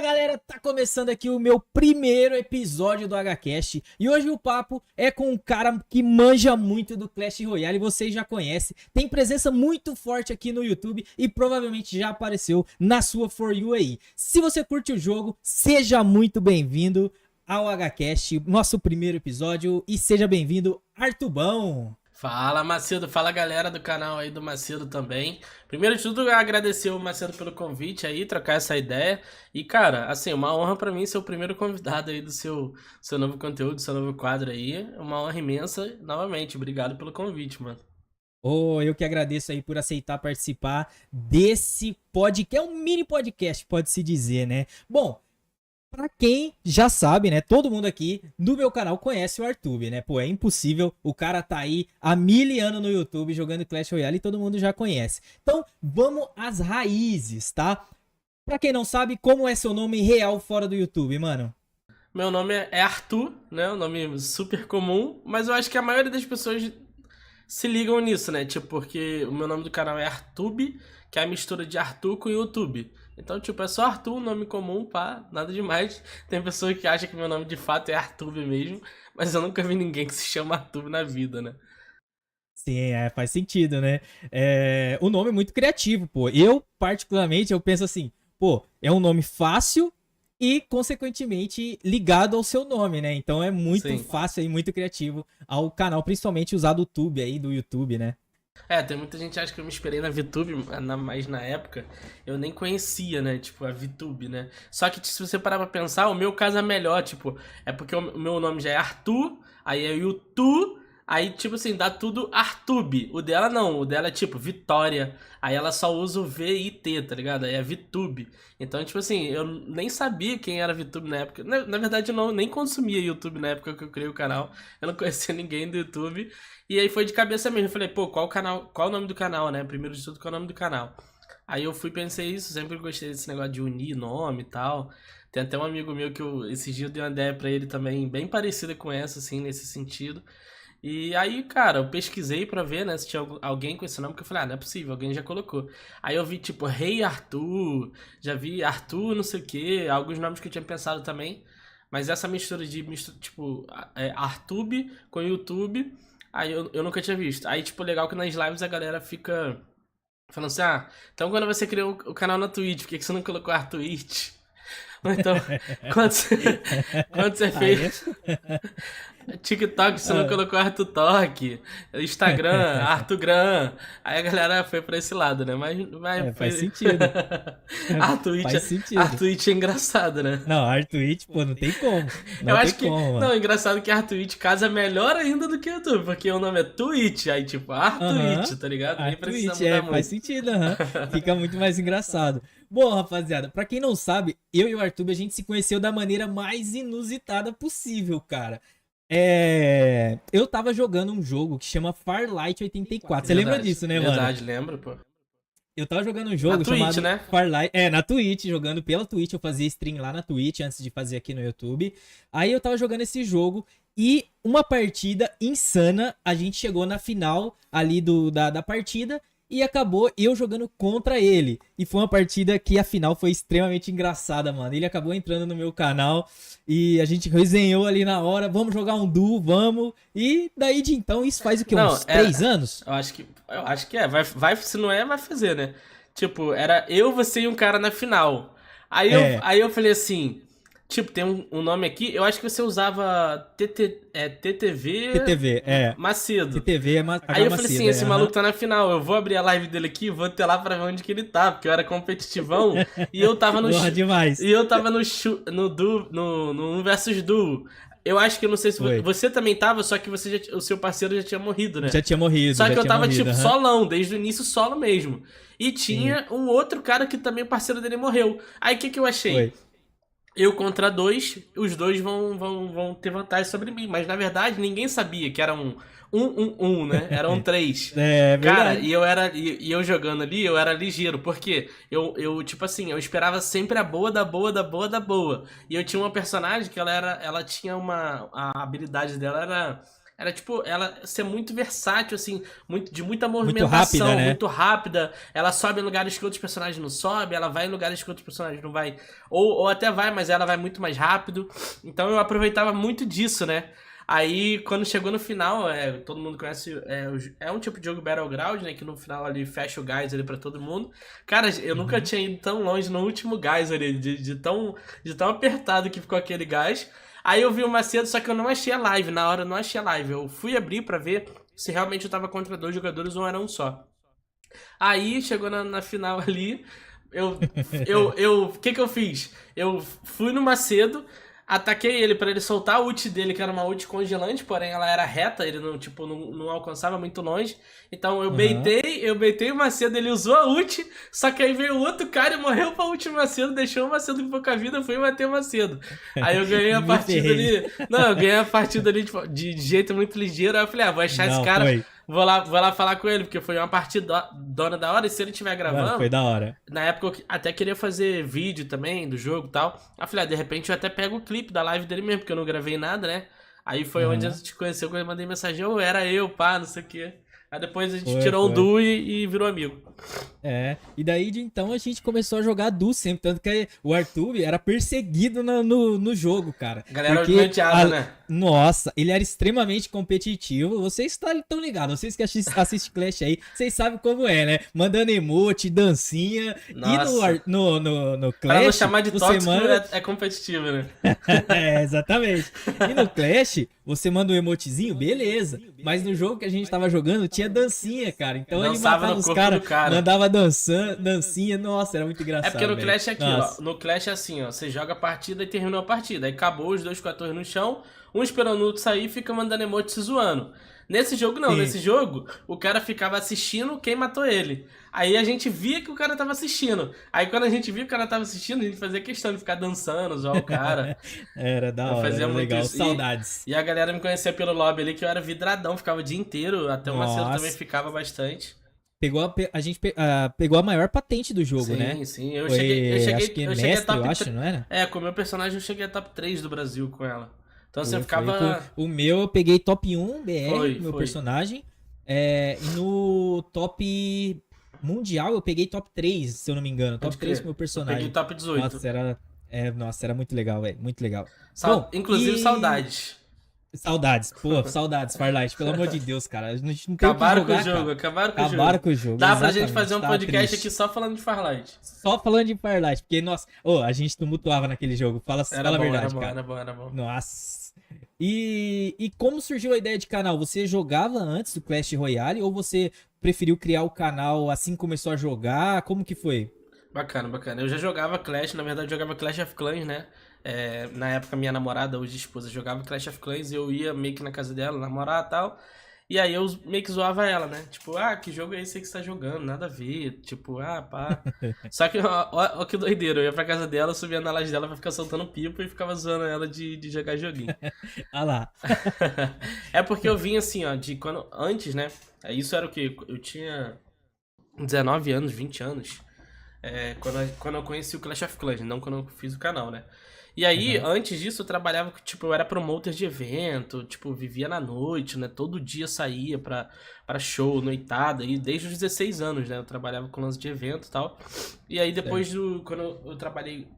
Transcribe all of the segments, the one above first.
Fala galera, tá começando aqui o meu primeiro episódio do HCast e hoje o papo é com um cara que manja muito do Clash Royale, vocês já conhecem, tem presença muito forte aqui no YouTube e provavelmente já apareceu na sua For You aí. Se você curte o jogo, seja muito bem-vindo ao HCast, nosso primeiro episódio, e seja bem-vindo, Artubão! Fala, Macedo. Fala, galera do canal aí do Macedo também. Primeiro de tudo, agradecer o Macedo pelo convite aí, trocar essa ideia. E, cara, assim, uma honra pra mim ser o primeiro convidado aí do seu novo conteúdo, seu novo quadro aí. Uma honra imensa, novamente. Obrigado pelo convite, mano. Oh, eu que agradeço aí por aceitar participar desse podcast, que é um mini podcast, pode-se dizer, né? Bom, pra quem já sabe, né? Todo mundo aqui do meu canal conhece o Artube, né? Pô, é impossível. O cara tá aí há 1000 anos no YouTube jogando Clash Royale e todo mundo já conhece. Então, vamos às raízes, tá? Pra quem não sabe, como é seu nome real fora do YouTube, mano? Meu nome é Arthur, né? Um nome super comum, mas eu acho que a maioria das pessoas se ligam nisso, né? Tipo, porque o meu nome do canal é Artube, que é a mistura de Arthur com YouTube. Então, tipo, é só Arthur, um nome comum, pá, nada demais. Tem pessoa que acha que meu nome de fato é Artube mesmo, mas eu nunca vi ninguém que se chama Artube na vida, né? Sim, faz sentido, né? O nome é muito criativo, pô. Eu, particularmente, eu penso assim, pô, é um nome fácil e, consequentemente, ligado ao seu nome, né? Então é muito Sim. fácil e muito criativo ao canal, principalmente usar do Tube aí, do YouTube, né? Tem muita gente que acha que eu me inspirei na VTube, mas na época eu nem conhecia, né? Tipo, a VTube, né? Só que se você parar pra pensar, o meu caso é melhor, tipo, é porque o meu nome já é Arthur, aí é YouTube, aí, tipo assim, dá tudo Artube. O dela não, o dela é tipo Vitória, aí ela só usa o V e T, tá ligado? Aí é VTube. Então, tipo assim, eu nem sabia quem era VTube na época. Na verdade, eu nem consumia YouTube na época que eu criei o canal. Eu não conhecia ninguém do YouTube. E aí foi de cabeça mesmo. Eu falei, pô, qual o canal, qual o nome do canal, né? Primeiro de tudo, qual é o nome do canal? Aí eu fui pensei isso, sempre gostei desse negócio de unir nome e tal. Tem até um amigo meu que esses dias eu dei uma ideia pra ele também, bem parecida com essa, assim, nesse sentido. E aí, cara, eu pesquisei pra ver, né, se tinha alguém com esse nome, que eu falei, não é possível, alguém já colocou. Aí eu vi, tipo, Rei Arthur, já vi Arthur não sei o quê, alguns nomes que eu tinha pensado também. Mas essa mistura tipo, Artube com YouTube, aí eu nunca tinha visto. Aí, tipo, legal que nas lives a galera fica falando assim, então quando você criou o canal na Twitch, por que você não colocou Artwitch? Ou então, quando você, quando você fez TikTok, você não colocou ArtuTok, Instagram, Artugram. Aí a galera foi pra esse lado, né? Mas Faz foi. sentido. Artwitch, Faz sentido. Artwitch é engraçado, né? Não, Artwitch, pô, não tem como. Eu Não tem acho que. como, Não, mano. é engraçado que Artwitch casa melhor ainda do que o YouTube, porque o nome é Twitch, aí tipo, Artwitch, Aham. tá ligado? Nem precisa Artwitch, mudar faz muito. sentido, aham. Fica muito mais engraçado. Bom, rapaziada, pra quem não sabe, eu e o Artube, a gente se conheceu da maneira mais inusitada possível, cara. Eu tava jogando um jogo que chama Farlight 84. Você lembra Verdade, disso, né, mano? verdade, lembra, pô? Eu tava jogando um Na jogo Twitch, chamado né? Farlight. Na Twitch, jogando pela Twitch. Eu fazia stream lá na Twitch antes de fazer aqui no YouTube. Aí eu tava jogando esse jogo e uma partida insana. A gente chegou na final ali da partida e acabou eu jogando contra ele. E foi uma partida que a final foi extremamente engraçada, mano. Ele acabou entrando no meu canal e a gente resenhou ali na hora. Vamos jogar um duo, vamos. E daí de então, isso faz o quê? Não, Uns 3 anos? eu acho que é. Se não é, vai fazer, né? Tipo, era eu, você e um cara na final. Aí eu, É, aí eu falei assim, tipo, tem um nome aqui, eu acho que você usava TTV TTV, Macedo. TTV é Aí H eu falei assim, Macedo, esse aham. maluco tá na final, eu vou abrir a live dele aqui, vou ter lá pra ver onde que ele tá, porque eu era competitivão e eu tava no Porra, chu- demais. e eu tava no um versus duo. Eu acho que eu não sei se Foi. você também tava, só que o seu parceiro já tinha morrido, né? Já tinha morrido, Só já que eu tinha tava morrido, tipo aham. solão, desde o início solo mesmo. E Sim, tinha um outro cara que também o parceiro dele morreu. Aí o que que eu achei? foi. Eu contra dois, os dois vão ter vantagem sobre mim. Mas na verdade ninguém sabia que era um, né? Eram três. É Cara, verdade. e eu jogando ali, eu era ligeiro, porque tipo assim, eu esperava sempre a boa, da boa, da boa, da boa. E eu tinha uma personagem que ela tinha a habilidade dela era tipo, ela ser muito versátil, assim, de muita Muito rápida, movimentação, né? muito rápida. Ela sobe em lugares que outros personagens não sobem, ela vai em lugares que outros personagens não vai. Ou até vai, mas ela vai muito mais rápido. Então eu aproveitava muito disso, né? Aí, quando chegou no final, todo mundo conhece. É um tipo de jogo Battleground, né? Que no final ali fecha o gás ali pra todo mundo. Cara, eu nunca Uhum. tinha ido tão longe no último gás ali, de tão apertado que ficou aquele gás. Aí eu vi o Macedo, só que eu não achei a live. Na hora eu não achei a live. Eu fui abrir pra ver se realmente eu tava contra dois jogadores ou era um só. Aí chegou na final ali, o que que eu fiz? Eu fui no Macedo, ataquei ele pra ele soltar a ult dele, que era uma ult congelante, porém ela era reta, ele não, tipo, não alcançava muito longe. Então Aham. eu baitei o Macedo, ele usou a ult, só que aí veio outro cara e morreu pra ult do Macedo, deixou o Macedo com pouca vida, fui bater o Macedo. Aí eu ganhei a Me partida ferrei. ali. Não, eu ganhei a partida ali de jeito muito ligeiro. Aí eu falei, vou achar esse Não, cara. foi. Vou lá falar com ele, porque foi uma partida dona da hora. E se ele estiver Mano, foi gravando, da hora. na época eu até queria fazer vídeo também do jogo e tal. Aí eu falei, de repente eu até pego o clipe da live dele mesmo, porque eu não gravei nada, né? Aí foi onde a Aham. gente conheceu, quando eu mandei mensagem, era eu, pá, não sei o quê. Aí depois a gente Foi, tirou um foi. duo e virou amigo. E daí de então a gente começou a jogar duo sempre, tanto que o Arthur era perseguido no jogo, cara. A galera me Porque, odiava, né? nossa, ele era extremamente competitivo. Vocês estão ligados, vocês que assistem Clash aí, vocês sabem como é, né? Mandando emote, dancinha. E Nossa. no Pra não Clash, chamar de você tóxico, manda. é competitivo, né? Exatamente. E no Clash, você manda um emotezinho, beleza. Mas no jogo que a gente tava jogando, tinha dancinha, cara. Então ele Dançava matava no os corpo do caras, cara. mandava dancinha. Nossa, era muito É porque engraçado, no velho. Clash é aquilo, ó. Nossa. No Clash é assim, ó. Você joga a partida e terminou a partida. Aí acabou os dois com a torre no chão. Um esperando o outro sair e fica mandando emote se zoando. Nesse jogo, não. Sim. Nesse jogo, o cara ficava assistindo quem matou ele. Aí a gente via que o cara tava assistindo. Aí quando a gente via que o cara tava assistindo, a gente fazia questão de ficar dançando, zoar o cara. Era da Eu hora, fazia era muito legal. isso. Saudades. E a galera me conhecia pelo lobby ali, que eu era vidradão, ficava o dia inteiro. Até o Macedo também Nossa. ficava bastante. A gente pegou a maior patente do jogo, né? Sim, sim. Eu cheguei, eu Foi, acho cheguei, que eu cheguei a mestre, eu top acho, 3. não era? Com o meu personagem eu cheguei a top 3 do Brasil com ela. Então assim, eu Foi. ficava. O meu eu peguei top 1 BR, Foi, meu foi. personagem. E no top mundial eu peguei top 3, se eu não me engano. Pode Top 3 com crer. meu Eu peguei personagem. top 18. Nossa, era muito legal, velho. Muito legal. Bom, Inclusive e saudades. saudades. Pô, saudades, Farlight. Pelo amor de Deus, cara. A gente não tem o que Acabaram com o jogar, jogo, cara. acabaram com o Acabaram jogo. com o jogo, Dá pra gente exatamente. fazer um Tá podcast triste. aqui só falando de Farlight. Só falando de Farlight, porque, nossa, a gente tumultuava naquele jogo. Era Fala a bom, era verdade, bom, cara. era bom, era bom. Nossa. E como surgiu a ideia de canal? Você jogava antes do Clash Royale ou você preferiu criar o canal assim que começou a jogar? Como que foi? Bacana, bacana. Eu já jogava Clash, na verdade eu jogava Clash of Clans, né? Na época minha namorada, hoje esposa, jogava Clash of Clans e eu ia meio que na casa dela, namorar e tal. E aí eu meio que zoava ela, né? Tipo, que jogo é esse aí que você tá jogando? Nada a ver. Tipo, pá. Só que, ó que doideira, eu ia pra casa dela, subia na laje dela pra ficar soltando pipa e ficava zoando ela de jogar joguinho. Ah lá. É porque eu vim assim, ó, de quando. Antes, né? Isso era o quê? Eu tinha 19 anos, 20 anos. Quando eu conheci o Clash of Clans, não quando eu fiz o canal, né? E aí, Aham. antes disso, eu trabalhava, tipo, eu era promoter de evento, tipo, vivia na noite, né? Todo dia saía pra show, noitada, e desde os 16 anos, né? Eu trabalhava com lance de evento e tal. E aí, depois Certo. quando eu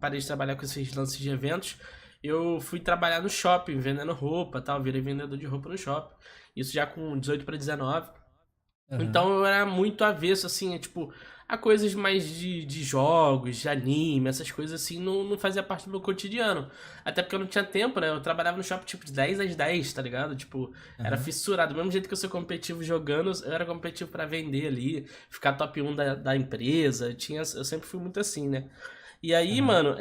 parei de trabalhar com esses lances de eventos, eu fui trabalhar no shopping, vendendo roupa e tal, virei vendedor de roupa no shopping. Isso já com 18 para 19. Aham. Então eu era muito avesso, assim, tipo, a coisas mais de jogos, de anime, essas coisas assim, não fazia parte do meu cotidiano. Até porque eu não tinha tempo, né? Eu trabalhava no shopping, tipo, de 10 às 10, tá ligado? Tipo, era Aham. fissurado. Do mesmo jeito que eu sou competitivo jogando, eu era competitivo pra vender ali, ficar top 1 da empresa. Eu sempre fui muito assim, né? E aí, Aham. mano,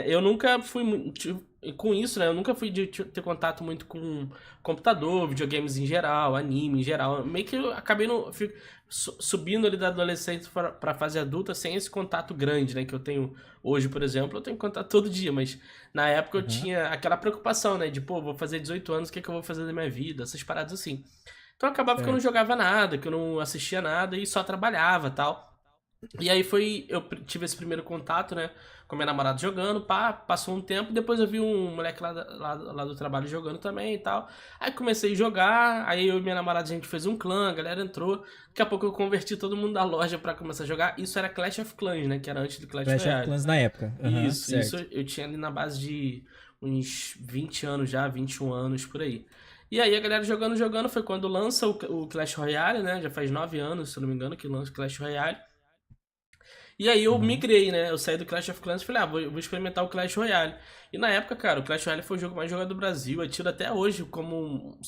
eu nunca fui muito. Com isso, né? Eu nunca fui de ter contato muito com computador, videogames em geral, anime em geral. Meio que eu acabei subindo ali da adolescência pra fase adulta sem esse contato grande, né? Que eu tenho hoje, por exemplo. Eu tenho contato todo dia, mas na época eu Aham. tinha aquela preocupação, né? De, pô, vou fazer 18 anos, o que é que eu vou fazer da minha vida? Essas paradas assim. Então acabava que eu não Certo. jogava nada, que eu não assistia nada e só trabalhava tal. E aí tive esse primeiro contato, né, com minha namorada jogando, pá, passou um tempo, depois eu vi um moleque lá do trabalho jogando também e tal. Aí comecei a jogar, aí eu e minha namorada a gente fez um clã, a galera entrou. Daqui a pouco eu converti todo mundo da loja pra começar a jogar. Isso era Clash of Clans, né, que era antes do Clash Clash of Royale. Clans na época. Aham, Isso certo. eu tinha ali na base de uns 20 anos já, 21 anos por aí. E aí a galera jogando, foi quando lança o Clash Royale, né? Já faz 9 anos, se eu não me engano, que lança o Clash Royale. E aí eu Uhum. migrei, né? Eu saí do Clash of Clans e falei, vou experimentar o Clash Royale. E na época, cara, o Clash Royale foi o jogo mais jogado do Brasil. É tido até hoje como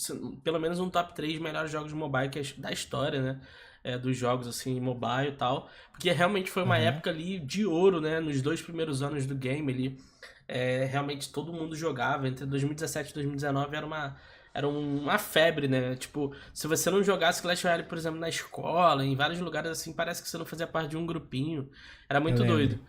pelo menos um top 3 melhores jogos de mobile da história, né? Dos jogos, assim, mobile e tal. Porque realmente foi uma Aham. época ali de ouro, né? Nos 2 primeiros anos do game ali. Realmente todo mundo jogava. Entre 2017 e 2019 era uma febre, né? Tipo, se você não jogasse Clash Royale, por exemplo, na escola, em vários lugares assim, parece que você não fazia parte de um grupinho. Era Eu muito lembro. doido.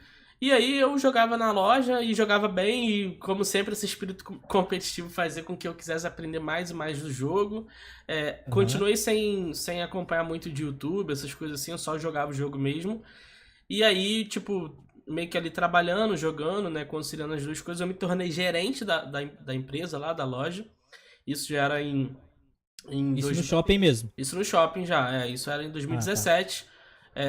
E aí eu jogava na loja e jogava bem, e como sempre, esse espírito competitivo fazia com que eu quisesse aprender mais e mais do jogo. Aham. Continuei sem acompanhar muito de YouTube, essas coisas assim, eu só jogava o jogo mesmo. E aí, tipo, meio que ali trabalhando, jogando, né, conciliando as duas coisas, eu me tornei gerente da empresa lá, da loja. Isso já era em Isso no dois, shopping mesmo. isso no shopping já, isso era em Ah, tá. 2017.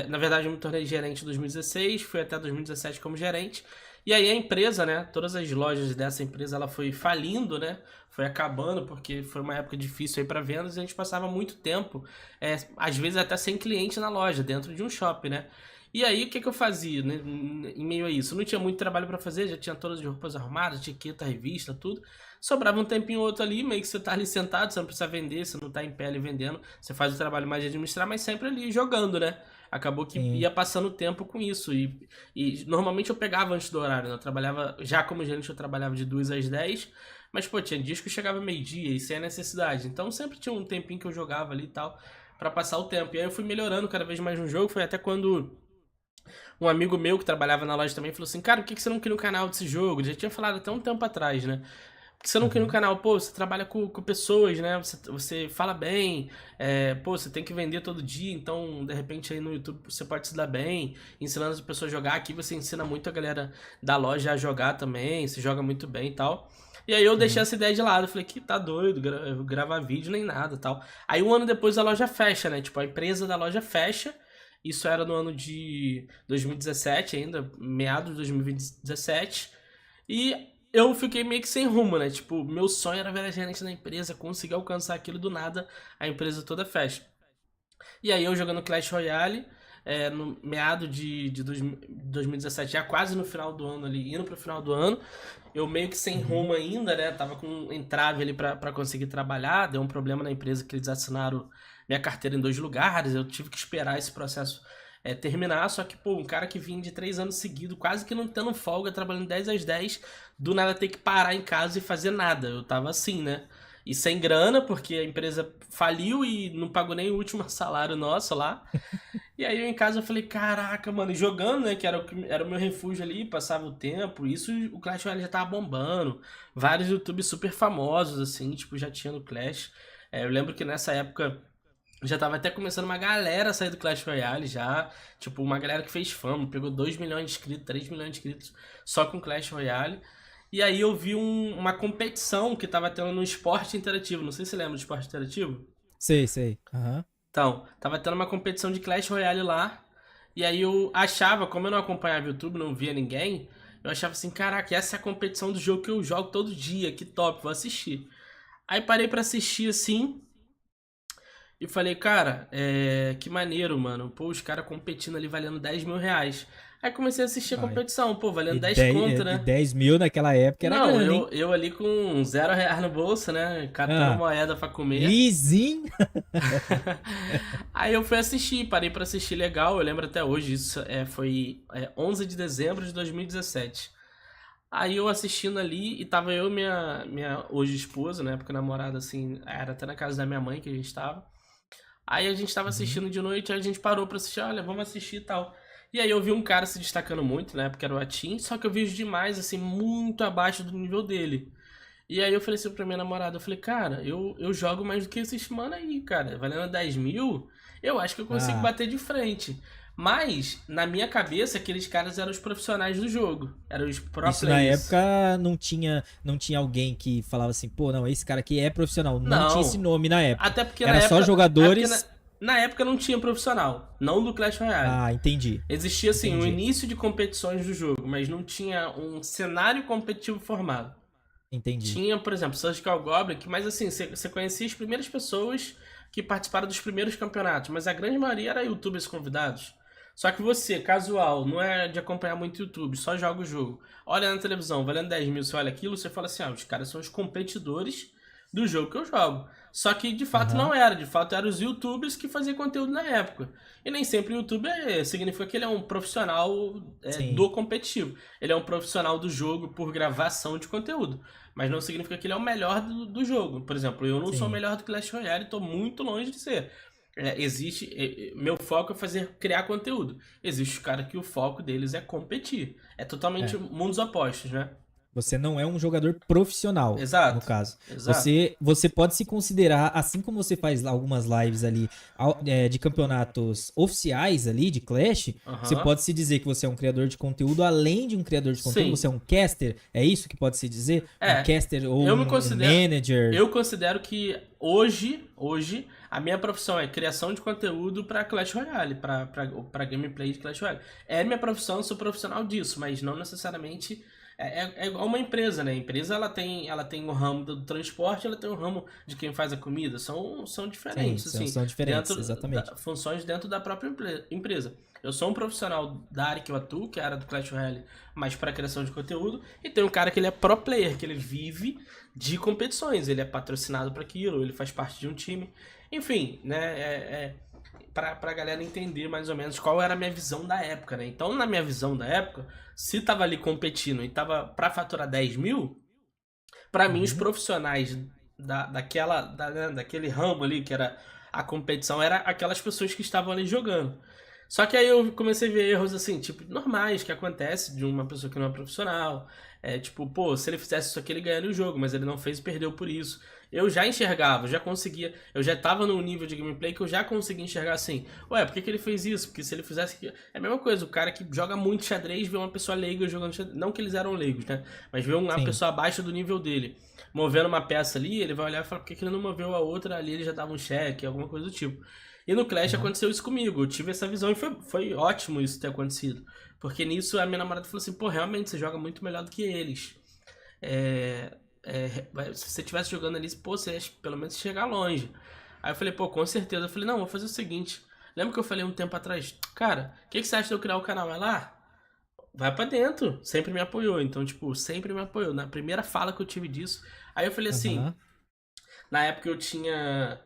Na verdade, eu me tornei gerente em 2016, fui até 2017 como gerente. E aí a empresa, né, todas as lojas dessa empresa, ela foi falindo, né, foi acabando, porque foi uma época difícil aí para vendas e a gente passava muito tempo, às vezes até sem cliente na loja, dentro de um shopping, né. E aí, o que eu fazia, né, em meio a isso? Eu não tinha muito trabalho para fazer, já tinha todas as roupas arrumadas, etiqueta, revista, tudo. Sobrava um tempinho ou outro ali, meio que você tá ali sentado, você não precisa vender, você não tá em pé ali vendendo, você faz o trabalho mais de administrar, mas sempre ali jogando, né? Acabou que Sim. ia passando tempo com isso. E normalmente eu pegava antes do horário, né? Eu trabalhava, já como gerente, eu trabalhava de 2 às 10, mas pô, tinha dias que eu chegava meio-dia e sem a necessidade. Então sempre tinha um tempinho que eu jogava ali e tal, pra passar o tempo. E aí eu fui melhorando cada vez mais no jogo, foi até quando um amigo meu que trabalhava na loja também falou assim: Cara, por que você não cria um canal desse jogo? Eu já tinha falado até um tempo atrás, né? Por que você não cria um Aham. canal? Pô, você trabalha com pessoas, né? Você fala bem, pô, você tem que vender todo dia, então de repente aí no YouTube você pode se dar bem, ensinando as pessoas a jogar. Aqui você ensina muito a galera da loja a jogar também, se joga muito bem e tal. E aí eu deixei Uhum. essa ideia de lado, eu falei que tá doido, gravar vídeo nem nada tal. Aí um ano depois a loja fecha, né? Tipo, a empresa da loja fecha. Isso era no ano de 2017 ainda, meados de 2017. E eu fiquei meio que sem rumo, né? Tipo, meu sonho era virar gerente da empresa, conseguir alcançar aquilo do nada, a empresa toda fecha. E aí eu jogando Clash Royale, no meado de 2017, já quase no final do ano ali, indo pro final do ano, eu meio que sem Uhum. rumo ainda, né? Tava com um entrave ali pra conseguir trabalhar, deu um problema na empresa que eles assinaram minha carteira em 2 lugares, eu tive que esperar esse processo terminar, só que, pô, um cara que vinha de 3 anos seguidos, quase que não tendo folga, trabalhando 10 às 10, do nada ter que parar em casa e fazer nada. Eu tava assim, né? E sem grana, porque a empresa faliu e não pagou nem o último salário nosso lá. E aí eu em casa eu falei, caraca, mano, e jogando, né, que era o meu refúgio ali, passava o tempo, isso o Clash Royale já tava bombando, vários YouTubers super famosos, assim, tipo, já tinha no Clash. Eu lembro que nessa época já tava até começando uma galera a sair do Clash Royale já, tipo, uma galera que fez fama, pegou 2 milhões de inscritos, 3 milhões de inscritos só com Clash Royale. E aí eu vi uma competição que tava tendo no esporte interativo, não sei se você lembra do esporte interativo. Sei, sei. Aham. Então, tava tendo uma competição de Clash Royale lá. E aí eu achava, como eu não acompanhava o YouTube, não via ninguém, eu achava assim, caraca, essa é a competição do jogo que eu jogo todo dia, que top, vou assistir. Aí parei pra assistir assim e falei, cara, que maneiro, mano. Pô, os caras competindo ali valendo 10 mil reais. Aí comecei a assistir a Ai. competição, pô, valendo E 10 conto, 10, né? 10 mil naquela época era Não, grana, hein? eu ali com 0 reais no bolso, né? Catando Ah, moeda pra comer. lisinho. Aí eu fui assistir, parei pra assistir legal, eu lembro até hoje, isso foi 11 de dezembro de 2017. Aí eu assistindo ali e tava eu e minha hoje esposa, né, porque namorada assim, era até na casa da minha mãe que a gente tava. Aí a gente tava Uhum. assistindo de noite, aí a gente parou pra assistir, olha, vamos assistir e tal. E aí eu vi um cara se destacando muito, né, porque era o Atin, só que eu vi os demais, assim, muito abaixo do nível dele. E aí eu falei assim pra minha namorada, eu falei, cara, eu jogo mais do que esses mano aí, cara. Valendo 10 mil, eu acho que eu consigo Ah, bater de frente. Mas, na minha cabeça, aqueles caras eram os profissionais do jogo. Eram os pro Isso na players. época não tinha alguém que falava assim, pô, não, esse cara aqui é profissional. Não tinha esse Não. nome na época. Até porque na Era só época. É porque jogadores. na época não tinha profissional. Não do Clash Royale. Ah, entendi. Existia, assim, um Entendi. início de competições do jogo, mas não tinha um cenário competitivo formado. Entendi. Tinha, por exemplo, Surgical Goblin, que mais assim, você conhecia as primeiras pessoas que participaram dos primeiros campeonatos, mas a grande maioria era youtubers convidados. Só que você, casual, não é de acompanhar muito YouTube, só joga o jogo. Olha na televisão, valendo 10 mil, você olha aquilo, você fala assim, os caras são os competidores do jogo que eu jogo. Só que de fato Aham. não era, de fato eram os youtubers que faziam conteúdo na época. E nem sempre o youtuber significa que ele é um profissional Sim. do competitivo. Ele é um profissional do jogo por gravação de conteúdo. Mas não significa que ele é o melhor do jogo. Por exemplo, eu não sou o Sim. melhor do Clash Royale, estou muito longe de ser. Meu foco é criar conteúdo. Existe os caras que o foco deles é competir. É totalmente É. mundos opostos, né? Você não é um jogador profissional, no Exato, caso. exato. Você pode se considerar, assim como você faz algumas lives ali de campeonatos oficiais ali, de Clash, você Aham. pode se dizer que você é um criador de conteúdo, além de um criador de conteúdo, Sim. você é um caster, é isso que pode se dizer? Um É. caster ou Eu me um considero. manager? Eu considero que hoje, a minha profissão é criação de conteúdo para Clash Royale, para gameplay de Clash Royale. É minha profissão, eu sou profissional disso, mas não necessariamente é igual uma empresa, né? A empresa ela tem o ramo do transporte, ela tem o ramo de quem faz a comida. São Sim, diferentes, são, assim, são diferentes, exatamente. funções dentro da própria empresa. Eu sou um profissional da área que eu atuo, que é a área do Clash Royale, mas para criação de conteúdo, e tem um cara que ele é pro player, que ele vive de competições, ele é patrocinado para aquilo, ele faz parte de um time. Enfim, né? Pra galera entender mais ou menos qual era a minha visão da época, né? Então, na minha visão da época, se tava ali competindo e tava pra faturar 10 mil, pra mim os Uhum. profissionais daquele ramo ali, que era a competição, era aquelas pessoas que estavam ali jogando. Só que aí eu comecei a ver erros assim, tipo, normais que acontece de uma pessoa que não é profissional. É tipo, pô, se ele fizesse isso aqui, ele ganharia o jogo, mas ele não fez e perdeu por isso. Eu já enxergava, já conseguia, eu já tava num nível de gameplay que eu já conseguia enxergar assim, ué, por que ele fez isso? Porque se ele fizesse. É a mesma coisa, o cara que joga muito xadrez vê uma pessoa leiga jogando xadrez. Não que eles eram leigos, né? Mas vê uma Sim. pessoa abaixo do nível dele movendo uma peça ali, ele vai olhar e falar, por que ele não moveu a outra ali? Ele já dava um cheque, alguma coisa do tipo. E no Clash Uhum. aconteceu isso comigo. Eu tive essa visão e foi ótimo isso ter acontecido. Porque nisso a minha namorada falou assim: pô, realmente você joga muito melhor do que eles. Se você estivesse jogando ali, pô, você ia pelo menos chegar longe. Aí eu falei: pô, com certeza. Eu falei: não, vou fazer o seguinte. Lembra que eu falei um tempo atrás? Cara, o que você acha de eu criar o canal? Ela, vai pra dentro. Sempre me apoiou. Então, tipo, sempre me apoiou. Na primeira fala que eu tive disso. Aí eu falei assim: Aham. na época eu tinha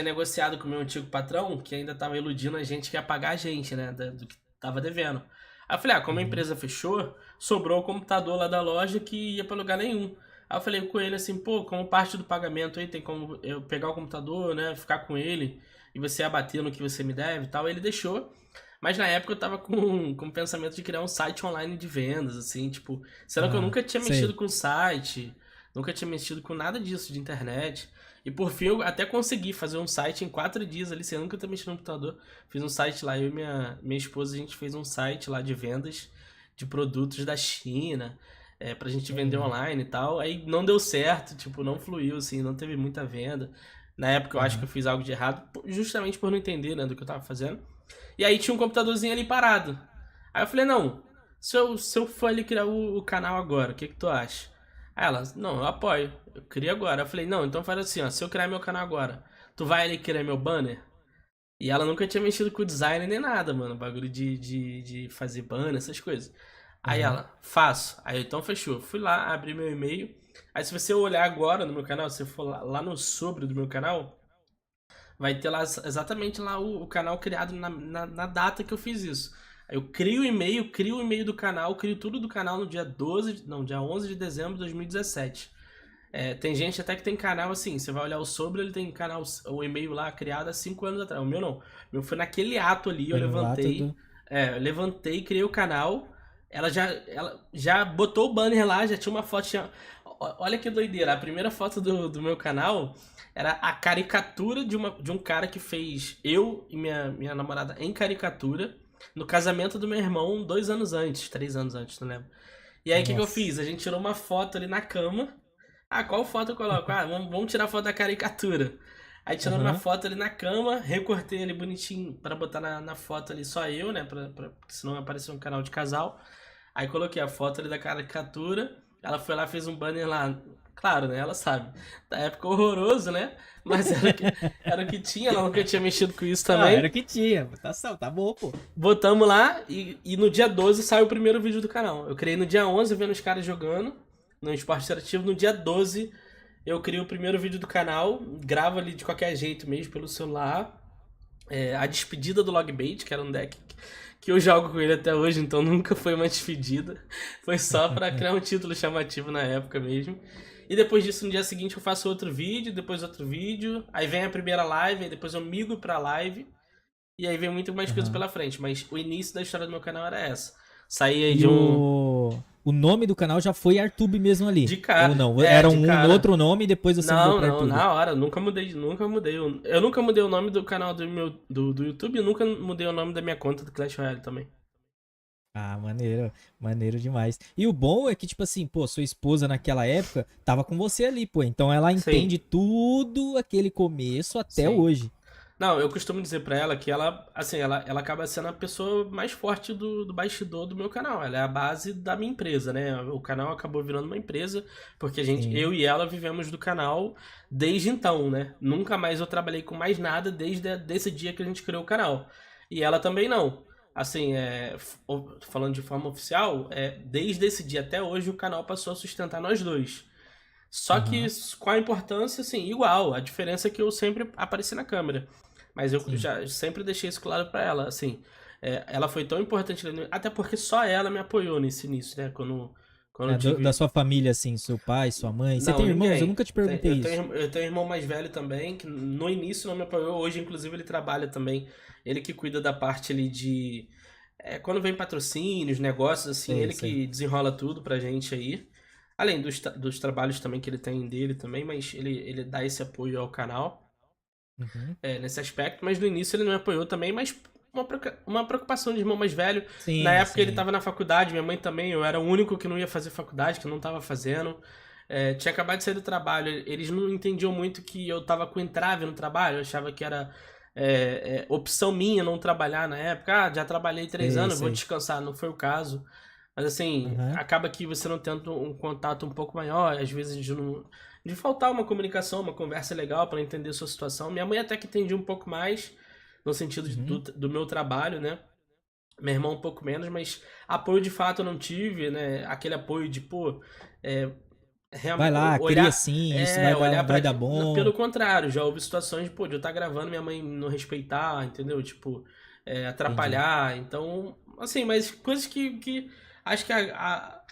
negociado com o meu antigo patrão, que ainda tava iludindo a gente que ia pagar a gente, né? Do que tava devendo. Aí eu falei, como a Uhum. empresa fechou, sobrou o computador lá da loja que ia pra lugar nenhum. Aí eu falei com ele assim, pô, como parte do pagamento aí, tem como eu pegar o computador, né? Ficar com ele e você abater no que você me deve e tal. Aí ele deixou. Mas na época eu tava com o pensamento de criar um site online de vendas, assim, tipo, sendo que eu Ah, nunca tinha mexido sei. com site, nunca tinha mexido com nada disso de internet. E por fim eu até consegui fazer um site em 4 dias ali, sem nunca ter mexido no computador. Fiz um site lá, eu e minha esposa, a gente fez um site lá de vendas de produtos da China, pra gente vender Hum. online e tal. Aí não deu certo, tipo, não fluiu, assim, não teve muita venda. Na época eu acho que eu Aham. fiz algo de errado, justamente por não entender, né, do que eu tava fazendo. E aí tinha um computadorzinho ali parado. Aí eu falei, não, se eu for ali criar o canal agora, o que tu acha? Aí ela, não, eu apoio, eu crio agora. Eu falei, não, então faz assim, ó, se eu criar meu canal agora, tu vai ali criar meu banner? E ela nunca tinha mexido com design nem nada, mano, bagulho de fazer banner, essas coisas. Aí Aham. ela, faço. Aí então fechou. Fui lá, abri meu e-mail. Aí se você olhar agora no meu canal, se você for lá no sobre do meu canal, vai ter lá exatamente lá o canal criado na data que eu fiz isso. Aí eu crio o e-mail do canal, crio tudo do canal no dia 12, não, dia 11 de dezembro de 2017. Tem gente até que tem canal assim, você vai olhar o sobre, ele tem canal, o e-mail lá criado há 5 anos atrás. O meu não. O meu foi naquele ato ali, eu Foi no ato levantei, do. criei o canal, ela já botou o banner lá, já tinha uma foto, olha que doideira, a primeira foto do meu canal era a caricatura de um cara que fez eu e minha namorada em caricatura. no casamento do meu irmão 2 anos antes, 3 anos antes, não lembro. E aí o que eu Nossa. fiz? A gente tirou uma foto ali na cama. Ah, qual foto eu coloco? Ah, vamos tirar a foto da caricatura. Aí tirando uma Aham. foto ali na cama, recortei ali bonitinho pra botar na foto ali só eu, né? Porque senão ia aparecer um canal de casal. Aí coloquei a foto ali da caricatura. Ela foi lá, fez um banner lá. Claro, né? Ela sabe. Da época horroroso, né? Mas era o que tinha, ela nunca tinha mexido com isso Ah, era o também. que tinha. Tá bom, pô. Botamos lá e no dia 12 saiu o primeiro vídeo do canal. Eu criei no dia 11 vendo os caras jogando no esporte interativo. No dia 12 eu criei o primeiro vídeo do canal. Gravo ali de qualquer jeito mesmo pelo celular. A despedida do Logbait, que era um deck que eu jogo com ele até hoje, então nunca foi uma despedida. Foi só pra criar um título chamativo na época mesmo. E depois disso, no dia seguinte, eu faço outro vídeo, depois outro vídeo. Aí vem a primeira live, aí depois eu migro pra live. E aí vem muito mais coisa Aham. pela frente. Mas o início da história do meu canal era essa. Saí aí E de um. o nome do canal já foi Artube mesmo ali? De Ou cara. não? É, Era de um cara. outro nome e depois você mudou Não, pra não, Artube? na hora. Nunca mudei, nunca mudei. Eu nunca mudei o nome do canal do YouTube e nunca mudei o nome da minha conta do Clash Royale também. Ah, maneiro, maneiro demais. E o bom é que, tipo assim, pô, sua esposa naquela época tava com você ali, pô. Então ela Sim, entende tudo aquele começo até sim. hoje. Não, eu costumo dizer pra ela que ela, assim, ela acaba sendo a pessoa mais forte do bastidor do meu canal. Ela é a base da minha empresa, né? O canal acabou virando uma empresa, porque Sim. eu e ela vivemos do canal desde então, né? Nunca mais eu trabalhei com mais nada desde desse dia que a gente criou o canal. E ela também não. Assim, falando de forma oficial, desde esse dia até hoje o canal passou a sustentar nós dois. Só que Aham. com a importância, assim, igual. A diferença é que eu sempre apareci na câmera. Mas eu Sim. já sempre deixei isso claro pra ela, assim. Ela foi tão importante, até porque só ela me apoiou nesse início, né? Quando eu É, da tive. sua família, assim, seu pai, sua mãe. Você Não, tem irmãos? Eu ninguém. nunca te perguntei isso. Eu tenho um irmão mais velho também, que no início não me apoiou. Hoje, inclusive, ele trabalha também. Ele que cuida da parte ali de. Quando vem patrocínios, negócios, assim, Sei, ele sei. que desenrola tudo pra gente aí. Além dos trabalhos também que ele tem dele também, mas ele dá esse apoio ao canal, Uhum. nesse aspecto. Mas no início ele não me apoiou também, mas uma preocupação de irmão mais velho. Na Sim, época ele sim. estava na faculdade, minha mãe também, eu era o único que não ia fazer faculdade, que não estava fazendo. Tinha acabado de sair do trabalho, eles não entendiam muito que eu estava com entrave no trabalho, eu achava que era opção minha não trabalhar na época. Ah, já trabalhei três Sei, anos, vou sei. descansar. Não foi o caso. Mas assim, Aham. acaba que você não tendo um contato um pouco maior, às vezes de faltar uma comunicação, uma conversa legal para entender a sua situação. Minha mãe até que entendia um pouco mais, no sentido Uhum. do meu trabalho, né? Meu irmão um pouco menos, mas apoio de fato eu não tive, né? Aquele apoio de, pô, é, Vai lá, cria olhar, sim, isso vai dar, olhar vai para dar bom. pelo contrário, já houve situações de, pô, de eu estar gravando, minha mãe não respeitar, entendeu? Tipo, Entendi. atrapalhar, então, assim, mas coisas que acho que a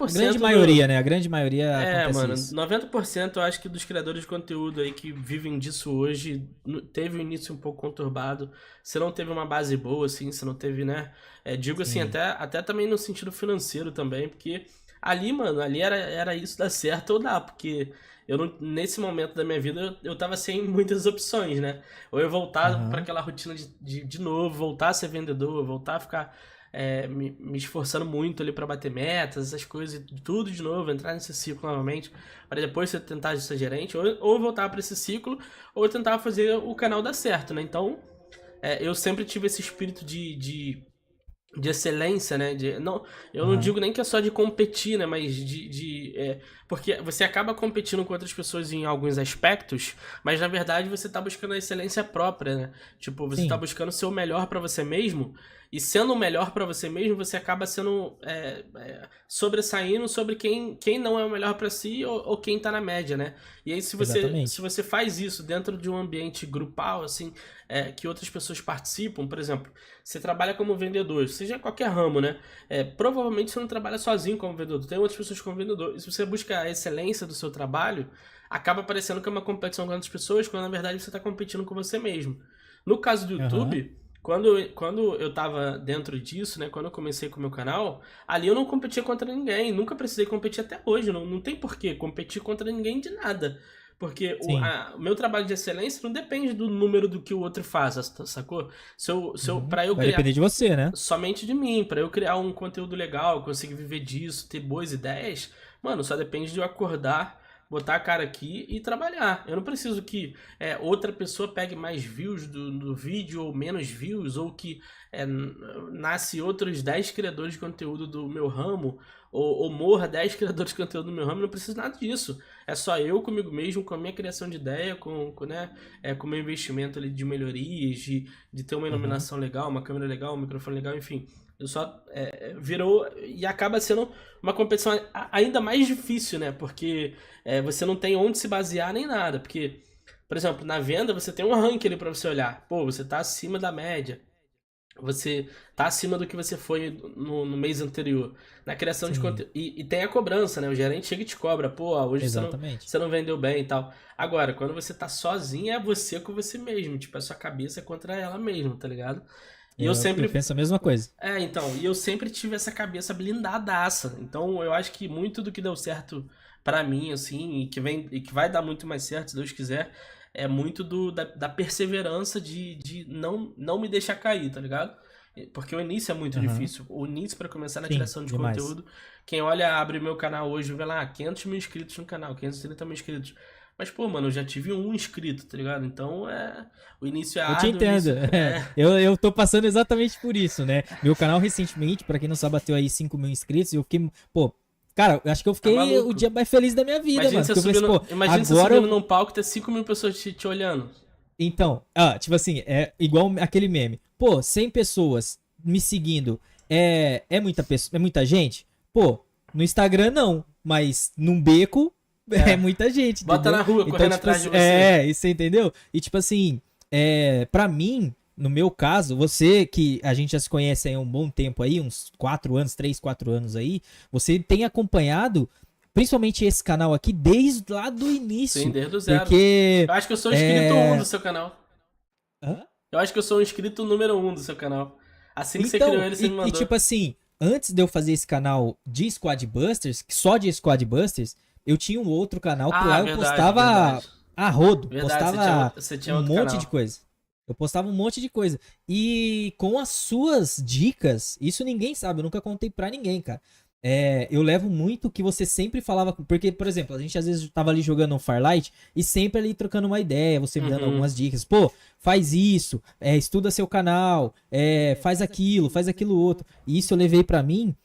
A grande 90% maioria, né? A grande maioria acontece mano, isso. 90% eu acho que dos criadores de conteúdo aí que vivem disso hoje, teve um início um pouco conturbado. Você não teve uma base boa, assim, você não teve, né? Digo assim, Sim. até também no sentido financeiro também, porque ali, mano, ali era isso dar certo ou dar, porque eu não, nesse momento da minha vida eu tava sem muitas opções, né? Ou eu voltar para Aham. aquela rotina de novo, voltar a ser vendedor, voltar a ficar me esforçando muito ali pra bater metas, essas coisas, tudo de novo, entrar nesse ciclo novamente, para depois você tentar ser gerente, ou voltar para esse ciclo, ou tentar fazer o canal dar certo, né? Então, eu sempre tive esse espírito de excelência, né? Não, eu não Aham. digo nem que é só de competir, né? Mas porque você acaba competindo com outras pessoas em alguns aspectos, mas na verdade você tá buscando a excelência própria, né? Tipo, você tá Sim, buscando ser o melhor pra você mesmo, e sendo o melhor pra você mesmo, você acaba sendo sobressaindo sobre quem não é o melhor pra si ou quem tá na média, né? E aí se exatamente. você faz isso dentro de um ambiente grupal, assim, que outras pessoas participam, por exemplo, você trabalha como vendedor, seja qualquer ramo, né? Provavelmente você não trabalha sozinho como vendedor, tem outras pessoas como vendedor. E se você busca a excelência do seu trabalho, acaba parecendo que é uma competição com outras pessoas, quando na verdade você está competindo com você mesmo. No caso do Aham. YouTube, quando eu tava dentro disso, né? Quando eu comecei com o meu canal, ali eu não competia contra ninguém, nunca precisei competir até hoje, não tem porquê competir contra ninguém de nada. Porque Sim. o meu trabalho de excelência não depende do número do que o outro faz, sacou? Pra eu Vai criar depender de você, né? somente de mim, pra eu criar um conteúdo legal, conseguir viver disso, ter boas ideias, mano, só depende de eu acordar, botar a cara aqui e trabalhar. Eu não preciso que outra pessoa pegue mais views do vídeo ou menos views, ou que nasce outros 10 criadores de conteúdo do meu ramo, ou morra 10 criadores de conteúdo do meu ramo. Não preciso nada disso. É só eu comigo mesmo, com a minha criação de ideia, com o meu investimento ali de melhorias, de ter uma Aham. iluminação legal, uma câmera legal, um microfone legal, enfim. Eu só virou e acaba sendo uma competição ainda mais difícil, né? Porque você não tem onde se basear nem nada. Porque, por exemplo, na venda você tem um ranking ali pra você olhar. Pô, você tá acima da média. Você tá acima do que você foi no mês anterior. Na criação de Sim, conteúdo. E tem a cobrança, né? O gerente chega e te cobra. Pô, hoje exatamente. você não vendeu bem e tal. Agora, quando você tá sozinho, é você com você mesmo. Tipo, é sua cabeça contra ela mesmo, tá ligado? E eu Eu sempre. penso a mesma coisa. Então, e eu sempre tive essa cabeça blindadaça. Então, eu acho que muito do que deu certo pra mim, assim, e que vai dar muito mais certo, se Deus quiser, é muito da perseverança de não me deixar cair, tá ligado? Porque o início é muito Aham. difícil. O início pra começar na Sim, criação de demais. conteúdo, quem olha, abre meu canal hoje, vê lá, 500 mil inscritos no canal, 530 mil inscritos. Mas, pô, mano, eu já tive um inscrito, tá ligado? Então, o início é Eu te árduo, o entendo. início Eu tô passando exatamente por isso, né? Meu canal recentemente, pra quem não sabe, bateu aí 5 mil inscritos e eu fiquei, pô, cara, eu acho que eu tá fiquei o maluco. dia mais feliz da minha vida, mano. Porque eu falei assim, pô, Imagina você agora subindo eu. num palco e ter 5 mil pessoas te olhando. Então, tipo assim, é igual aquele meme. Pô, 100 pessoas me seguindo é muita gente? Pô, no Instagram não, mas num beco é É. muita gente, Bota entendeu? na rua Então, correndo tipo atrás de assim, você. isso entendeu? E tipo assim, pra mim, no meu caso, você que a gente já se conhece aí há um bom tempo aí, uns 4 anos, 3, 4 anos aí, você tem acompanhado principalmente esse canal aqui desde lá do Sim, início, desde o zero. porque Eu acho que eu sou o inscrito um do é, seu canal. hã? Eu acho que eu sou o inscrito número um do seu canal. Assim que você criou Então, ele, você me mandou. tipo assim, antes de eu fazer esse canal de Squad Busters, só de Squad Busters, eu tinha um outro canal que Ah, lá eu verdade, postava verdade. a rodo, Verdade, postava você tinha um outro monte de canal. coisa. Eu postava um monte de coisa. E com as suas dicas, isso ninguém sabe, eu nunca contei pra ninguém, cara. Eu levo muito o que você sempre falava. Porque, por exemplo, a gente às vezes tava ali jogando um Firelight e sempre ali trocando uma ideia, você me dando Uhum. algumas dicas. Pô, faz isso, estuda seu canal, faz aquilo outro. E isso eu levei pra mim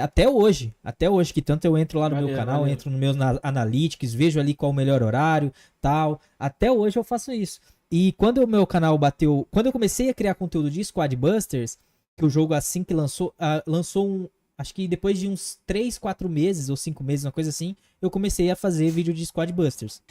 até hoje, que tanto eu entro lá no meu Maneiro, canal, maneiro. entro no meus analytics, vejo ali qual o melhor horário, tal. Até hoje eu faço isso. E quando o meu canal bateu, quando eu comecei a criar conteúdo de Squad Busters, que o jogo assim que lançou acho que depois de uns 3, 4 meses ou 5 meses, uma coisa assim, eu comecei a fazer vídeo de Squad Busters.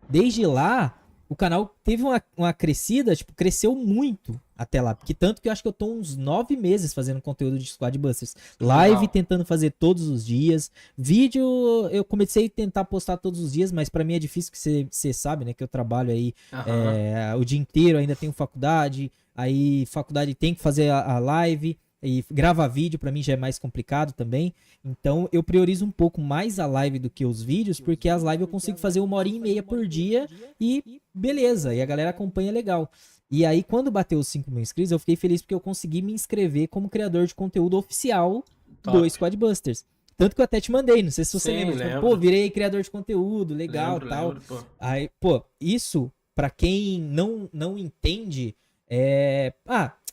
Desde lá, o canal teve uma crescida, tipo, cresceu muito até lá. Porque tanto que eu acho que eu tô uns 9 meses fazendo conteúdo de Squad Busters. Live Legal. tentando fazer todos os dias. Vídeo eu comecei a tentar postar todos os dias, mas pra mim é difícil, que você sabe, né? Que eu trabalho aí Aham. o dia inteiro, ainda tenho faculdade. Aí faculdade tem que fazer a live. E gravar vídeo pra mim já é mais complicado também. Então eu priorizo um pouco mais a live do que os vídeos, porque as lives eu consigo fazer 1 hora e meia por dia e beleza, e a galera acompanha legal. E aí, quando bateu os 5 mil inscritos, eu fiquei feliz porque eu consegui me inscrever como criador de conteúdo oficial do Top. Squadbusters. Tanto que eu até te mandei, não sei se você Sim, lembra. Você falou, pô, lembro. virei criador de conteúdo, legal, Lembro, tal. lembro, pô. Aí, pô, isso, pra quem não entende,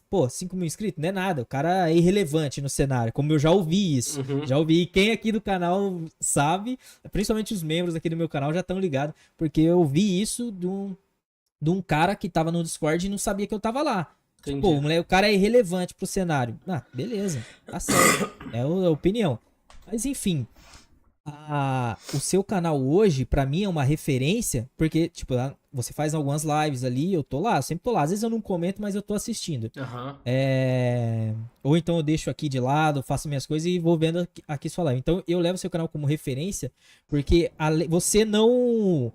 pô, 5 mil inscritos não é nada, o cara é irrelevante no cenário, como eu já ouvi isso. Uhum. Já ouvi, quem aqui do canal sabe, principalmente os membros aqui do meu canal já estão ligados, porque eu ouvi isso de um cara que tava no Discord e não sabia que eu tava lá. Tipo, pô, Entendi. o cara é irrelevante pro cenário. Beleza, tá certo. É a opinião. Mas enfim, o seu canal hoje, pra mim, é uma referência, porque, tipo, você faz algumas lives ali, eu tô lá, eu sempre tô lá. Às vezes eu não comento, mas eu tô assistindo. Aham. Ou então eu deixo aqui de lado, faço minhas coisas e vou vendo aqui sua live. Então eu levo seu canal como referência, porque você não.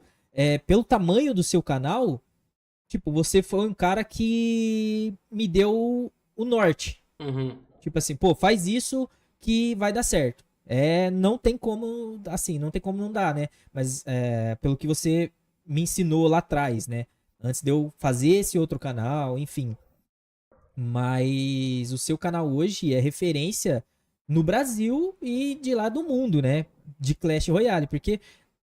Pelo tamanho do seu canal, tipo, você foi um cara que me deu o norte. Uhum. Tipo assim, pô, faz isso que vai dar certo. não tem como, assim, não tem como não dar, né? Mas pelo que você me ensinou lá atrás, né? Antes de eu fazer esse outro canal, enfim. Mas o seu canal hoje é referência no Brasil e de lá do mundo, né? De Clash Royale. Porque,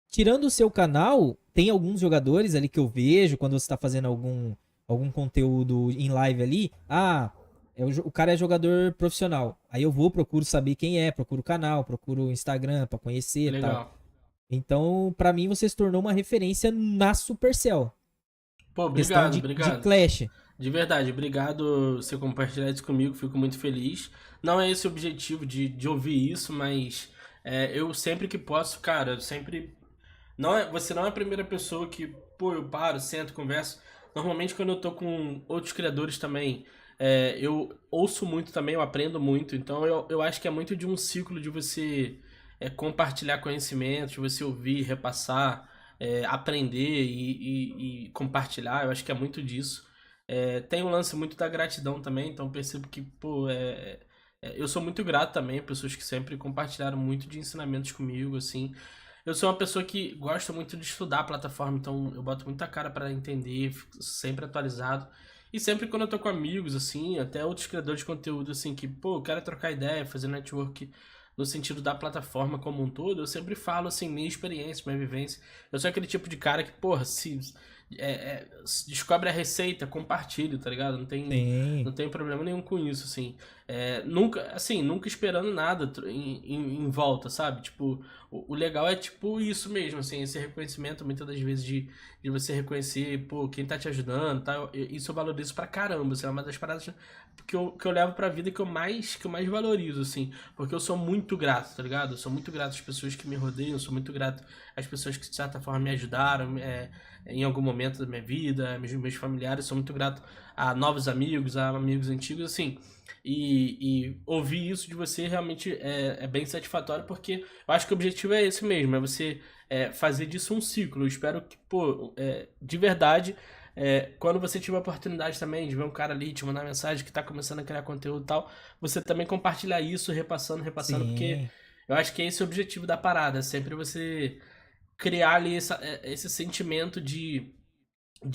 tirando o seu canal, tem alguns jogadores ali que eu vejo quando você está fazendo algum conteúdo em live ali. Ah, o cara é jogador profissional. Aí eu vou, procuro saber quem é, procuro o canal, procuro o Instagram pra conhecer e tal. Legal. Então, pra mim, você se tornou uma referência na Supercell. Pô, Questão obrigado, de obrigado. Clash. De verdade, obrigado você compartilhar isso comigo, fico muito feliz. Não é esse o objetivo de ouvir isso, mas eu sempre que posso, cara, eu sempre. Você não é a primeira pessoa que, pô, eu paro, sento, converso. Normalmente quando eu tô com outros criadores também, eu ouço muito também, eu aprendo muito. Então eu acho que é muito de um ciclo de você compartilhar conhecimentos, de você ouvir, repassar, aprender e compartilhar. Eu acho que é muito disso. Tem um lance muito da gratidão também, então percebo que, pô, eu sou muito grato também a pessoas que sempre compartilharam muito de ensinamentos comigo, assim. Eu sou uma pessoa que gosta muito de estudar a plataforma, então eu boto muita cara pra entender, fico sempre atualizado. E sempre quando eu tô com amigos, assim, até outros criadores de conteúdo, assim, que, pô, eu quero trocar ideia, fazer network no sentido da plataforma como um todo, eu sempre falo, assim, minha experiência, minha vivência. Eu sou aquele tipo de cara que, porra, se descobre a receita, compartilha, tá ligado? Sim. Não tem problema nenhum com isso, assim. Nunca esperando nada em volta, sabe? Tipo, o legal é, tipo, isso mesmo, assim, esse reconhecimento, muitas das vezes, de você reconhecer, pô, quem tá te ajudando, tá? Isso eu valorizo pra caramba, assim, é uma das paradas que eu levo pra vida que eu mais valorizo, assim. Porque eu sou muito grato, tá ligado? Eu sou muito grato às pessoas que me rodeiam, eu sou muito grato às pessoas que, de certa forma, me ajudaram, em algum momento da minha vida, meus familiares, sou muito grato a novos amigos, a amigos antigos, assim. E ouvir isso de você realmente é bem satisfatório, porque eu acho que o objetivo é esse mesmo, é você fazer disso um ciclo. Eu espero que, pô, de verdade, quando você tiver a oportunidade também de ver um cara ali te mandar mensagem que tá começando a criar conteúdo e tal, você também compartilhar isso, repassando, porque Sim. eu acho que é esse o objetivo da parada, é sempre você criar ali esse sentimento de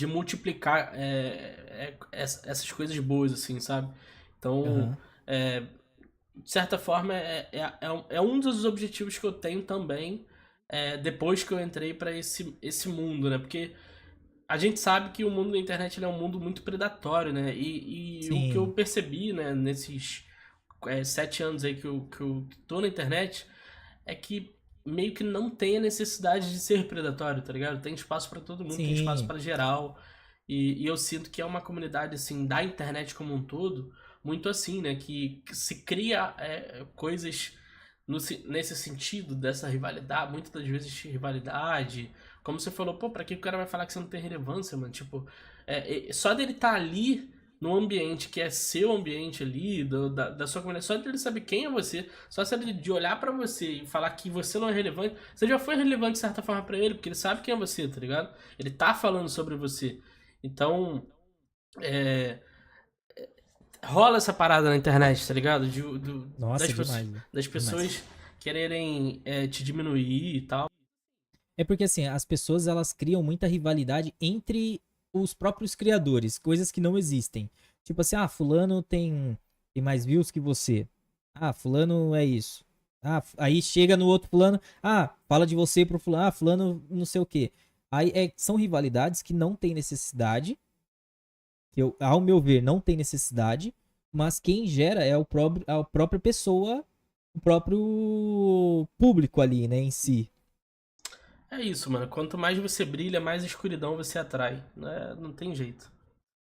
multiplicar essas coisas boas, assim, sabe? Então, Aham. de certa forma, é um dos objetivos que eu tenho também, depois que eu entrei para esse mundo, né? Porque a gente sabe que o mundo da internet ele é um mundo muito predatório, né? E o que eu Sim. percebi, né, nesses 7 anos aí que eu tô na internet é que meio que não tem a necessidade de ser predatório, tá ligado? Tem espaço pra todo mundo, tem espaço Sim. pra geral. E eu sinto que é uma comunidade, assim, da internet como um todo, muito assim, né? Que se cria coisas nesse sentido, dessa rivalidade, muitas das vezes rivalidade. Como você falou, pô, pra que o cara vai falar que você não tem relevância, mano? Tipo, só dele estar ali no ambiente que é seu ambiente ali, da sua comunidade, só de ele saber quem é você, só de olhar pra você e falar que você não é relevante, você já foi relevante de certa forma pra ele, porque ele sabe quem é você, tá ligado? Ele tá falando sobre você. Então, é, rola essa parada na internet, tá ligado? Nossa, demais, velho. Das Demais. pessoas quererem te diminuir e tal. É porque assim, as pessoas elas criam muita rivalidade entre os próprios criadores, coisas que não existem. Tipo assim, ah, fulano tem mais views que você. Ah, fulano é isso. Ah, aí chega no outro fulano, ah, fala de você pro fulano, ah, fulano não sei o quê. Aí são rivalidades que não tem necessidade, que ao meu ver, não tem necessidade, mas quem gera é a própria pessoa, o próprio público ali, né, em si. É isso, mano. Quanto mais você brilha, mais escuridão você atrai. Né? Não tem jeito.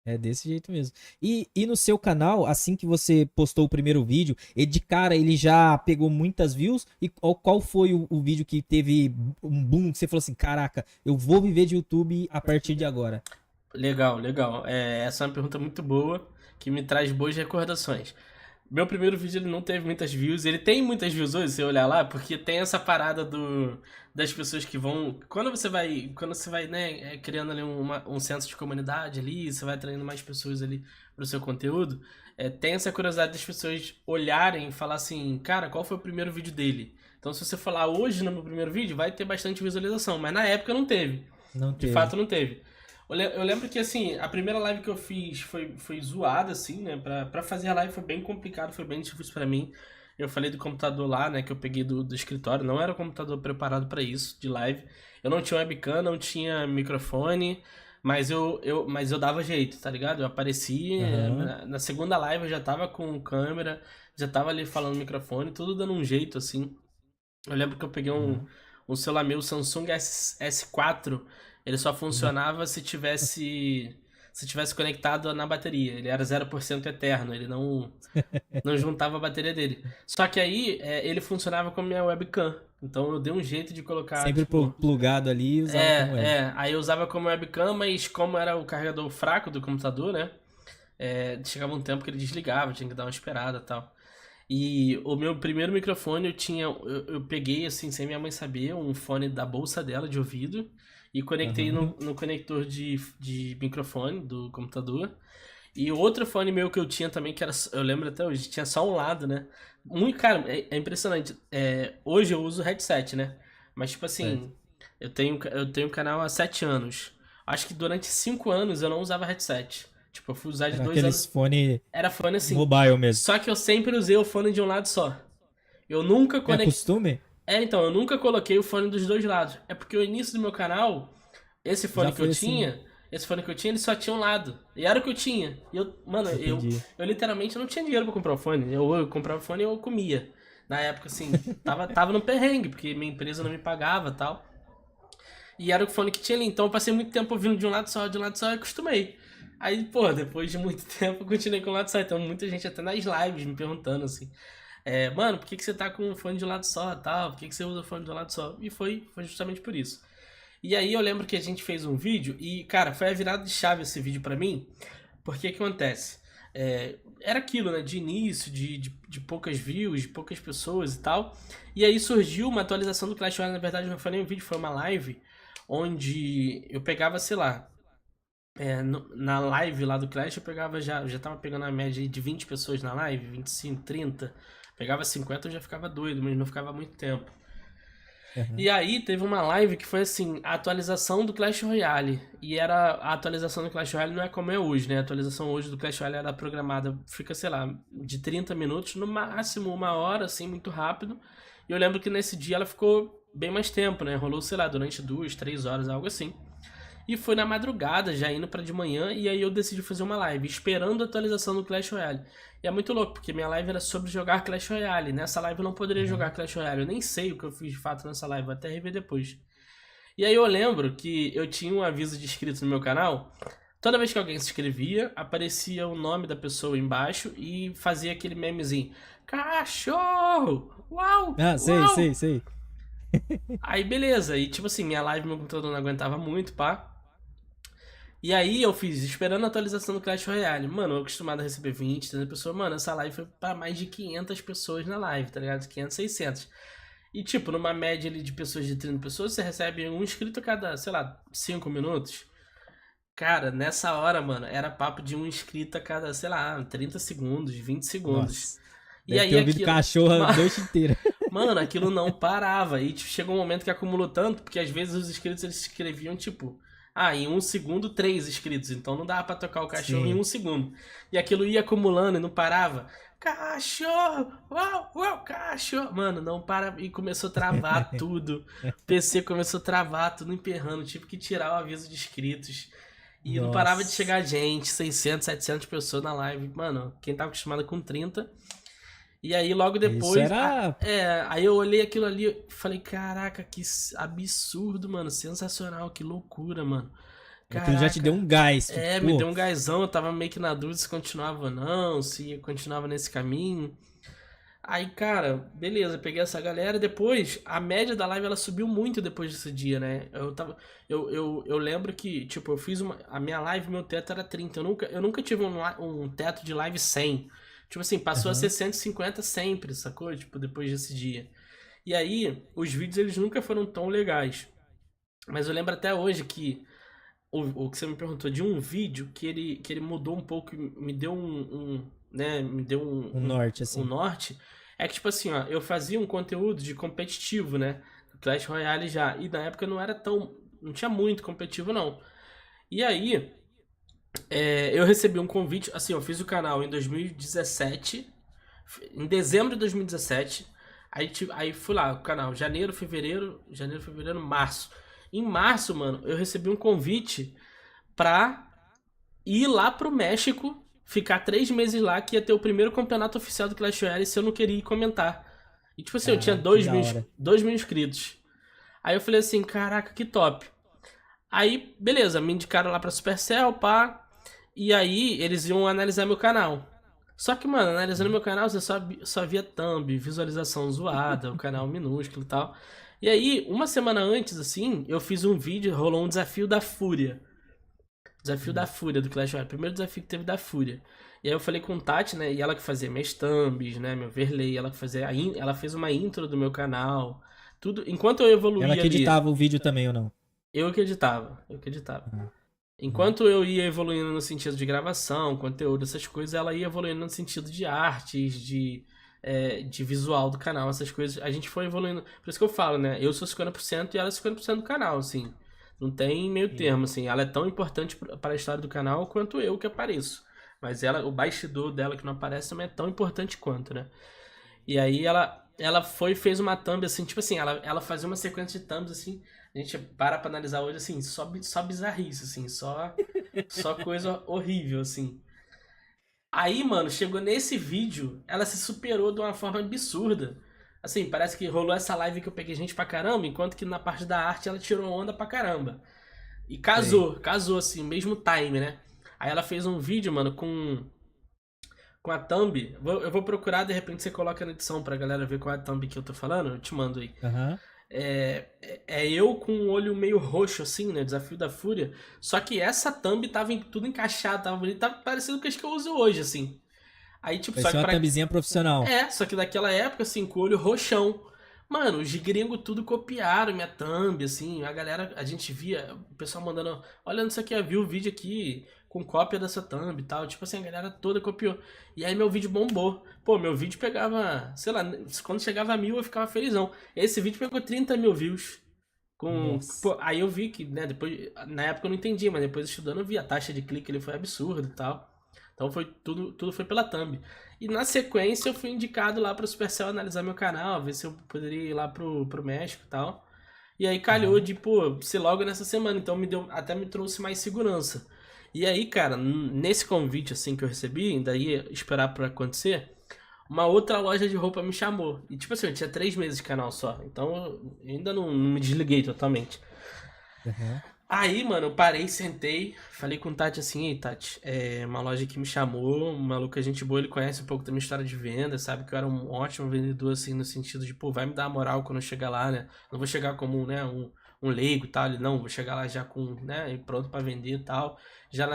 É desse jeito mesmo. E no seu canal, assim que você postou o primeiro vídeo, de cara ele já pegou muitas views? E qual foi o vídeo que teve um boom que você falou assim: caraca, eu vou viver de YouTube a partir de agora? Legal, legal. Essa é uma pergunta muito boa, que me traz boas recordações. Meu primeiro vídeo ele não teve muitas views. Ele tem muitas views hoje, se você olhar lá, porque tem essa parada das pessoas que vão. Quando você vai, né, criando ali um senso de comunidade ali, você vai atraindo mais pessoas ali pro seu conteúdo. Tem essa curiosidade das pessoas olharem e falar assim, cara, qual foi o primeiro vídeo dele? Então se você falar hoje no meu primeiro vídeo, vai ter bastante visualização, mas na época não teve. Não De teve. fato não teve. Eu lembro que, assim, a primeira live que eu fiz foi zoada, assim, né? Pra fazer a live foi bem complicado, foi bem difícil pra mim. Eu falei do computador lá, né, que eu peguei do escritório. Não era um computador preparado pra isso, de live. Eu não tinha webcam, não tinha microfone, mas eu dava jeito, tá ligado? Eu aparecia, Aham. na segunda live eu já tava com câmera, já tava ali falando no microfone, tudo dando um jeito, assim. Eu lembro que eu peguei Aham. um celular meu, Samsung S4, ele só funcionava se tivesse conectado na bateria. Ele era 0% eterno, ele não juntava a bateria dele. Só que aí ele funcionava com a minha webcam. Então eu dei um jeito de colocar, Sempre tipo, plugado ali e usava como web. aí eu usava como webcam, mas como era o carregador fraco do computador, né? Chegava um tempo que ele desligava, tinha que dar uma esperada e tal. E o meu primeiro microfone eu peguei assim, sem minha mãe saber, um fone da bolsa dela de ouvido e conectei Aham. no conector de microfone do computador. E outro fone meu que eu tinha também, que era, eu lembro até hoje, tinha só um lado, né? Muito, cara, é impressionante. Hoje eu uso headset, né? Mas tipo Certo. assim, eu tenho canal há 7 anos. Acho que durante 5 anos eu não usava headset. Tipo, eu fui usar de Era 2 aqueles anos. fone Era fone assim. mobile mesmo. Só que eu sempre usei o fone de um lado só. Eu nunca É conectei. costume? Então, eu nunca coloquei o fone dos dois lados. É porque o início do meu canal, esse Já fone que eu foi assim. tinha, ele só tinha um lado. E era o que eu tinha. E eu, mano, Entendi. eu literalmente não tinha dinheiro pra comprar o fone. Eu comprava o fone e eu comia. Na época, assim, tava no perrengue, porque minha empresa não me pagava e tal. E era o fone que tinha ali. Então eu passei muito tempo ouvindo de um lado só e acostumei. Aí, pô, depois de muito tempo eu continuei com o lado só. Então muita gente até nas lives me perguntando assim. Mano, por que você tá com o fone de um lado só tal? Por que você usa o fone de um lado só? E foi justamente por isso. E aí eu lembro que a gente fez um vídeo e, cara, foi a virada de chave esse vídeo pra mim. Porque que acontece? Era aquilo, né? De início, de poucas views, de poucas pessoas e tal. E aí surgiu uma atualização do Clash Royale. Na verdade, não foi nem um vídeo, foi uma live. Onde eu pegava, sei lá, na live lá do Clash eu pegava já tava pegando a média aí de 20 pessoas na live, 25, 30. Pegava 50 eu já ficava doido, mas não ficava muito tempo. Aham. E aí teve uma live que foi assim, a atualização do Clash Royale. E era a atualização do Clash Royale não é como é hoje, né? A atualização hoje do Clash Royale era programada, fica, sei lá, de 30 minutos, no máximo 1 hora, assim, muito rápido. E eu lembro que nesse dia ela ficou bem mais tempo, né? Rolou, sei lá, durante 2, 3 horas, algo assim. E foi na madrugada, já indo pra de manhã, e aí eu decidi fazer uma live, esperando a atualização do Clash Royale. E é muito louco, porque minha live era sobre jogar Clash Royale. Nessa live eu não poderia jogar Aham. Clash Royale. Eu nem sei o que eu fiz de fato nessa live, vou até rever depois. E aí eu lembro que eu tinha um aviso de inscritos no meu canal. Toda vez que alguém se inscrevia, aparecia o nome da pessoa embaixo e fazia aquele memezinho. Cachorro! Uau! Ah, sei, sei, Uau! sei. Aí beleza, e tipo assim, minha live, meu computador não aguentava muito, pá. E aí eu fiz, esperando a atualização do Clash Royale. Mano, eu acostumado a receber 20, 30 pessoas. Mano, essa live foi pra mais de 500 pessoas na live, tá ligado? 500, 600. E tipo, numa média ali de pessoas de 30 pessoas, você recebe um inscrito a cada, sei lá, 5 minutos. Cara, nessa hora, mano, era papo de um inscrito a cada, sei lá, 30 segundos, 20 segundos. Nossa. E Deve ter aí ouvido aquilo. cachorro a noite inteira. Mano, aquilo não parava. E tipo, chegou um momento que acumulou tanto, porque às vezes os inscritos eles escreviam, tipo, em 1 segundo, 3 inscritos. Então não dava pra tocar o cachorro em Sim. 1 segundo. E aquilo ia acumulando e não parava. Cachorro! Uau, uau, cachorro! Mano, não para. E começou a travar tudo. O PC começou a travar, tudo emperrando. Tive que tirar o aviso de inscritos. E não parava de Nossa. chegar gente, 600, 700 pessoas na live. Mano, quem tava acostumado com 30. E aí logo Isso depois, era. aí eu olhei aquilo ali e falei, caraca, que absurdo, mano, sensacional, que loucura, mano. Aquilo já te deu Caraca. um gás. Tipo, Me pô, deu um gazão, eu tava meio que na dúvida se continuava ou não, se continuava nesse caminho. Aí, cara, beleza, peguei essa galera. Depois, a média da live ela subiu muito depois desse dia, né? Eu lembro que, tipo, eu fiz a minha live, meu teto era 30. Eu nunca tive um teto de live 100. Tipo assim, passou a ser aham. 150 sempre, sacou? Tipo, depois desse dia. E aí, os vídeos eles nunca foram tão legais. Mas eu lembro até hoje que o que você me perguntou de um vídeo que ele mudou um pouco, me deu né, me deu Um norte, um assim. norte. É que, tipo assim, ó, eu fazia um conteúdo de competitivo, né? Clash Royale já. E na época não era tão. Não tinha muito competitivo, não. E aí, eu recebi um convite. Assim, eu fiz o canal em 2017. Em dezembro de 2017. Aí fui lá, o canal, janeiro, fevereiro, março. Em março, mano, eu recebi um convite pra ir lá pro México, ficar 3 meses lá, que ia ter o primeiro campeonato oficial do Clash Royale, se eu não queria ir comentar. E tipo assim, eu tinha Ah, que da hora. 2 mil inscritos. Aí eu falei assim, caraca, que top. Aí, beleza, me indicaram lá pra Supercell, pá. E aí, eles iam analisar meu canal. Só que, mano, analisando meu canal, você só via thumb, visualização zoada, o canal minúsculo e tal. E aí, uma semana antes, assim, eu fiz um vídeo, rolou um desafio da Fúria. Desafio da Fúria do Clash Royale. Primeiro desafio que teve da Fúria. E aí eu falei com Tati, né? E ela que fazia minhas thumbs, né? Meu overlay, ela que fazia ela fez uma intro do meu canal. Tudo. Enquanto eu Ela evoluía que ali, editava o vídeo também ou não? eu que editava. Ah, uhum. Enquanto eu ia evoluindo no sentido de gravação, conteúdo, essas coisas, ela ia evoluindo no sentido de artes, de visual do canal, essas coisas. A gente foi evoluindo. Por isso que eu falo, né? Eu sou 50% e ela é 50% do canal, assim. Não tem meio Sim. termo, assim. Ela é tão importante para a história do canal quanto eu que apareço. Mas ela, o bastidor dela que não aparece também é tão importante quanto, né? E aí ela foi e fez uma thumb assim, tipo assim, ela fazia uma sequência de thumbs assim, a gente para pra analisar hoje assim, só bizarrice assim, só coisa horrível assim. Aí, mano, chegou nesse vídeo, ela se superou de uma forma absurda. Assim, parece que rolou essa live que eu peguei gente pra caramba, enquanto que na parte da arte ela tirou onda pra caramba. E Sei. casou assim, mesmo time, né? Aí ela fez um vídeo, mano, com a thumb. Eu vou procurar, de repente você coloca na edição pra galera ver qual é a thumb que eu tô falando, eu te mando aí. Aham. É eu com o olho meio roxo, assim, né? Desafio da Fúria. Só que essa thumb tava tudo encaixado, tava bonito, tava parecendo com as que eu uso hoje, assim. Aí, tipo, Vai só ser que uma pra. thumbzinha profissional. Só que daquela época, assim, com o olho roxão. Mano, os gringos tudo copiaram minha thumb, assim, a galera, a gente via, o pessoal mandando, olha isso aqui, viu o vídeo aqui com cópia dessa thumb e tal, tipo assim, a galera toda copiou. E aí meu vídeo bombou. Pô, meu vídeo pegava, sei lá, quando chegava a 1.000 eu ficava felizão. Esse vídeo pegou 30 mil views. Nossa. Pô, aí eu vi que, né, depois, na época eu não entendi, mas depois estudando eu vi a taxa de clique, ele foi absurdo e tal. Então foi tudo foi pela thumb. E na sequência eu fui indicado lá pra Supercell analisar meu canal, ver se eu poderia ir lá pro México e tal. E aí calhou Aham. de, pô, ser logo nessa semana, então até me trouxe mais segurança. E aí, cara, nesse convite assim que eu recebi, ainda ia esperar pra acontecer, uma outra loja de roupa me chamou. E tipo assim, eu tinha 3 meses de canal só, então eu ainda não me desliguei totalmente. Aham. Aí, mano, eu parei, sentei, falei com o Tati assim, ei, Tati, é uma loja que me chamou, um maluco, gente boa, ele conhece um pouco da minha história de venda, sabe que eu era um ótimo vendedor, assim, no sentido de, pô, vai me dar moral quando eu chegar lá, né? Não vou chegar como, né, um leigo e tal, ele, não, vou chegar lá já com, né, pronto pra vender e tal. Já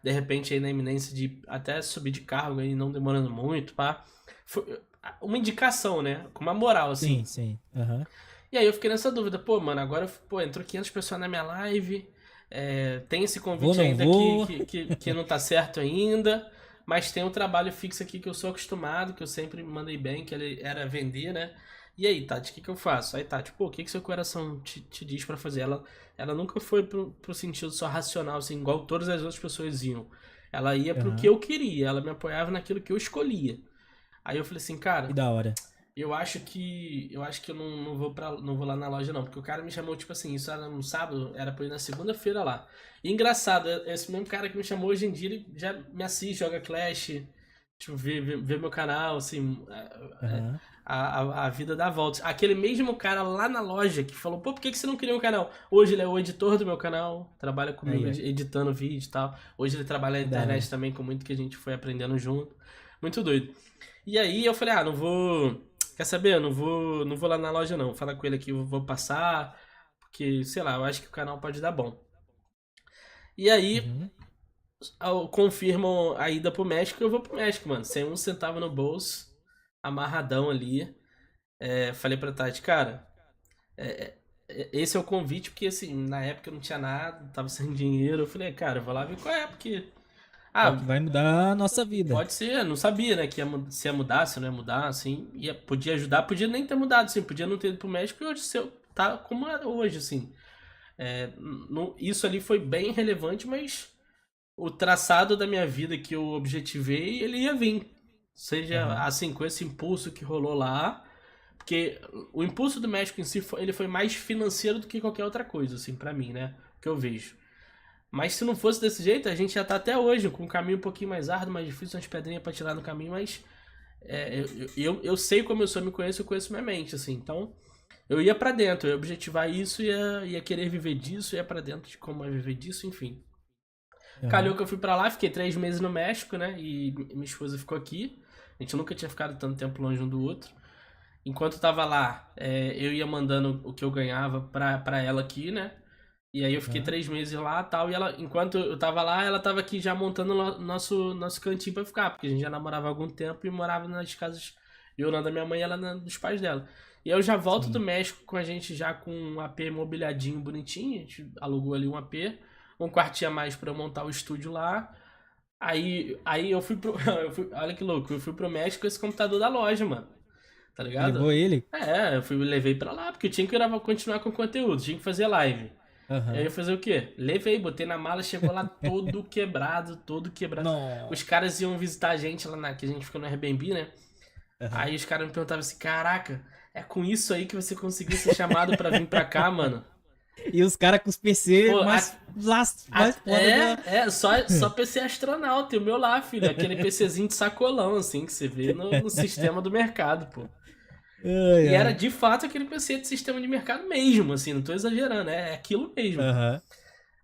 de repente, aí na iminência de até subir de cargo aí, não demorando muito, pá. Foi uma indicação, né, com uma moral, Sim, assim. sim. Aham. E aí eu fiquei nessa dúvida, pô, mano, agora, pô, entrou 500 pessoas na minha live, tem esse Vou, convite não ainda vou. que não tá certo ainda, mas tem um trabalho fixo aqui que eu sou acostumado, que eu sempre mandei bem, que ele era vender, né? E aí, Tati, o que eu faço? Aí, Tati, pô, o que seu coração te diz pra fazer? Ela nunca foi pro sentido só racional, assim, igual todas as outras pessoas iam. Ela ia pro que Aham. eu queria, ela me apoiava naquilo que eu escolhia. Aí eu falei assim, Que cara, da hora. eu acho que eu não vou lá na loja não, porque o cara me chamou tipo assim, isso era no sábado, era pra ir na segunda-feira lá. E engraçado, esse mesmo cara que me chamou hoje em dia, ele já me assiste, joga Clash, tipo, vê meu canal, assim, Aham. a vida dá voltas. Aquele mesmo cara lá na loja que falou, pô, por que você não cria um canal? Hoje ele é o editor do meu canal, trabalha comigo Aí, ó. editando vídeo e tal. Hoje ele trabalha na Que da internet hora. também, com muito que a gente foi aprendendo junto. Muito doido. E aí eu falei, não vou. Quer saber? Eu não vou lá na loja não. Vou falar com ele aqui, eu vou passar. Porque, sei lá, eu acho que o canal pode dar bom. E aí, Uhum. confirmam a ida pro México, eu vou pro México, mano. Sem um centavo no bolso, amarradão ali. Falei pra Tati, cara, é, esse é o convite, porque assim, na época eu não tinha nada, tava sem dinheiro. Eu falei, cara, eu vou lá ver qual é, porque É o que Ah, vai mudar a nossa vida. pode ser, não sabia, né, que se ia mudar, se não ia mudar, assim, podia ajudar, podia nem ter mudado, assim, podia não ter ido pro México e hoje tá como é hoje, assim. Isso ali foi bem relevante, mas o traçado da minha vida que eu objetivei, ele ia vir. Seja, Aham. assim, com esse impulso que rolou lá, porque o impulso do México em si, ele foi mais financeiro do que qualquer outra coisa, assim, pra mim, né, que eu vejo. Mas se não fosse desse jeito, a gente já tá até hoje com um caminho um pouquinho mais árduo, mais difícil, umas pedrinhas pra tirar no caminho, mas eu sei como eu sou, eu conheço minha mente, assim. Então, eu ia pra dentro, eu ia objetivar isso, ia querer viver disso, ia pra dentro de como é viver disso, enfim. Calhou Aham. que eu fui pra lá, fiquei 3 meses no México, né? E minha esposa ficou aqui. A gente nunca tinha ficado tanto tempo longe um do outro. Enquanto eu tava lá, eu ia mandando o que eu ganhava pra ela aqui, né? E aí eu fiquei Aham. 3 meses lá e tal. E ela, enquanto eu tava lá, ela tava aqui já montando o nosso cantinho pra ficar. Porque a gente já namorava há algum tempo e morava nas casas. Eu na da minha mãe e ela na dos pais dela. E aí eu já volto do Sim. México com a gente já com um AP mobiliadinho bonitinho. A gente alugou ali um AP. Um quartinho a mais pra eu montar o estúdio lá. Aí eu fui pro. Olha que louco, eu fui pro México com esse computador da loja, mano. Tá Você ligado? levou ele? Levei pra lá, porque eu tinha que continuar com o conteúdo, tinha que fazer live. Aí eu ia Aham. fazer o quê? Levei, botei na mala, chegou lá todo quebrado, todo quebrado. Os Não. caras iam visitar a gente lá que a gente fica no Airbnb, né? Aham. Aí os caras me perguntavam assim: caraca, é com isso aí que você conseguiu ser chamado pra vir pra cá, mano? E os caras com os PC Pô, mais foda da. só PC astronauta, e o meu lá, filho, aquele PCzinho de sacolão, assim, que você vê no sistema do mercado, pô. Ai, E era ai. de fato aquele PC de sistema de mercado mesmo, assim, não tô exagerando, é aquilo mesmo, pô. Aham.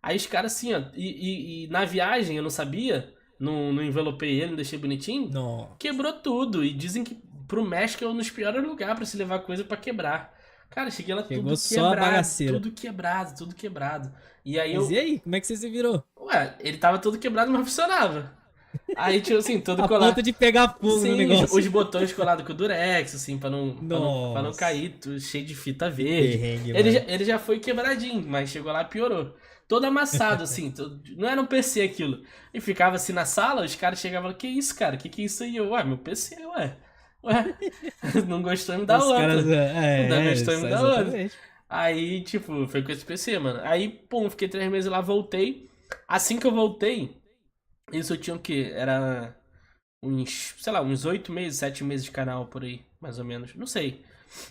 Aí os caras assim, ó, e na viagem eu não sabia, não envelopei ele, não deixei bonitinho, Não. quebrou tudo. E dizem que pro México é um dos piores lugares pra se levar coisa pra quebrar. Cara, cheguei lá Chegou só a bagaceira. tudo quebrado, tudo quebrado. E aí Mas e eu, aí? Como é que você se virou? ué, ele tava todo quebrado, mas funcionava. Aí, tipo assim, todo A ponto colado. de pegar fogo no Sim, os negócio. botões colados com o Durex, assim, pra não Nossa. cair, tudo cheio de fita Que verde. perrengue, Ele já, mano. ele já foi quebradinho, mas chegou lá e piorou. Todo amassado, assim, não era um PC aquilo. E ficava assim na sala, os caras chegavam e falavam: que isso, cara? Que é isso aí? Eu, ué, meu PC, ué. Ué, não gostou, me dá Os caras. outro. Não gostou, me dá outro. Exatamente. Aí, tipo, foi com esse PC, mano. Aí, pum, fiquei 3 meses lá, voltei. Assim que eu voltei, isso eu tinha o quê? Era uns, sei lá, uns 8 meses, 7 meses de canal por aí, mais ou menos. Não sei.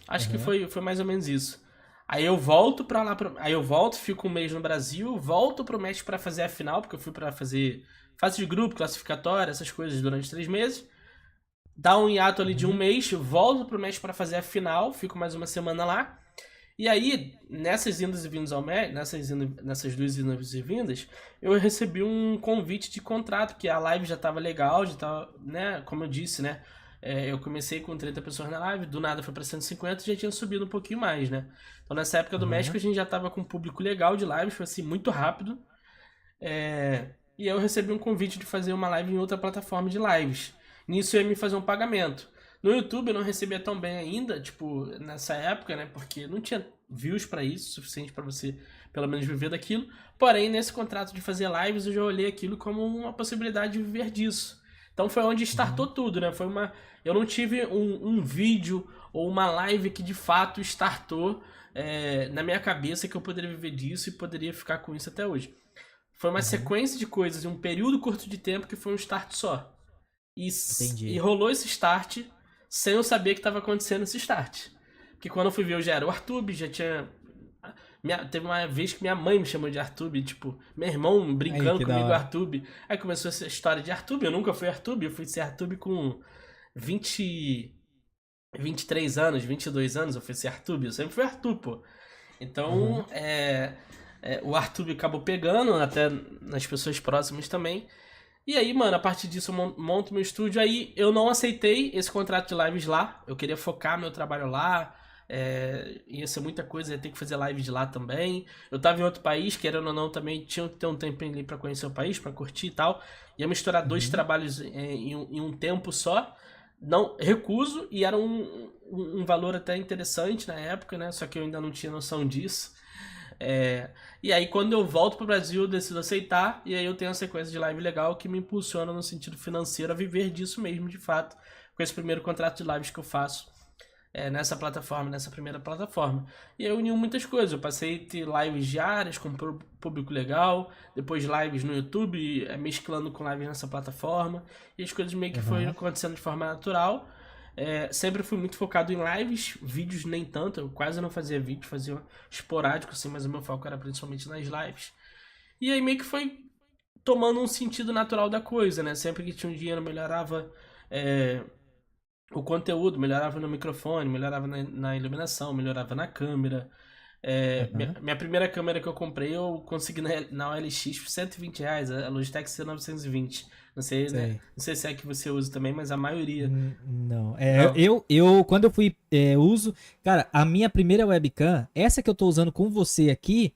Acho que Aham. foi mais ou menos isso. Aí eu volto pra lá, aí eu volto, fico um mês no Brasil, volto pro México pra fazer a final, porque eu fui pra fazer fase de grupo, classificatória, essas coisas durante 3 meses. Dá um hiato ali de um Uhum. mês, volto pro México pra fazer a final, fico mais uma semana lá. E aí, nessas indas e vindas ao México, nessas duas indas e vindas, eu recebi um convite de contrato, que a live já tava legal, já tava, né, como eu disse, né, eu comecei com 30 pessoas na live, do nada foi pra 150 e já tinha subido um pouquinho mais, né. Então nessa época do México Aham. a gente já tava com um público legal de lives, foi assim, muito rápido. E eu recebi um convite de fazer uma live em outra plataforma de lives. Nisso eu ia me fazer um pagamento. No YouTube eu não recebia tão bem ainda, tipo, nessa época, né? Porque não tinha views pra isso, suficiente pra você pelo menos viver daquilo. Porém, nesse contrato de fazer lives, eu já olhei aquilo como uma possibilidade de viver disso. Então foi onde startou Uhum. tudo, né? Eu não tive um vídeo ou uma live que de fato startou na minha cabeça que eu poderia viver disso e poderia ficar com isso até hoje. Foi uma Uhum. sequência de coisas em um período curto de tempo que foi um start só. E Entendi. rolou esse start sem eu saber que estava acontecendo esse start. Porque quando eu fui ver, eu já era o Artube, já tinha. Teve uma vez que minha mãe me chamou de Artube, tipo, meu irmão Aí, brincando que da comigo, hora. Artube. Aí começou essa história de Artube, eu nunca fui Artube, eu fui ser Artube com 20, 23 anos, 22 anos, eu fui ser Artube, eu sempre fui Arthur, pô. Aham. Então, o Artube acabou pegando, até nas pessoas próximas também. E aí, mano, a partir disso eu monto meu estúdio. Aí eu não aceitei esse contrato de lives lá. Eu queria focar meu trabalho lá. Ia ser muita coisa, ia ter que fazer live de lá também. Eu tava em outro país, querendo ou não, também tinha que ter um tempinho ali pra conhecer o país, pra curtir e tal. Ia misturar dois Uhum. trabalhos em um tempo só. Não, recuso, e era um valor até interessante na época, né? Só que eu ainda não tinha noção disso. E aí, quando eu volto pro Brasil, eu decido aceitar, e aí eu tenho uma sequência de live legal que me impulsiona no sentido financeiro a viver disso mesmo, de fato, com esse primeiro contrato de lives que eu faço nessa plataforma, nessa primeira plataforma. E aí uniu muitas coisas. Eu passei a ter lives diárias com público legal, depois lives no YouTube, mesclando com lives nessa plataforma, e as coisas meio que foram acontecendo de forma natural. Sempre fui muito focado em lives, vídeos nem tanto, eu quase não fazia vídeo, fazia esporádico assim, mas o meu foco era principalmente nas lives. E aí meio que foi tomando um sentido natural da coisa, né? Sempre que tinha um dinheiro, melhorava o conteúdo, melhorava no microfone, melhorava na iluminação, melhorava na câmera. Minha primeira câmera que eu comprei, eu consegui na OLX por R$ 120, a Logitech C920. Não sei, né? Não sei se é que você usa também, mas a maioria. Não. Não. Eu, quando eu fui, uso. Cara, a minha primeira webcam, essa que eu tô usando com você aqui,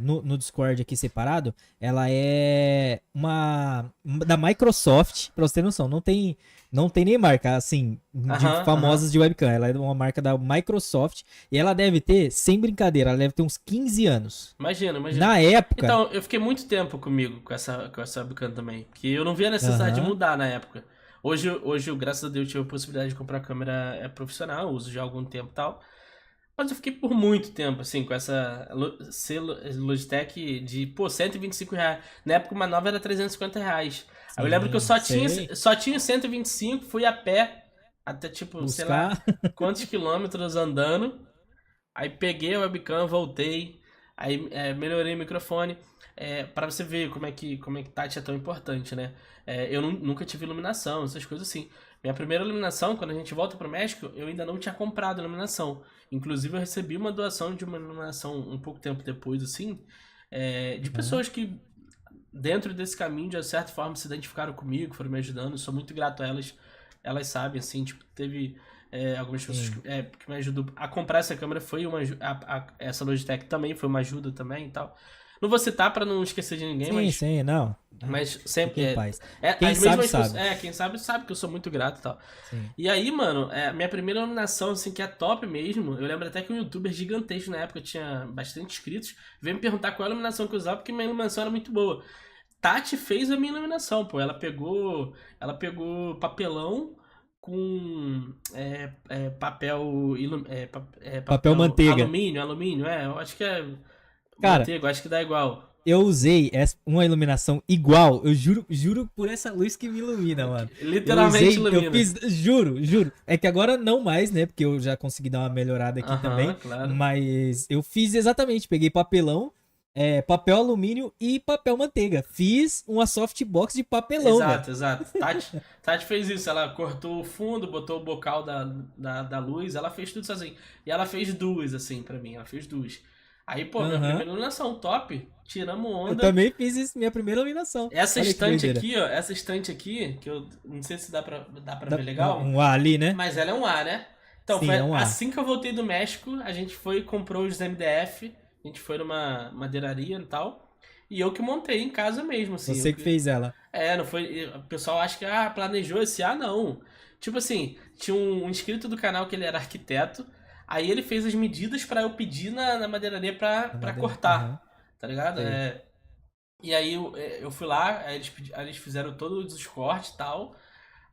no Discord aqui separado, ela é uma da Microsoft, pra você ter noção. Não tem nem marca, assim, de famosas de webcam. Ela é uma marca da Microsoft e ela deve ter, sem brincadeira, ela deve ter uns 15 anos. Imagina. Na época... Então, eu fiquei muito tempo comigo com essa webcam também, porque eu não via a necessidade de mudar na época. Hoje, graças a Deus, eu tive a possibilidade de comprar câmera profissional, uso já há algum tempo e tal. Mas eu fiquei por muito tempo, assim, com essa Logitech de, R$ 125. Na época, uma nova era R$ 350. Aí eu lembro que eu só tinha 125, fui a pé até, tipo, sei lá, quantos quilômetros andando. Aí peguei a webcam, voltei, aí melhorei o microfone. Pra você ver como é que touch é tão importante, né? Eu nunca tive iluminação, essas coisas assim. Minha primeira iluminação, quando a gente volta pro México, eu ainda não tinha comprado iluminação. Inclusive, eu recebi uma doação de uma iluminação um pouco tempo depois, assim, de pessoas que, dentro desse caminho, de certa forma, se identificaram comigo, foram me ajudando. Eu sou muito grato a elas. Elas sabem, assim, tipo, teve algumas pessoas que me ajudou a comprar essa câmera. Foi uma essa Logitech também foi uma ajuda também e tal. Não vou citar pra não esquecer de ninguém, sim, não. Mas sempre. Quem sabe, sabe. Quem sabe que eu sou muito grato e tal. Sim. E aí, mano, minha primeira iluminação, assim, que é top mesmo. Eu lembro até que um youtuber gigantesco na época, tinha bastante inscritos, veio me perguntar qual iluminação que eu usava, porque minha iluminação era muito boa. Tati fez a minha iluminação, pô. Ela pegou papelão com papel manteiga. Alumínio, eu acho que Cara, manteiga, acho que dá igual. Eu usei uma iluminação igual, eu juro por essa luz que me ilumina, mano. Literalmente ilumina. Eu fiz, juro. É que agora não mais, né? Porque eu já consegui dar uma melhorada aqui também. Claro. Mas eu fiz exatamente, peguei papelão, papel alumínio e papel manteiga. Fiz uma softbox de papelão, Exato. Tati fez isso, ela cortou o fundo, botou o bocal da luz, ela fez tudo sozinha. E ela fez duas, assim, pra mim, ela fez duas. Aí, pô, minha primeira iluminação, top. Tiramos onda. Eu também fiz isso, minha primeira iluminação. Essa estante aqui, que eu não sei se dá pra ver legal. Um A ali, né? Mas ela é um A, né? Então, Sim, foi um A. assim que eu voltei do México, a gente foi e comprou os MDF. A gente foi numa madeiraria e tal. E eu que montei em casa mesmo, assim. Você que fez ela. Não foi... O pessoal acha que, planejou esse não. Tipo assim, tinha um inscrito do canal que ele era arquiteto. Aí ele fez as medidas pra eu pedir na madeiraria pra cortar, tá ligado? E aí eu fui lá, aí eles fizeram todos os cortes e tal.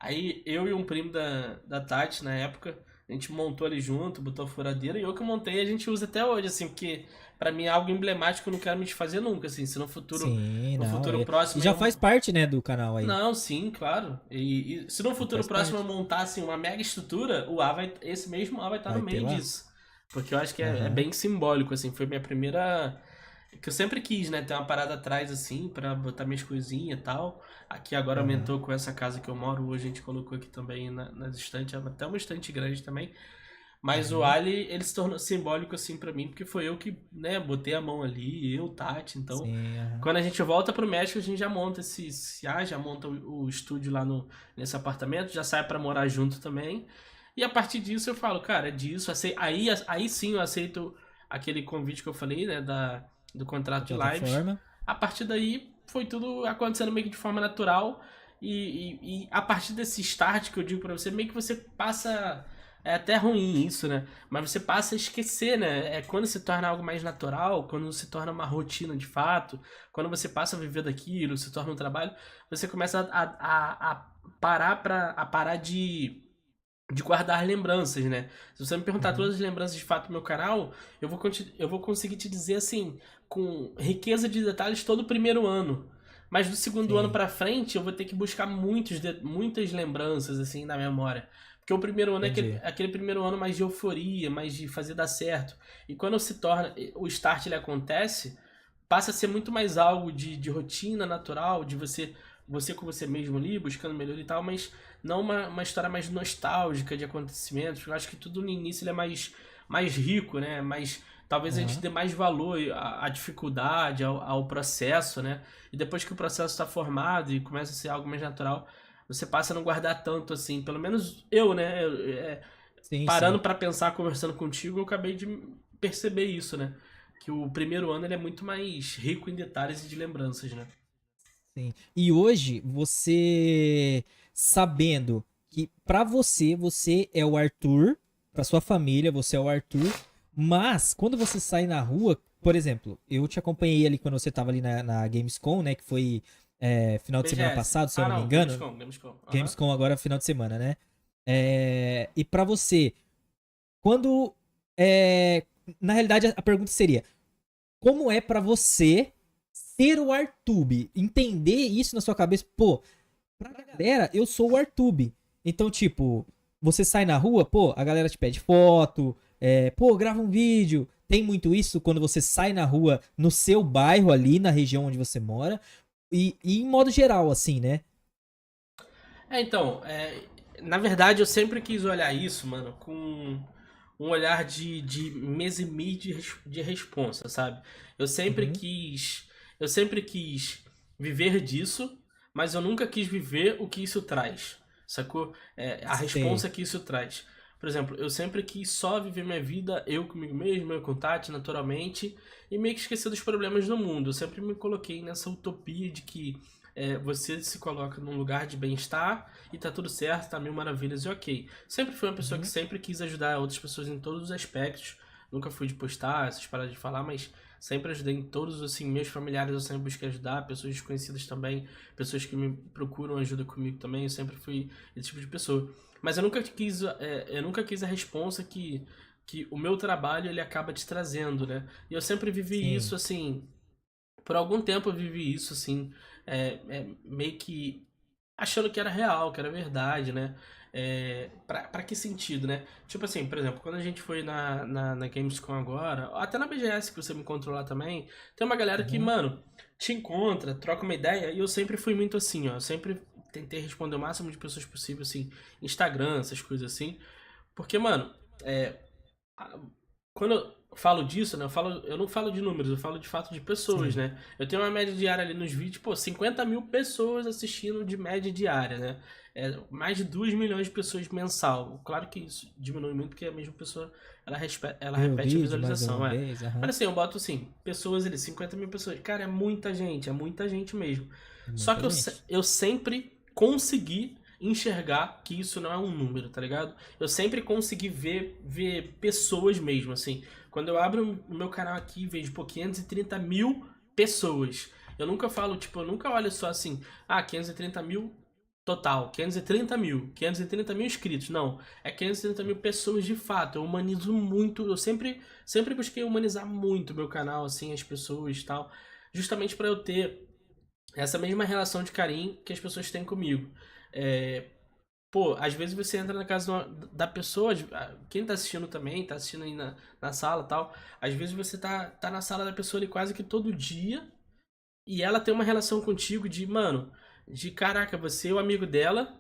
Aí eu e um primo da Tati, na época, a gente montou ali junto, botou a furadeira, e eu que montei, a gente usa até hoje, assim, porque pra mim é algo emblemático que eu não quero me desfazer nunca, assim, se no futuro, futuro próximo... E já faz parte, né, do canal aí. Não, sim, claro. E se no futuro próximo eu montar, assim, uma mega estrutura, esse mesmo A vai estar no meio disso. Porque eu acho que é bem simbólico, assim, foi minha primeira... Que eu sempre quis, né, ter uma parada atrás, assim, pra botar minhas coisinhas e tal. Aqui agora aumentou com essa casa que eu moro, hoje a gente colocou aqui também nas estantes, até uma estante grande também. Mas o Ali, ele se tornou simbólico, assim, pra mim, porque foi eu que, né, botei a mão ali, Tati, então... Quando a gente volta pro México, a gente já monta já monta o estúdio lá nesse apartamento, já sai pra morar junto também. E a partir disso eu falo, cara, é disso, aí sim eu aceito aquele convite que eu falei, né, do contrato de lives. A partir daí foi tudo acontecendo meio que de forma natural e a partir desse start que eu digo pra você, meio que você passa é até ruim isso, né? Mas você passa a esquecer, né? É quando se torna algo mais natural, quando se torna uma rotina de fato, quando você passa a viver daquilo, se torna um trabalho, você começa a parar de guardar lembranças, né? Se você me perguntar Uhum. todas as lembranças de fato do meu canal, eu vou conseguir te dizer assim, com riqueza de detalhes todo o primeiro ano. Mas do segundo ano Sim, pra frente, eu vou ter que buscar muitas lembranças assim na memória. Porque o primeiro ano é entendi. aquele primeiro ano mais de euforia, mais de fazer dar certo. E quando se torna, o start ele acontece, passa a ser muito mais algo de rotina natural, de você com você mesmo ali, buscando melhor e tal, mas não uma história mais nostálgica de acontecimentos. Eu acho que tudo no início ele é mais rico, né? Mas talvez a gente Aham. dê mais valor à dificuldade, ao processo, né? E depois que o processo está formado e começa a ser algo mais natural, você passa a não guardar tanto assim. Pelo menos eu, né? Sim, Parando sim, para pensar, conversando contigo, eu acabei de perceber isso, né? Que o primeiro ano ele é muito mais rico em detalhes e de lembranças, né? sim. E hoje, você sabendo que pra você, você é o Arthur, pra sua família, você é o Arthur, mas quando você sai na rua, por exemplo, eu te acompanhei ali quando você tava ali na Gamescom, né, que foi final de semana BGS. passado, se eu Ah, não me não, engano. Gamescom. Aham. Gamescom agora, final de semana, né? E pra você, quando. é, Na realidade, a pergunta seria: como é pra você ser o Artube? Entender isso na sua cabeça? Pô, pra galera, eu sou o Artube. Então, tipo, você sai na rua, pô, a galera te pede foto, pô, grava um vídeo. Tem muito isso quando você sai na rua no seu bairro ali, na região onde você mora. E em modo geral, assim, né? Então, na verdade eu sempre quis olhar isso, mano, com um olhar de mesimi de responsa, sabe? Eu sempre Uhum. quis, eu sempre quis viver disso, mas eu nunca quis viver o que isso traz, sacou? A Sei. responsa que isso traz. Por exemplo, eu sempre quis só viver minha vida, eu comigo mesmo, eu com Tati, naturalmente, e meio que esquecer dos problemas do mundo. Eu sempre me coloquei nessa utopia de que você se coloca num lugar de bem-estar e tá tudo certo, tá mil maravilhas e ok. Sempre fui uma pessoa que Uhum. sempre quis ajudar outras pessoas em todos os aspectos. Nunca fui de postar essas paradas de falar, mas sempre ajudei em todos, assim, meus familiares eu sempre busquei ajudar, pessoas desconhecidas também, pessoas que me procuram ajuda comigo também, eu sempre fui esse tipo de pessoa. Mas eu nunca quis a responsa que o meu trabalho ele acaba te trazendo, né? E eu sempre vivi Sim. isso, assim, por algum tempo eu vivi isso, assim, meio que achando que era real, que era verdade, né? Pra que sentido, né? Tipo assim, por exemplo, quando a gente foi na Gamescom agora, até na BGS que você me encontrou lá também, tem uma galera que, Uhum. mano, te encontra, troca uma ideia, e eu sempre fui muito assim, ó. Eu sempre tentei responder o máximo de pessoas possível, assim, Instagram, essas coisas assim. Porque, mano, é, quando eu falo disso, né, eu não falo de números, eu falo de fato de pessoas, Sim. né? Eu tenho uma média diária ali nos vídeos, pô, 50 mil pessoas assistindo de média diária, né? Mais de 2 milhões de pessoas mensal. Claro que isso diminui muito porque a mesma pessoa ela Viu o repete a vídeo mais de visualização, uma vez? Mas Aham. assim, eu boto assim, pessoas ali, 50 mil pessoas. Cara, é muita gente mesmo. Só Muita que gente. eu sempre consegui enxergar que isso não é um número, tá ligado? Eu sempre consegui ver pessoas mesmo, assim. Quando eu abro o meu canal aqui, vejo, pô, 530 mil pessoas. Eu nunca falo, tipo, eu nunca olho só assim, 530 mil total, 530 mil inscritos. Não, é 530 mil pessoas de fato. Eu humanizo muito, eu sempre busquei humanizar muito o meu canal, assim, as pessoas e tal. Justamente pra eu ter essa mesma relação de carinho que as pessoas têm comigo. É, Pô, às vezes você entra na casa da pessoa, quem tá assistindo também, tá assistindo aí na sala e tal. Às vezes você tá na sala da pessoa ali quase que todo dia e ela tem uma relação contigo de, mano, de caraca, você é o amigo dela,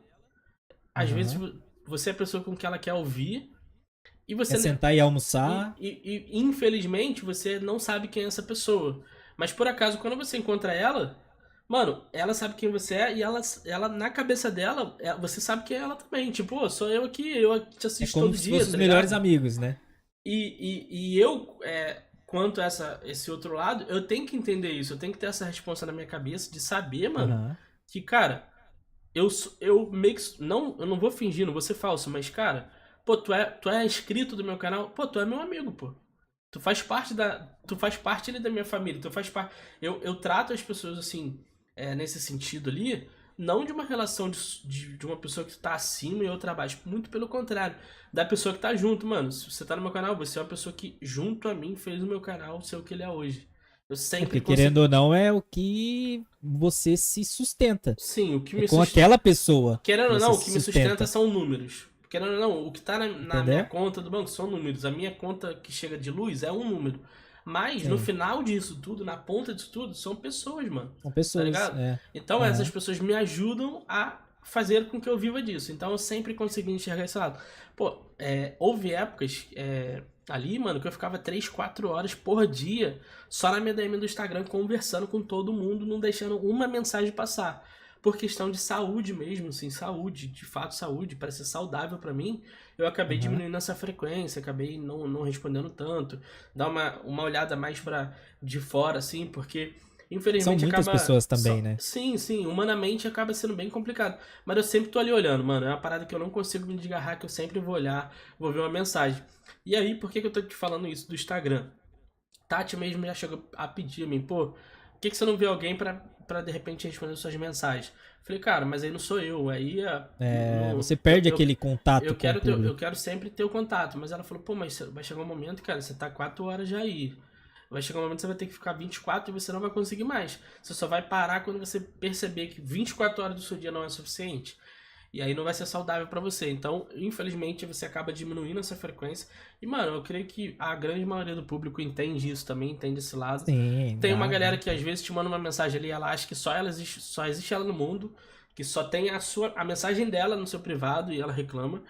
às vezes Aham. você é a pessoa com que ela quer ouvir e Quer você sentar e almoçar? infelizmente você não sabe quem é essa pessoa. Mas por acaso, quando você encontra ela, mano, ela sabe quem você é e ela na cabeça dela, você sabe quem é ela também. Tipo, "Pô, sou eu aqui, eu te É assisto como todo se dia, fossem os tá melhores ligado? amigos, né? E eu, quanto a esse outro lado, eu tenho que entender isso, eu tenho que ter essa responsa na minha cabeça de saber, mano, Aham. que, cara, eu meio que. Não, eu não vou fingir, não vou ser falso, mas, cara. Pô, tu é inscrito do meu canal? Pô, tu é meu amigo, pô. Tu faz parte ali da minha família, tu faz parte. Eu trato as pessoas assim, nesse sentido ali, não de uma relação de uma pessoa que tá acima e outra abaixo. Muito pelo contrário, da pessoa que tá junto, mano. Se você tá no meu canal, você é uma pessoa que, junto a mim, fez o meu canal ser o que ele é hoje. Eu sempre Porque querendo consegui. ou não, é o que você se sustenta. Sim, o que É me com sustenta. aquela pessoa que Querendo ou você não, o se que me sustenta sustenta. são números. Querendo ou não, o que tá na minha Entendeu? conta do banco são números. A minha conta que chega de luz é um número. Mas no Sim. final disso tudo, na ponta disso tudo, são pessoas, mano. São Tá pessoas. ligado? É. Então essas Aham. pessoas me ajudam a fazer com que eu viva disso. Então eu sempre consegui enxergar esse lado. Pô, houve épocas ali, mano, que eu ficava 3 4 horas por dia só na minha DM do Instagram conversando com todo mundo, não deixando uma mensagem passar. Por questão de saúde mesmo, assim, saúde, de fato saúde, para ser saudável pra mim, eu acabei Aham. diminuindo essa frequência, acabei não respondendo tanto, dar uma olhada mais pra de fora, assim, porque São infelizmente muitas acaba. pessoas também, né? Sim, sim, humanamente acaba sendo bem complicado. Mas eu sempre tô ali olhando, mano. É uma parada que eu não consigo me desgarrar, que eu sempre vou olhar, vou ver uma mensagem. E aí, por que que eu tô te falando isso do Instagram? Tati mesmo já chegou a pedir a mim, pô, por que que você não vê alguém pra de repente responder suas mensagens? Falei, cara, mas aí não sou eu, aí É, no, você perde aquele contato eu com o eu público. quero sempre ter o contato, mas ela falou, pô, mas vai chegar um momento, cara, você tá 4 horas já aí. Vai chegar um momento que você vai ter que ficar 24 e você não vai conseguir mais. Você só vai parar quando você perceber que 24 horas do seu dia não é suficiente. E aí não vai ser saudável pra você. Então, infelizmente, você acaba diminuindo essa frequência. E, mano, eu creio que a grande maioria do público entende isso também, entende esse lado. Sim, Tem uma dá, galera dá. que às vezes te manda uma mensagem ali, ela acha que só existe ela no mundo, que só tem a mensagem dela no seu privado e ela reclama.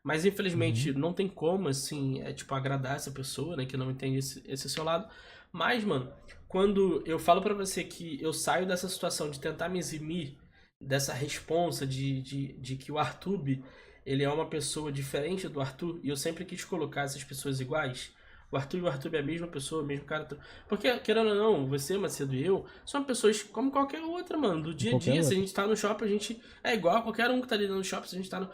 Mas infelizmente Uhum. não tem como, assim, tipo, agradar essa pessoa, né, que não entende esse seu lado. Mas, mano, quando eu falo pra você que eu saio dessa situação de tentar me eximir dessa responsa de que o Arthur, ele é uma pessoa diferente do Arthur, e eu sempre quis colocar essas pessoas iguais. O Arthur e o Arthur é a mesma pessoa, o mesmo cara. Porque, querendo ou não, você, Macedo e eu, são pessoas como qualquer outra, mano, do dia a Qualquer dia. Se a outro. gente tá no shopping, a gente é igual a qualquer um que tá ali no shopping, se a gente tá no.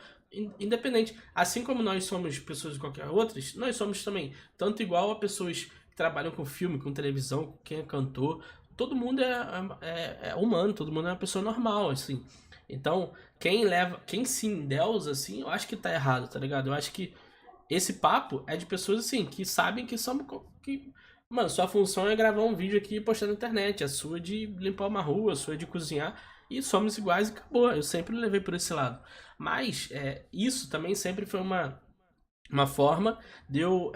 Independente. Assim como nós somos pessoas de qualquer outras, nós somos também. Tanto igual a pessoas que trabalham com filme, com televisão, com quem é cantor. Todo mundo é humano, todo mundo é uma pessoa normal, assim. Então, quem se endeusa, assim, eu acho que tá errado, tá ligado? Eu acho que esse papo é de pessoas assim, que sabem que somos. Mano, sua função é gravar um vídeo aqui e postar na internet. A sua é de limpar uma rua, a sua é de cozinhar. E somos iguais e acabou. Eu sempre levei por esse lado. Mas isso também sempre foi uma forma de eu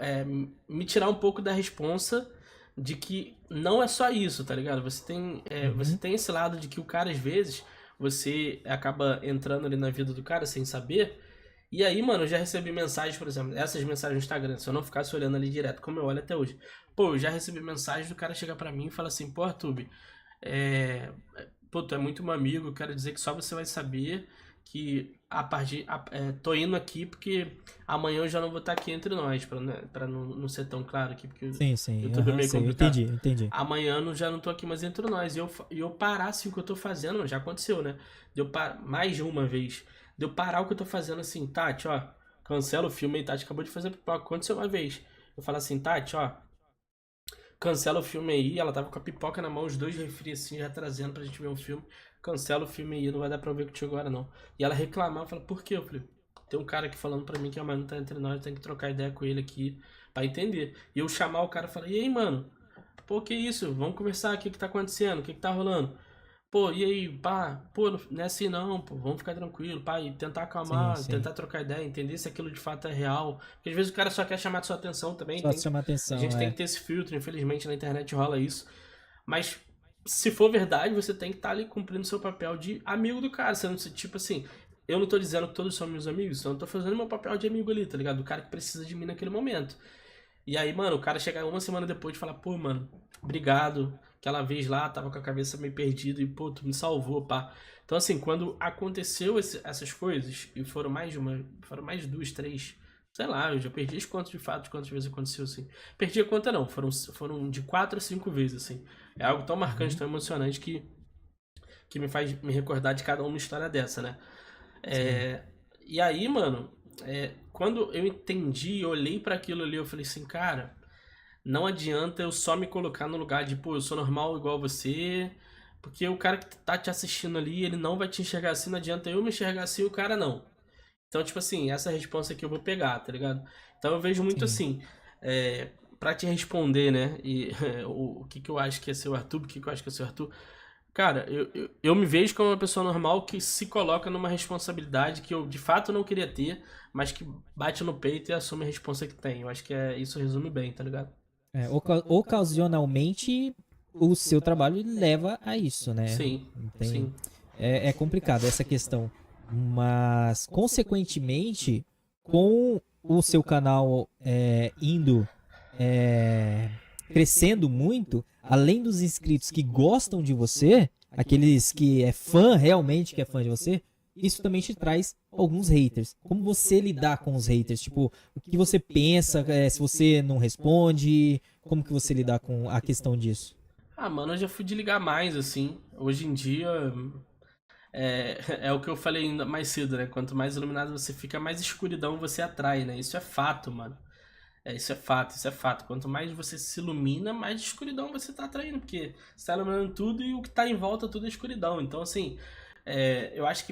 me tirar um pouco da responsa de que não é só isso, tá ligado? Você Uhum. tem esse lado de que o cara, às vezes, você acaba entrando ali na vida do cara sem saber. E aí, mano, eu já recebi mensagens, por exemplo, essas mensagens no Instagram, se eu não ficasse olhando ali direto, como eu olho até hoje. Pô, eu já recebi mensagens do cara chegar pra mim e falar assim, pô, Arthur, é... pô, tu é muito meu amigo, eu quero dizer que só você vai saber que tô indo aqui porque amanhã eu já não vou estar aqui entre nós, pra não ser tão claro aqui, porque o Sim, sim. YouTube é Aham, meio sei. Eu complicado. entendi, eu entendi. Amanhã eu já não tô aqui mais entre nós. E eu parar assim o que eu tô fazendo, já aconteceu, né? Mais de uma vez. De eu parar o que eu tô fazendo assim, Tati, ó, cancela o filme aí, Tati acabou de fazer pipoca. Aconteceu uma vez. Eu falo assim, Tati, ó, cancela o filme aí. Ela tava com a pipoca na mão, os dois refri assim, já trazendo pra gente ver um filme. Cancela o filme aí, não vai dar pra ver contigo agora não. E ela reclamava, fala, por quê? Eu falei, tem um cara aqui falando pra mim que amanhã não tá entre nós, tem que trocar ideia com ele aqui pra entender. E eu chamar o cara e falar, e aí, mano? Pô, que isso? Vamos conversar, o que que tá acontecendo? O que que tá rolando? Pô, e aí, pá? Pô, não é assim não, pô, vamos ficar tranquilo, pá, e tentar Sim, acalmar, sim. tentar trocar ideia, entender se aquilo de fato é real. Porque às vezes o cara só quer chamar sua atenção também, Só chamar a atenção, gente tem que é. ter esse filtro, infelizmente na internet rola isso. Mas se for verdade, você tem que estar ali cumprindo seu papel de amigo do cara. Você não, tipo assim, eu não tô dizendo que todos são meus amigos, eu não tô fazendo meu papel de amigo ali, tá ligado? Do cara que precisa de mim naquele momento. E aí, mano, o cara chega uma semana depois e fala, pô, mano, obrigado. Aquela vez lá, tava com a cabeça meio perdida e, pô, tu me salvou, pá. Então, assim, quando aconteceu essas coisas, e foram mais de duas, três, sei lá, eu já perdi as contas de fato de quantas vezes aconteceu, assim. Perdi a conta não, foram de 4 a 5 vezes, assim. É algo tão marcante, Uhum. tão emocionante que me faz me recordar de cada uma história dessa, né? Sim. E aí, mano, quando eu entendi, eu olhei pra aquilo ali, eu falei assim, cara, não adianta eu só me colocar no lugar de, pô, eu sou normal igual você, porque o cara que tá te assistindo ali, ele não vai te enxergar assim, não adianta eu me enxergar assim e o cara não. Então, tipo assim, essa resposta aqui eu vou pegar, tá ligado? Então eu vejo muito Sim. assim, pra te responder, né, e o que que eu acho que é ser o Arthur, o que que eu acho que é ser o Arthur, cara, eu me vejo como uma pessoa normal que se coloca numa responsabilidade que eu de fato não queria ter, mas que bate no peito e assume a responsa que tem. Eu acho que isso resume bem, tá ligado? Ocasionalmente, o seu trabalho leva a isso, né? Sim, Tem, sim. é complicado essa questão. Mas, consequentemente, com o seu canal indo é, crescendo muito, além dos inscritos que gostam de você, aqueles que é fã, realmente que é fã de você, isso também te traz alguns haters. Como você lidar com os haters? Tipo, o que você pensa, se você não responde, como que você lidar com a questão disso? Ah, mano, eu já fui de ligar mais, assim. Hoje em dia, é o que eu falei ainda mais cedo, né? Quanto mais iluminado você fica, mais escuridão você atrai, né? Isso é fato, mano. Isso é fato, isso é fato. Quanto mais você se ilumina, mais escuridão você tá atraindo, porque você tá iluminando tudo e o que tá em volta tudo é escuridão. Então, assim, eu acho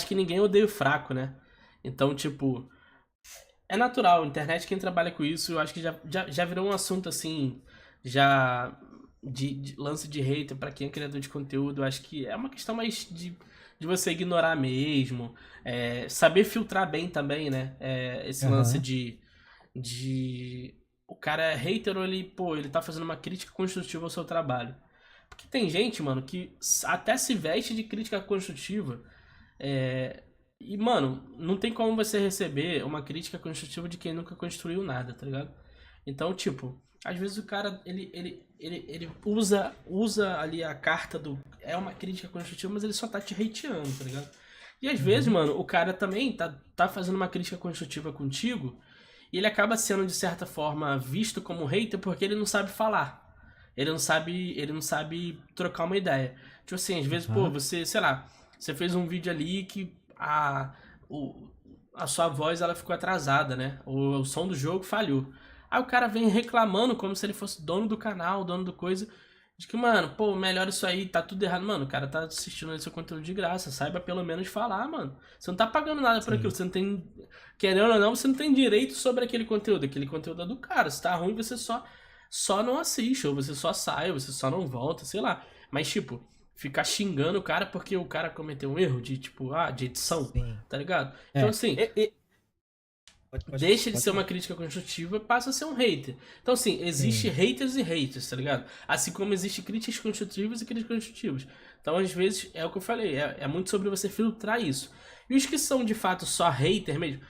que ninguém odeia o fraco, né? Então, tipo, é natural. Internet, quem trabalha com isso, eu acho que já virou um assunto assim, já de lance de hater pra quem é criador de conteúdo. Eu acho que é uma questão mais de você ignorar mesmo, saber filtrar bem também, né? Esse lance Aham. de o cara é hater ou ele, pô, ele tá fazendo uma crítica construtiva ao seu trabalho. Porque tem gente, mano, que até se veste de crítica construtiva. é, E, mano, não tem como você receber uma crítica construtiva de quem nunca construiu nada, tá ligado? Então, tipo, às vezes o cara, ele usa ali a carta do. É uma crítica construtiva, mas ele só tá te hateando, tá ligado? E às vezes, Uhum. mano, o cara também tá fazendo uma crítica construtiva contigo e ele acaba sendo, de certa forma, visto como hater porque ele não sabe falar. Ele não sabe trocar uma ideia. Tipo assim, às vezes, pô, Aham. você, sei lá, você fez um vídeo ali que o, a sua voz ela ficou atrasada, né? O som do jogo falhou. Aí o cara vem reclamando como se ele fosse dono do canal, dono do coisa. De que, mano, pô, melhor isso aí, tá tudo errado. Mano, o cara tá assistindo esse conteúdo de graça. Saiba pelo menos falar, mano. Você não tá pagando nada por aquilo. Sim. Você não tem. Querendo ou não, você não tem direito sobre aquele conteúdo. Aquele conteúdo é do cara. Se tá ruim, você só não assiste. Ou você só sai, ou você só não volta, sei lá. Mas, tipo, ficar xingando o cara porque o cara cometeu um erro de, tipo, de edição, Sim. tá ligado? Então, É. assim, deixa de Pode ser uma falar. crítica construtiva e passa a ser um hater. Então, assim, existe Sim. haters e haters, tá ligado? Assim como existe críticas construtivas e críticas construtivas. Então, às vezes, é o que eu falei, é muito sobre você filtrar isso. E os que são, de fato, só hater mesmo,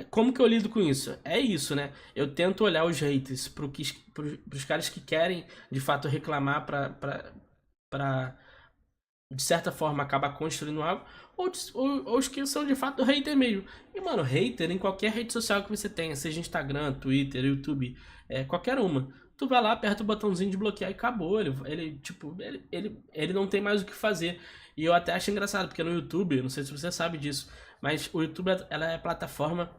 como que eu lido com isso? É isso, né? Eu tento olhar os haters pros caras que querem, de fato, reclamar pra de certa forma acaba construindo algo, ou os que são de fato hater mesmo. E, mano, hater em qualquer rede social que você tenha, seja Instagram, Twitter, YouTube, qualquer uma. Tu vai lá, aperta o botãozinho de bloquear e acabou. Ele não tem mais o que fazer. E eu até acho engraçado, porque no YouTube, não sei se você sabe disso, mas o YouTube ela é a plataforma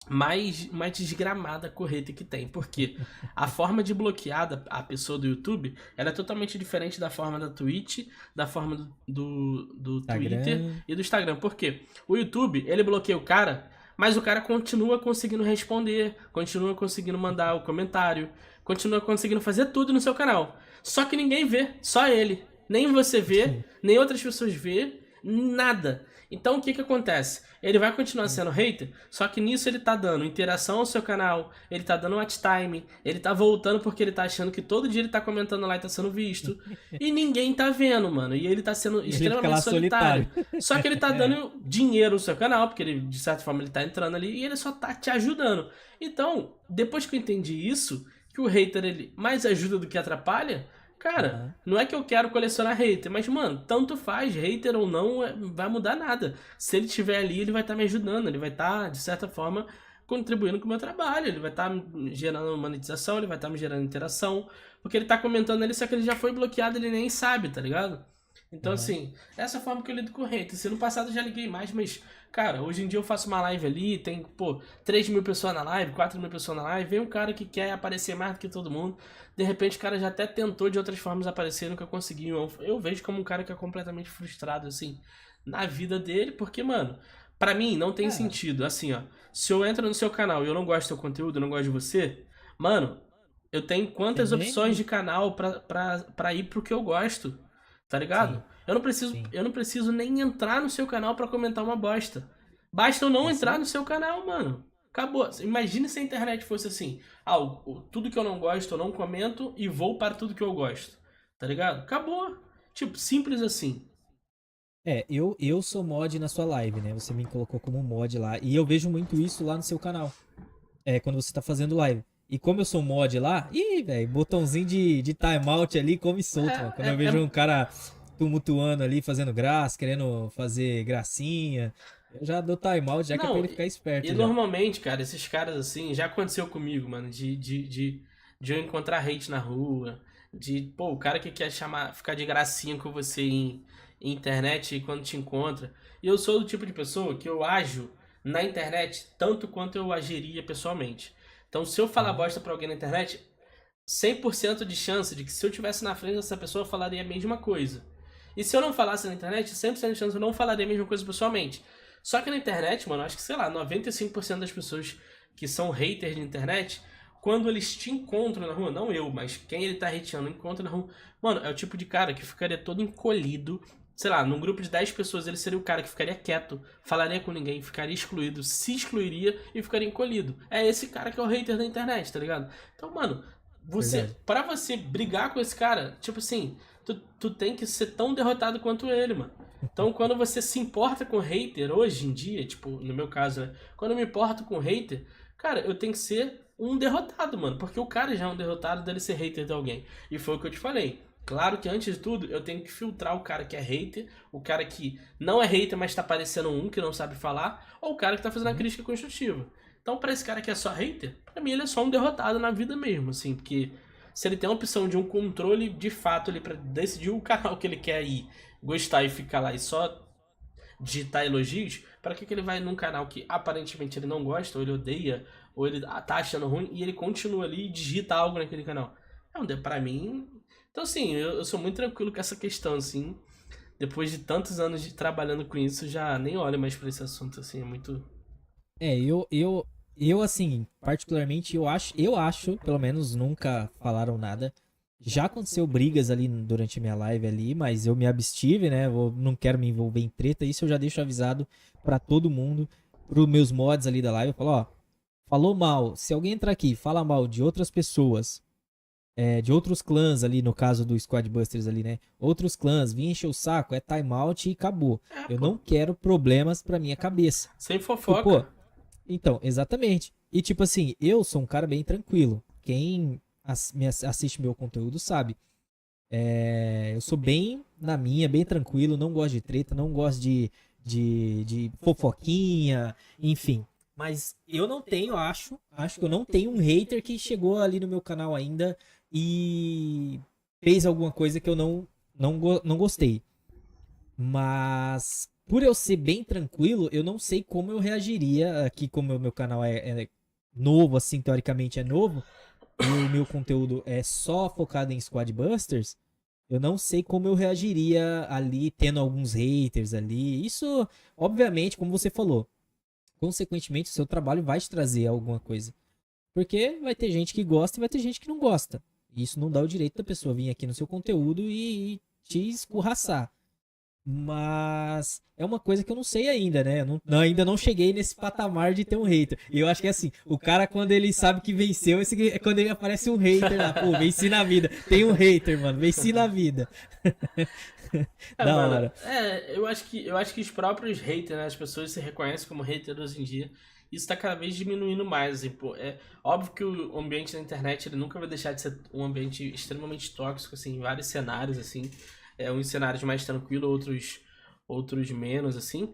mais desgramada correta que tem. Porque a forma de bloquear a pessoa do YouTube ela é totalmente diferente da forma da Twitch, da forma do Twitter Instagram. e do Instagram. Por quê? O YouTube, ele bloqueia o cara, mas o cara continua conseguindo responder, continua conseguindo mandar o comentário, continua conseguindo fazer tudo no seu canal. Só que ninguém vê, só ele. Nem você vê, Sim. nem outras pessoas vê, nada. Então o que que acontece? Ele vai continuar sendo hater, só que nisso ele tá dando interação ao seu canal, ele tá dando watch time, ele tá voltando porque ele tá achando que todo dia ele tá comentando lá e tá sendo visto. E ninguém tá vendo, mano. E ele tá sendo E ele fica lá extremamente solitário. solitário. Só que ele tá É. dando dinheiro no seu canal, porque ele, de certa forma, ele tá entrando ali e ele só tá te ajudando. Então, depois que eu entendi isso, que o hater ele mais ajuda do que atrapalha, cara, Aham. não é que eu quero colecionar hater, mas, mano, tanto faz, hater ou não, vai mudar nada. Se ele estiver ali, ele vai estar me ajudando, ele vai estar, de certa forma, contribuindo com o meu trabalho, ele vai estar me gerando monetização, ele vai estar me gerando interação, porque ele tá comentando ali, só que ele já foi bloqueado, ele nem sabe, tá ligado? Então, Aham. assim, essa é a forma que eu lido com o hater. Se no passado eu já liguei mais, mas, cara, hoje em dia eu faço uma live ali, tem, pô, 3 mil pessoas na live, 4 mil pessoas na live, vem um cara que quer aparecer mais do que todo mundo. De repente o cara já até tentou de outras formas aparecer e nunca conseguiu. Eu vejo como um cara que é completamente frustrado, assim, na vida dele, porque, mano, pra mim não tem Ah, sentido. Assim, ó, se eu entro no seu canal e eu não gosto do seu conteúdo, eu não gosto de você, mano, eu tenho quantas opções também. de canal pra ir pro que eu gosto, tá ligado? Sim, sim. Eu não preciso nem entrar no seu canal pra comentar uma bosta. Basta eu não É entrar sim. no seu canal, mano. Acabou. Imagine se a internet fosse assim. Ah, tudo que eu não gosto eu não comento e vou para tudo que eu gosto. Tá ligado? Acabou. Tipo, simples assim. Eu sou mod na sua live, né? Você me colocou como mod lá. E eu vejo muito isso lá no seu canal. Quando você tá fazendo live. E como eu sou mod lá, ih, velho, botãozinho de timeout ali, come solto, mano. Quando eu vejo um cara tumultuando ali, fazendo graça, querendo fazer gracinha, eu já dou timeout, já que é pra Não, ele ficar e esperto já. normalmente, cara, esses caras assim, já aconteceu comigo, mano, de eu encontrar hate na rua, de, pô, o cara que quer chamar, ficar de gracinha com você em internet e quando te encontra. E eu sou do tipo de pessoa que eu ajo na internet tanto quanto eu agiria pessoalmente. Então, se eu falar Uhum. bosta pra alguém na internet, 100% de chance de que se eu tivesse na frente dessa pessoa, eu falaria a mesma coisa. E se eu não falasse na internet, 100% de chance eu não falaria a mesma coisa pessoalmente. Só que na internet, mano, acho que, sei lá, 95% das pessoas que são haters de internet, quando eles te encontram na rua, não eu, mas quem ele tá hateando encontra na rua, mano, é o tipo de cara que ficaria todo encolhido. Sei lá, num grupo de 10 pessoas, ele seria o cara que ficaria quieto, falaria com ninguém, ficaria excluído, se excluiria e ficaria encolhido. É esse cara que é o hater da internet, tá ligado? Então, mano, Verdade. para você brigar com esse cara, tipo assim, tu tem que ser tão derrotado quanto ele, mano. Então, quando você se importa com hater hoje em dia, tipo, no meu caso, né? Quando eu me importo com hater, cara, eu tenho que ser um derrotado, mano. Porque o cara já é um derrotado dele ser hater de alguém. E foi o que eu te falei. Claro que antes de tudo, eu tenho que filtrar o cara que é hater, o cara que não é hater, mas tá parecendo um que não sabe falar, ou o cara que tá fazendo a Uhum. crítica construtiva. Então, pra esse cara que é só hater, pra mim ele é só um derrotado na vida mesmo, assim, porque se ele tem a opção de um controle de fato ali pra decidir o canal que ele quer ir, gostar e ficar lá e só digitar elogios, pra que ele vai num canal que aparentemente ele não gosta, ou ele odeia, ou ele tá achando ruim, e ele continua ali e digita algo naquele canal? É um pra mim. Então, assim, eu sou muito tranquilo com essa questão, assim. Depois de tantos anos de trabalhando com isso, já nem olho mais pra esse assunto, assim, é muito. É, eu assim, particularmente, eu acho, pelo menos nunca falaram nada. Já aconteceu brigas ali durante a minha live ali, mas eu me abstive, né? Eu não quero me envolver em treta. Isso eu já deixo avisado pra todo mundo, pros meus mods ali da live. Eu falo, ó, falou mal. Se alguém entrar aqui e fala mal de outras pessoas, de outros clãs ali, no caso do Squad Busters ali, né? Outros clãs, vim encher o saco, é timeout e acabou. É, Eu pô. não quero problemas pra minha cabeça. Sem Tipo, pô, fofoca. então, exatamente. E tipo assim, eu sou um cara bem tranquilo. Quem assiste meu conteúdo sabe. Eu sou bem na minha, bem tranquilo, não gosto de treta, não gosto de fofoquinha, enfim. Mas eu não tenho, acho que eu não tenho um hater que chegou ali no meu canal ainda e fez alguma coisa que eu não gostei. Mas por eu ser bem tranquilo, eu não sei como eu reagiria aqui, como o meu canal é novo, assim, teoricamente é novo, e o meu conteúdo é só focado em Squad Busters. Eu não sei como eu reagiria ali, tendo alguns haters ali. Isso, obviamente, como você falou, consequentemente, o seu trabalho vai te trazer alguma coisa. Porque vai ter gente que gosta e vai ter gente que não gosta. E isso não dá o direito da pessoa vir aqui no seu conteúdo e te escorraçar. Mas é uma coisa que eu não sei ainda, né? Ainda não cheguei nesse patamar de ter um hater. E eu acho que é assim, o cara, quando ele sabe que venceu, é quando ele aparece um hater lá. Pô, venci na vida. Tem um hater, mano. Venci na vida. É, Da mano, hora. eu acho que os próprios haters, né, as pessoas se reconhecem como haters hoje em dia. Isso tá cada vez diminuindo mais, assim, pô. É óbvio que o ambiente da internet ele nunca vai deixar de ser um ambiente extremamente tóxico, assim, em vários cenários, assim. Uns cenários mais tranquilos, outros menos, assim.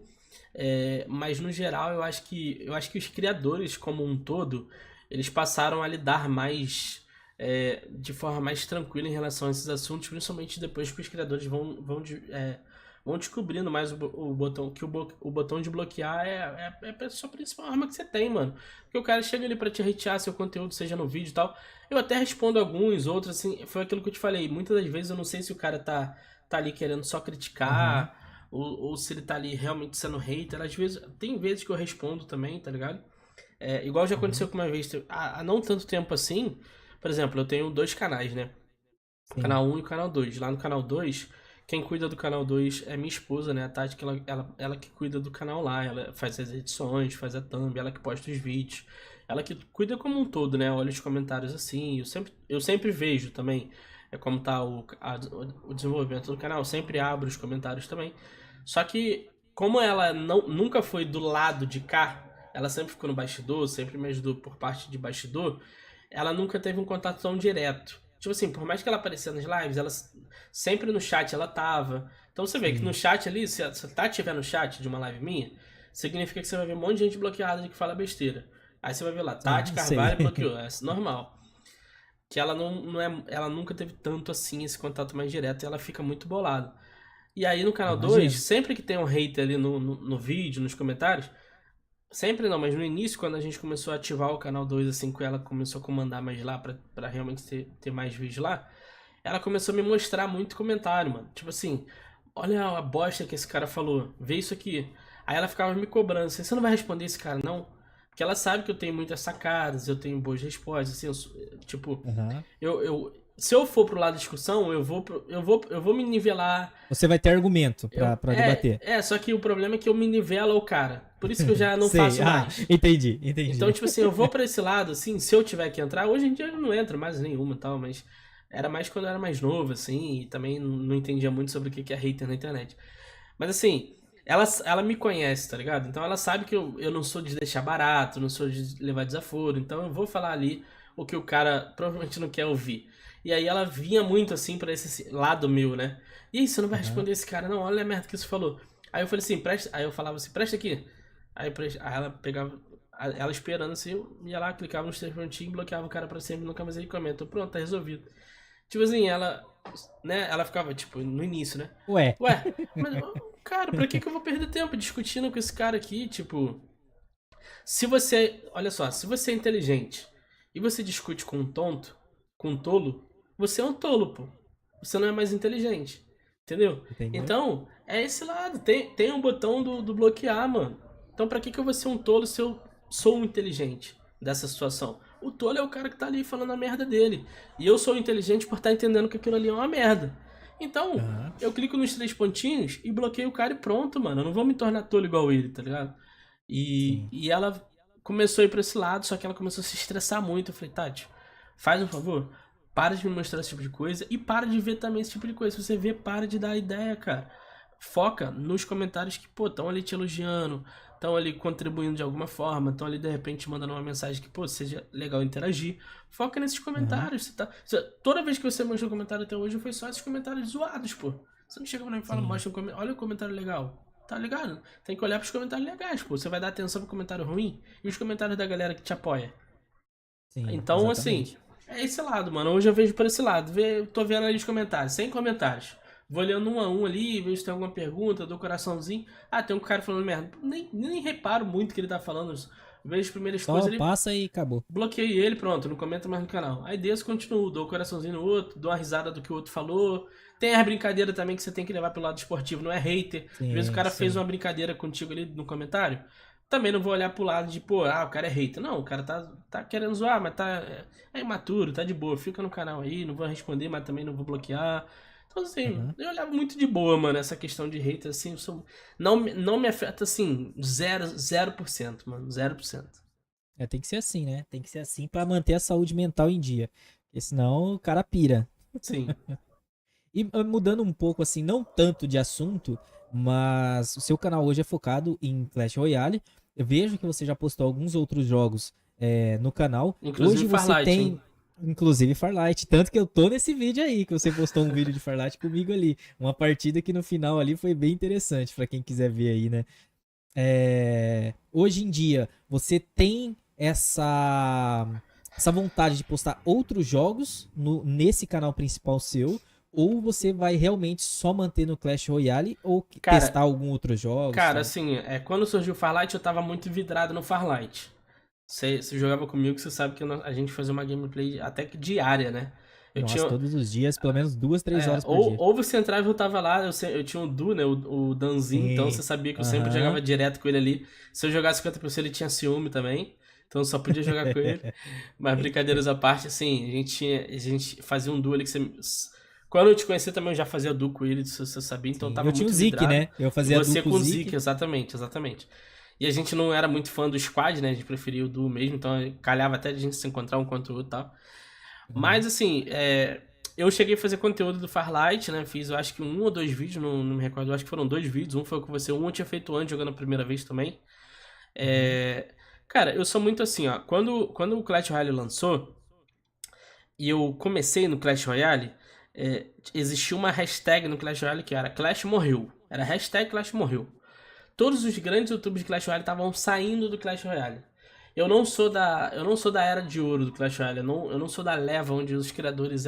Mas no geral eu acho que os criadores como um todo, eles passaram a lidar mais de forma mais tranquila em relação a esses assuntos, principalmente depois que os criadores vão descobrindo mais o botão, que o botão de bloquear é a sua principal arma que você tem, mano. Porque o cara chega ali pra te hatear seu conteúdo, seja no vídeo e tal. Eu até respondo alguns, outros, assim, foi aquilo que eu te falei. Muitas das vezes eu não sei se o cara tá ali querendo só Aham. criticar, ou se ele tá ali realmente sendo hater. Às vezes, tem vezes que eu respondo também, tá ligado? Igual já aconteceu Uhum. com uma vez, há não tanto tempo assim. Por exemplo, eu tenho dois canais, né? O Sim. canal um e o canal 2. Lá no canal 2, quem cuida do canal 2 é minha esposa, né? A Tati, que ela que cuida do canal lá. Ela faz as edições, faz a thumb, ela que posta os vídeos. Ela que cuida como um todo, né? Olha os comentários assim. Eu sempre vejo também como tá o desenvolvimento do canal. Eu sempre abro os comentários também. Só que, como ela nunca foi do lado de cá, ela sempre ficou no bastidor, sempre me ajudou por parte de bastidor, ela nunca teve um contato tão direto. Tipo assim, por mais que ela aparecia nas lives, ela sempre no chat ela tava. Então você vê que no Sim. chat ali, se a Tati tiver no chat de uma live minha, significa que você vai ver um monte de gente bloqueada de que fala besteira. Aí você vai ver lá, Tati Sim, sei. Carvalho bloqueou. É normal. Que ela não é. Ela nunca teve tanto assim esse contato mais direto e ela fica muito bolada. E aí no canal 2 Imagino. sempre que tem um hater ali no vídeo, nos comentários, sempre não, mas no início, quando a gente começou a ativar o canal 2 assim, que ela começou a comandar mais lá, pra realmente ter mais vídeos lá, ela começou a me mostrar muito comentário, mano. Tipo assim, olha a bosta que esse cara falou, vê isso aqui. Aí ela ficava me cobrando assim, você não vai responder esse cara, não? Porque ela sabe que eu tenho muitas sacadas, eu tenho boas respostas, assim, tipo, Aham. se eu for pro lado da discussão, eu vou me nivelar. Você vai ter argumento pra debater. Só que o problema é que eu me nivelo o cara. Por isso que eu já não Sei. faço Ah, mais. entendi, Então, entendi. tipo assim, eu vou pra esse lado, assim, se eu tiver que entrar, hoje em dia eu não entro mais nenhuma e tal, mas era mais quando eu era mais novo, assim, e também não entendia muito sobre o que é hater na internet. Mas assim, ela me conhece, tá ligado? Então ela sabe que eu não sou de deixar barato, não sou de levar desaforo, então eu vou falar ali o que o cara provavelmente não quer ouvir. E aí ela vinha muito assim pra esse lado meu, né? E aí, você não vai Aham. responder esse cara, não, olha a merda que você falou. Aí eu falei assim, presta. Aí eu falava assim, presta aqui. Aí ela pegava. Ela esperando assim, eu ia lá, clicava nos três pontinhos, bloqueava o cara pra sempre, nunca mais ele comenta. Pronto, tá resolvido. Tipo assim, ela, né, ela ficava, tipo, no início, né? Ué. Ué, mas, cara, pra que eu vou perder tempo discutindo com esse cara aqui? Tipo, se você, olha só, se você é inteligente e você discute com um tonto, com um tolo, você é um tolo, pô. Você não é mais inteligente, entendeu? Entendeu? Então, é esse lado, tem um botão do bloquear, mano. Então, pra que eu vou ser um tolo se eu sou um inteligente dessa situação? O tolo é o cara que tá ali falando a merda dele. E eu sou inteligente por estar entendendo que aquilo ali é uma merda. Então, Aham. eu clico nos três pontinhos e bloqueio o cara e pronto, mano. Eu não vou me tornar tolo igual ele, tá ligado? E, Sim. e ela começou a ir pra esse lado, só que ela começou a se estressar muito. Eu falei, Tati, faz um favor, para de me mostrar esse tipo de coisa e para de ver também esse tipo de coisa. Se você vê, para de dar ideia, cara. Foca nos comentários que, pô, estão ali te elogiando, estão ali contribuindo de alguma forma, estão ali de repente mandando uma mensagem que, pô, seja legal interagir. Foca nesses Aham. comentários. Toda vez que você mostrou um comentário até hoje, foi só esses comentários zoados, pô. Você não chega pra mim e fala, Sim. mostra um comentário, olha o comentário legal. Tá ligado? Tem que olhar pros comentários legais, pô. Você vai dar atenção pro comentário ruim e os comentários da galera que te apoia. Sim, Então, assim, exatamente. é esse lado, mano. Hoje eu vejo por esse lado. Tô vendo ali os comentários, sem comentários. Vou olhando um a um ali, vejo se tem alguma pergunta, dou coraçãozinho. Ah, tem um cara falando merda. Nem reparo muito o que ele tá falando. Vejo as primeiras Só coisas ali, passa e acabou. bloqueei ele, pronto, não comenta mais no canal. Aí desço, continuo, dou coraçãozinho no outro, dou uma risada do que o outro falou. Tem as brincadeiras também que você tem que levar pelo lado esportivo, não é hater. Às vezes o Sim, cara fez sim. uma brincadeira contigo ali no comentário. Também não vou olhar pro lado de, pô, o cara é hater. Não, o cara tá querendo zoar, mas é imaturo, tá de boa. Fica no canal aí, não vou responder, mas também não vou bloquear. Então, assim, Aham. eu olhava muito de boa, mano, essa questão de hater, assim, não me afeta, assim, 0%, mano, 0%. É, tem que ser assim, né? Tem que ser assim pra manter a saúde mental em dia. Porque senão o cara pira. Sim. E mudando um pouco, assim, não tanto de assunto, mas o seu canal hoje é focado em Clash Royale. Eu vejo que você já postou alguns outros jogos no canal. Inclusive Hoje você Farlight, hein? tem, inclusive, Farlight. Tanto que eu tô nesse vídeo aí, que você postou um vídeo de Farlight comigo ali. Uma partida que no final ali foi bem interessante, pra quem quiser ver aí, né? Hoje em dia, você tem essa vontade de postar outros jogos nesse canal principal seu? Ou você vai realmente só manter no Clash Royale ou Cara, testar algum outro jogo? cara, assim, quando surgiu o Farlight, eu tava muito vidrado no Farlight. Você jogava comigo, você sabe que a gente fazia uma gameplay até que diária, né? Eu Nossa, tinha. todos os dias, pelo menos 2, 3 horas por Ou, dia. ou você entrava e eu tava lá, eu tinha o Du, né? O Danzinho, então você Sim. sabia que eu sempre Aham. jogava direto com ele ali. Se eu jogasse 50%, ele tinha ciúme também. Então eu só podia jogar com ele. Mas brincadeiras à parte, assim, a gente fazia um duo ali que você. Quando eu te conheci também eu já fazia duo com ele, se você sabia, então eu Sim. tava Eu tinha o muito Zik, vidrado. né? Eu E fazia duo você com o com o Zik, Zik. exatamente, exatamente. E a gente não era muito fã do squad, né? A gente preferia o duo mesmo, então calhava até de a gente se encontrar um contra o outro e tal. Aham. Mas assim, eu cheguei a fazer conteúdo do Farlight, né? Fiz eu acho que 1 ou 2 vídeos, não me recordo, eu acho que foram 2 vídeos. Um foi com você, um eu tinha feito antes jogando a primeira vez também. Uhum. Cara, eu sou muito assim, ó. Quando o Clash Royale lançou e eu comecei no Clash Royale, existia uma hashtag no Clash Royale que era Clash morreu. Era hashtag Clash morreu. Todos os grandes youtubers de Clash Royale estavam saindo do Clash Royale. Eu não sou da era de ouro do Clash Royale. Eu não sou da leva onde os criadores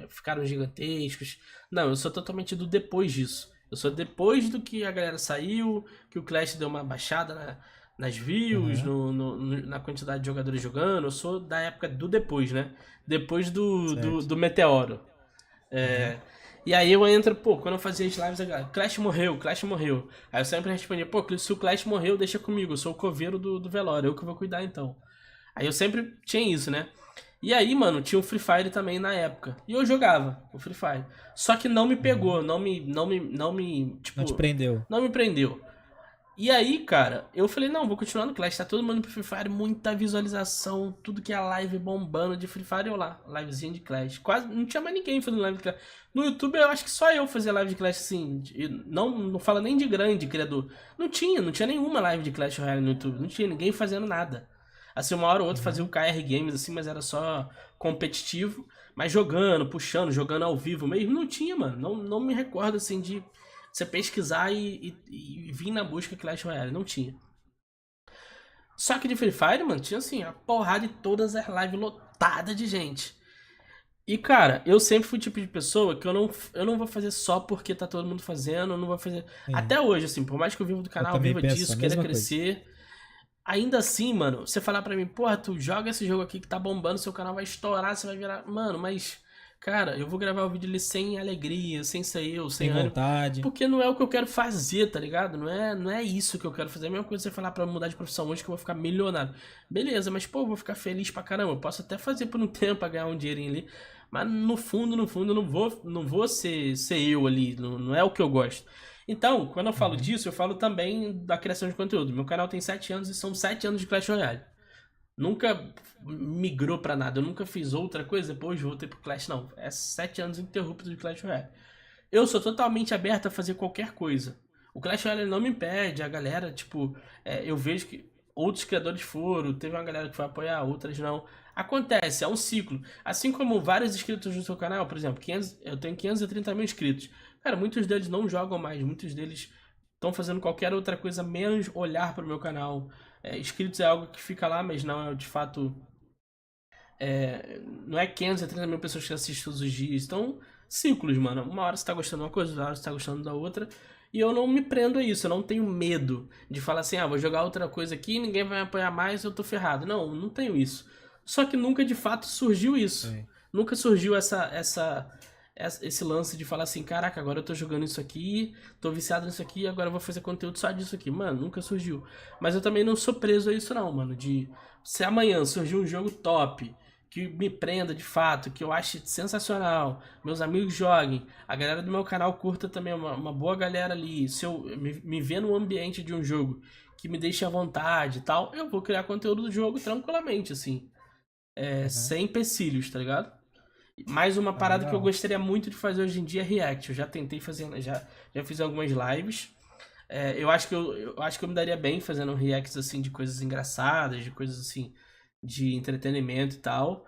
ficaram gigantescos. Não, eu sou totalmente do depois disso. Eu sou depois do que a galera saiu, que o Clash deu uma baixada nas views, Aham. na quantidade de jogadores jogando. Eu sou da época do depois, né? Depois do, Certo. do Meteoro. Aham. É, e aí eu entro, pô, quando eu fazia as lives, a galera, Clash morreu, Clash morreu. Aí eu sempre respondia, pô, se o Clash morreu, deixa comigo, eu sou o coveiro do velório, eu que vou cuidar então. Aí eu sempre tinha isso, né? E aí, mano, tinha o Free Fire também na época. E eu jogava o Free Fire. Só que não me Uhum. pegou, não me, Não te tipo, prendeu. não me prendeu. E aí, cara, eu falei, não, vou continuar no Clash, tá todo mundo pro Free Fire, muita visualização, tudo que é live bombando de Free Fire, eu lá, livezinha de Clash. Quase, não tinha mais ninguém fazendo live de Clash. No YouTube, eu acho que só eu fazia live de Clash, assim, não fala nem de grande criador. Não tinha nenhuma live de Clash Royale no YouTube, não tinha ninguém fazendo nada. Assim, uma hora ou outra fazia o Uhum. KR Games, assim, mas era só competitivo, mas jogando, puxando, jogando ao vivo mesmo, não tinha, mano, não me recordo, assim, de você pesquisar e vir na busca Clash Royale. Não tinha. Só que de Free Fire, mano, tinha assim, a porrada de todas as lives lotadas de gente. E, cara, eu sempre fui o tipo de pessoa que eu não vou fazer só porque tá todo mundo fazendo, eu não vou fazer. Sim. Até hoje, assim, por mais que eu viva do Eu canal, também viva penso a disso, queira mesma coisa. crescer. Ainda assim, mano, você falar pra mim, porra, tu joga esse jogo aqui que tá bombando, seu canal vai estourar, você vai virar. Mano, mas. Cara, eu vou gravar o vídeo ali sem alegria, sem ser eu, sem Sem ânimo. vontade. Porque não é o que eu quero fazer, tá ligado? Não é isso que eu quero fazer. É a mesma coisa que você falar pra eu mudar de profissão hoje que eu vou ficar milionário. Beleza, mas pô, eu vou ficar feliz pra caramba. Eu posso até fazer por um tempo pra ganhar um dinheirinho ali. Mas no fundo, no fundo, eu não vou ser eu ali. Não é o que eu gosto. Então, quando eu falo Uhum. disso, eu falo também da criação de conteúdo. Meu canal tem 7 anos e são 7 anos de Clash Royale. Nunca migrou pra nada. Eu nunca fiz outra coisa, depois voltei pro Clash, não. É 7 anos interruptos de Clash Royale. Eu sou totalmente aberto a fazer qualquer coisa. O Clash Royale não me impede, a galera, tipo, eu vejo que outros criadores foram, teve uma galera que foi apoiar, outras não. Acontece, é um ciclo. Assim como vários inscritos no seu canal, por exemplo, eu tenho 530 mil inscritos. Cara, muitos deles não jogam mais, muitos deles estão fazendo qualquer outra coisa menos olhar para o meu canal. Inscritos é algo que fica lá, mas não é de fato não é 530 mil pessoas que assistem todos os dias. Então, ciclos, mano. Uma hora você tá gostando de uma coisa, outra hora você tá gostando da outra. E eu não me prendo a isso, eu não tenho medo de falar assim, vou jogar outra coisa aqui, ninguém vai me apoiar mais, eu tô ferrado. Não tenho isso. Só que nunca de fato surgiu isso. Sim. Nunca surgiu esse lance de falar assim, caraca, agora eu tô jogando isso aqui, tô viciado nisso aqui, agora eu vou fazer conteúdo só disso aqui. Mano, nunca surgiu. Mas eu também não sou preso a isso não, mano. De se amanhã surgir um jogo top, que me prenda de fato, que eu ache sensacional, meus amigos joguem, a galera do meu canal curta também, uma boa galera ali, se eu me ver no ambiente de um jogo que me deixe à vontade e tal, eu vou criar conteúdo do jogo tranquilamente, assim, Uhum. sem empecilhos, tá ligado? Mais uma Ah, parada que eu legal. gostaria muito de fazer hoje em dia é React. Eu já tentei fazer, já fiz algumas lives. Eu acho que eu me daria bem fazendo reacts assim de coisas engraçadas, de coisas assim de entretenimento e tal.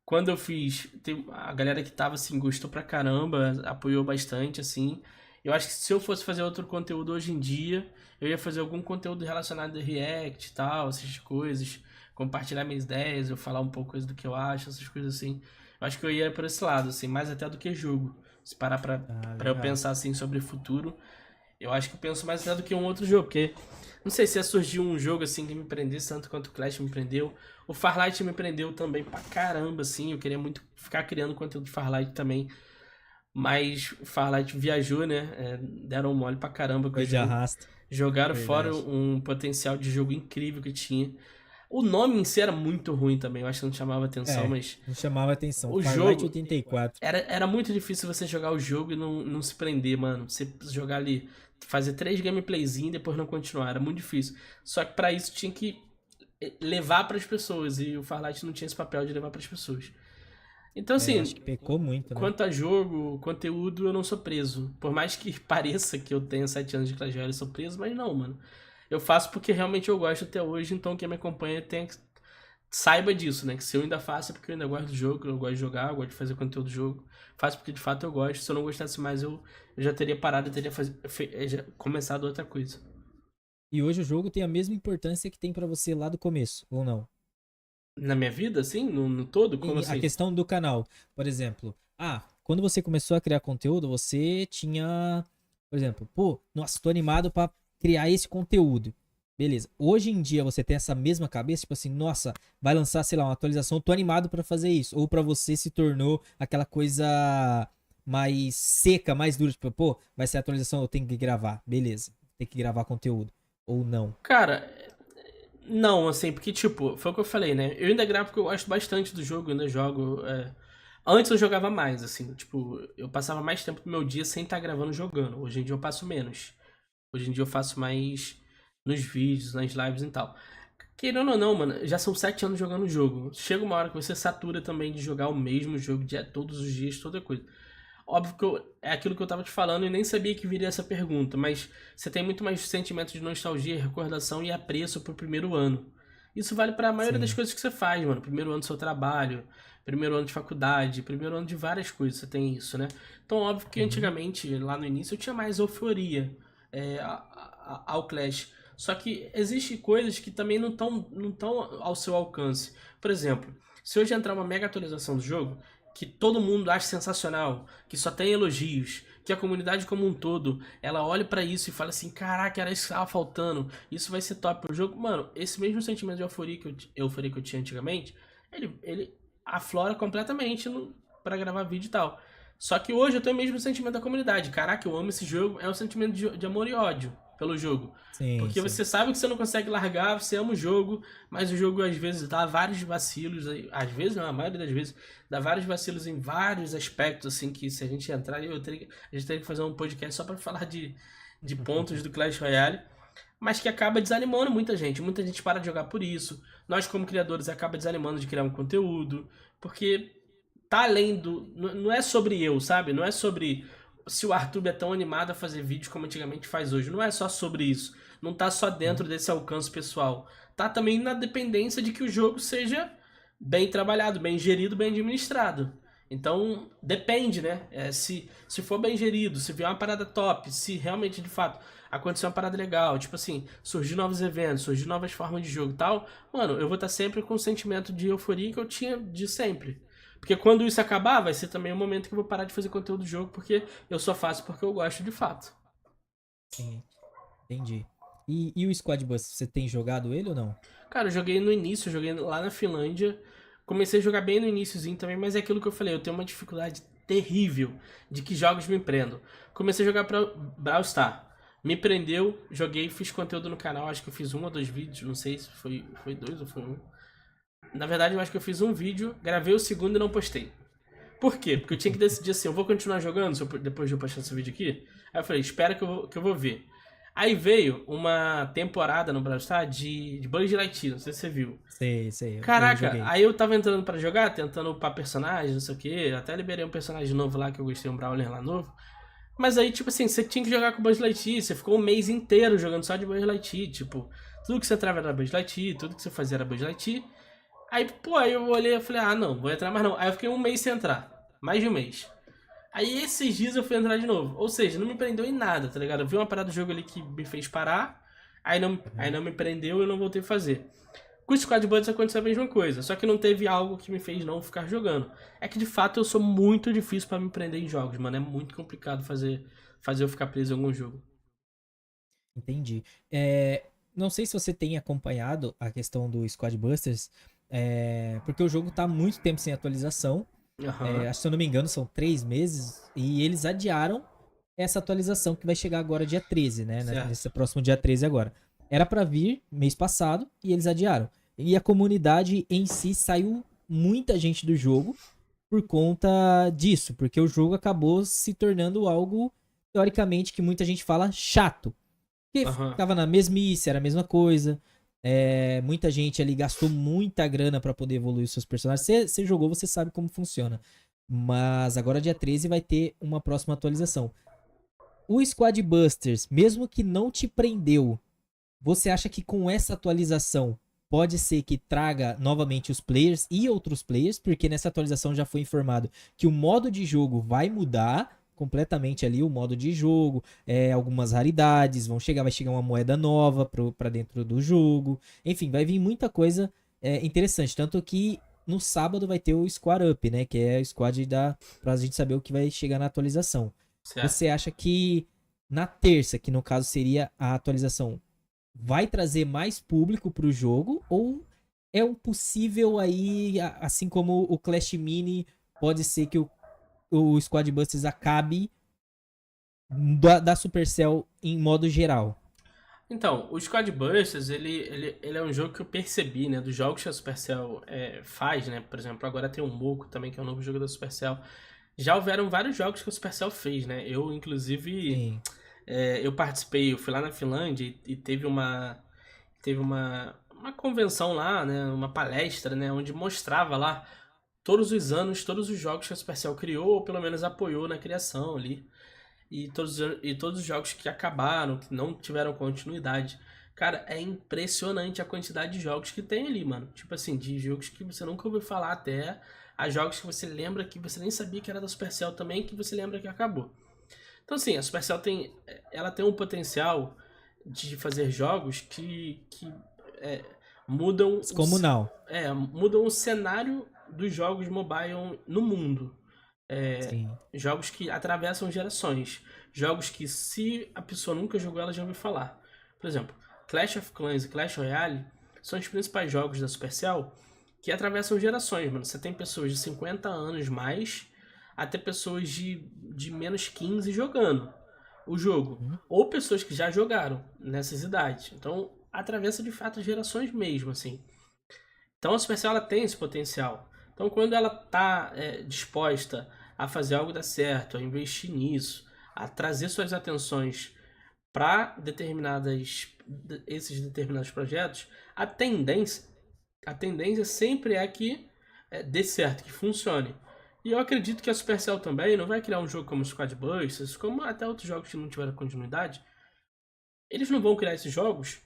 Quando eu fiz, a galera que tava assim gostou pra caramba, apoiou bastante assim. Eu acho que se eu fosse fazer outro conteúdo hoje em dia, eu ia fazer algum conteúdo relacionado a React e tal, essas coisas. compartilhar minhas ideias, eu falar um pouco coisa do que eu acho, essas coisas assim. Eu acho que eu ia por esse lado, assim, mais até do que jogo. Se parar pra eu Legal. pensar, assim, sobre o futuro, eu acho que eu penso mais até do que um outro jogo, porque não sei se ia surgir um jogo, assim, que me prendesse tanto quanto o Clash me prendeu. O Farlight me prendeu também pra caramba, assim, eu queria muito ficar criando conteúdo de Farlight também. Mas o Farlight viajou, né? Deram mole pra caramba com o Foi de jogo. arrasto. Jogaram fora Verdade. um potencial de jogo incrível que tinha. O nome em si era muito ruim também, eu acho que não chamava atenção, É, mas não chamava atenção. o Farlight jogo 84. era muito difícil você jogar o jogo e não se prender, mano. Você jogar ali, fazer 3 gameplayzinhos e depois não continuar, era muito difícil. Só que pra isso tinha que levar pras pessoas e o Farlight não tinha esse papel de levar pras pessoas. Então, É, eu acho assim, que pecou muito, né? quanto a jogo, conteúdo, eu não sou preso. Por mais que pareça que eu tenho 7 anos de Clash Royale, eu sou preso, mas não, mano. Eu faço porque realmente eu gosto até hoje, então quem me acompanha tem que saiba disso, né? Que se eu ainda faço é porque eu ainda gosto do jogo, eu gosto de jogar, eu gosto de fazer conteúdo do jogo. Faço porque de fato eu gosto. Se eu não gostasse mais, eu já teria parado, eu teria já começado outra coisa. E hoje o jogo tem a mesma importância que tem pra você lá do começo, ou não? Na minha vida, assim, no todo, como E a assim? questão do canal, por exemplo, quando você começou a criar conteúdo, você tinha, por exemplo, pô, nossa, tô animado pra criar esse conteúdo. Beleza. Hoje em dia você tem essa mesma cabeça, tipo assim, nossa, vai lançar, sei lá, uma atualização, tô animado pra fazer isso. Ou pra você se tornou aquela coisa mais seca, mais dura, tipo, pô, vai ser atualização, eu tenho que gravar. Beleza. Tem que gravar conteúdo. Ou não. Cara, não, assim, porque, tipo, foi o que eu falei, né? Eu ainda gravo porque eu gosto bastante do jogo, eu ainda jogo. Antes eu jogava mais, assim, tipo, eu passava mais tempo do meu dia sem estar gravando jogando. Hoje em dia eu passo menos. Hoje em dia eu faço mais nos vídeos, nas lives e tal. Querendo ou não, mano, já são 7 anos jogando o jogo. Chega uma hora que você satura também de jogar o mesmo jogo todos os dias, toda coisa. Óbvio que é aquilo que eu tava te falando e nem sabia que viria essa pergunta, mas você tem muito mais sentimento de nostalgia, recordação e apreço pro primeiro ano. Isso vale pra maioria das Sim. coisas que você faz, mano. Primeiro ano do seu trabalho, primeiro ano de faculdade, primeiro ano de várias coisas, você tem isso, né? Então, óbvio que Uhum. antigamente, lá no início, eu tinha mais euforia ao Clash. Só que existem coisas que também não tão ao seu alcance. Por exemplo, se hoje entrar uma mega atualização do jogo, que todo mundo acha sensacional, que só tem elogios, que a comunidade como um todo, ela olha pra isso e fala assim, caraca, era isso que tava faltando, isso vai ser top pro jogo. Mano, esse mesmo sentimento de euforia que eu tinha antigamente, ele aflora completamente pra gravar vídeo e tal. Só que hoje eu tenho o mesmo sentimento da comunidade. Caraca, eu amo esse jogo. É um sentimento de amor e ódio pelo jogo. Sim, Porque sim. você sabe que você não consegue largar, você ama o jogo, mas o jogo às vezes dá vários vacilos. Às vezes, não, a maioria das vezes, dá vários vacilos em vários aspectos, assim, que se a gente entrar, a gente teria que fazer um podcast só pra falar de pontos do Clash Royale. Mas que acaba desanimando muita gente. Muita gente para de jogar por isso. Nós, como criadores, acaba desanimando de criar um conteúdo. Porque tá além do. Não é sobre eu, sabe? Não é sobre se o Arthur é tão animado a fazer vídeos como antigamente faz hoje. Não é só sobre isso. Não tá só dentro desse alcance pessoal. Tá também na dependência de que o jogo seja bem trabalhado, bem gerido, bem administrado. Então, depende, né? Se for bem gerido, se vier uma parada top, se realmente, de fato, acontecer uma parada legal, tipo assim, surgir novos eventos, surgir novas formas de jogo e tal, mano, eu vou estar sempre com o sentimento de euforia que eu tinha de sempre. Porque quando isso acabar, vai ser também o momento que eu vou parar de fazer conteúdo do jogo, porque eu só faço porque eu gosto de fato. Sim, entendi. E o Squad Bus, você tem jogado ele ou não? Cara, eu joguei no início, eu joguei lá na Finlândia. Comecei a jogar bem no iníciozinho também, mas é aquilo que eu falei, eu tenho uma dificuldade terrível de que jogos me prendam. Comecei a jogar pra Brawl Stars. Me prendeu, joguei, fiz conteúdo no canal, acho que eu fiz 1 ou 2 vídeos, não sei se foi 2 ou foi 1. Na verdade, eu acho que eu fiz um vídeo, gravei o segundo e não postei. Por quê? Porque eu tinha que decidir assim, eu vou continuar jogando depois de eu postar esse vídeo aqui? Aí eu falei, espera que eu vou ver. Aí veio uma temporada no Brawl Stars de Bug Lightyear, não sei se você viu. Sei, eu Caraca, joguei. aí eu tava entrando pra jogar, tentando upar personagem, não sei o que. Até liberei um personagem novo lá que eu gostei, um Brawler lá novo. Mas aí, tipo assim, você tinha que jogar com o Buzz Lightyear, você ficou um mês inteiro jogando só de Buzz Lightyear, tipo, tudo que você entrava era Buzz Lightyear, tudo que você fazia era Buzz Lightyear. Aí, pô, aí eu olhei e falei, ah, não, vou entrar mais não. Aí eu fiquei um mês sem entrar, mais de um mês. Aí esses dias eu fui entrar de novo, ou seja, não me prendeu em nada, tá ligado? Eu vi uma parada do jogo ali que me fez parar, aí não me prendeu e eu não voltei a fazer. Com o Squad Buds aconteceu a mesma coisa, só que não teve algo que me fez não ficar jogando. É que de fato eu sou muito difícil pra me prender em jogos, mano. É muito complicado fazer eu ficar preso em algum jogo. Entendi. Não sei se você tem acompanhado a questão do Squad Busters, porque o jogo tá há muito tempo sem atualização. Aham. Acho que se eu não me engano, são 3 meses. E eles adiaram essa atualização que vai chegar agora dia 13, né? Certo. Nesse próximo dia 13 agora. Era pra vir mês passado e eles adiaram. E a comunidade em si saiu muita gente do jogo por conta disso, porque o jogo acabou se tornando algo, teoricamente, que muita gente fala chato. Porque Aham. tava na mesmice, era a mesma coisa. Muita gente ali gastou muita grana pra poder evoluir os seus personagens. Você jogou, você sabe como funciona. Mas agora, dia 13, vai ter uma próxima atualização. O Squad Busters, mesmo que não te prendeu, você acha que com essa atualização pode ser que traga novamente os players e outros players? Porque nessa atualização já foi informado que o modo de jogo vai mudar completamente ali, o modo de jogo, algumas raridades, vai chegar uma moeda nova pra dentro do jogo. Enfim, vai vir muita coisa interessante. Tanto que no sábado vai ter o Squad Up, né? Que é o squad pra gente saber o que vai chegar na atualização. Certo. Você acha que na terça, que no caso seria a atualização, vai trazer mais público pro jogo? Ou é um possível aí, assim como o Clash Mini, pode ser que o Squad Busters acabe da Supercell em modo geral? Então, o Squad Busters, ele é um jogo que eu percebi, né? Dos jogos que a Supercell faz, né? Por exemplo, agora tem o Moco também, que é um novo jogo da Supercell. Já houveram vários jogos que a Supercell fez, né? Eu, inclusive, Sim. eu participei, eu fui lá na Finlândia e teve uma convenção lá, né? Uma palestra, né? Onde mostrava lá todos os anos, todos os jogos que a Supercell criou, ou pelo menos apoiou na criação ali. E todos os jogos que acabaram, que não tiveram continuidade. Cara, é impressionante a quantidade de jogos que tem ali, mano. Tipo assim, de jogos que você nunca ouviu falar até, a jogos que você lembra que você nem sabia que era da Supercell também, que você lembra que acabou. Então, assim, a Supercell ela tem um potencial de fazer jogos que é, mudam Descomunal. mudam o cenário dos jogos mobile no mundo. Sim. Jogos que atravessam gerações. Jogos que, se a pessoa nunca jogou, ela já ouviu falar. Por exemplo, Clash of Clans e Clash Royale são os principais jogos da Supercell que atravessam gerações, mano. Você tem pessoas de 50 anos mais até pessoas de menos 15 jogando o jogo. Uhum. Ou pessoas que já jogaram nessas idades. Então, atravessa de fato gerações mesmo, assim. Então a Supercell ela tem esse potencial. Então quando ela está disposta a fazer algo dar certo, a investir nisso, a trazer suas atenções para esses determinados projetos, a tendência sempre é que dê certo, que funcione. E eu acredito que a Supercell também não vai criar um jogo como Squad Busters, como até outros jogos que não tiveram continuidade. Eles não vão criar esses jogos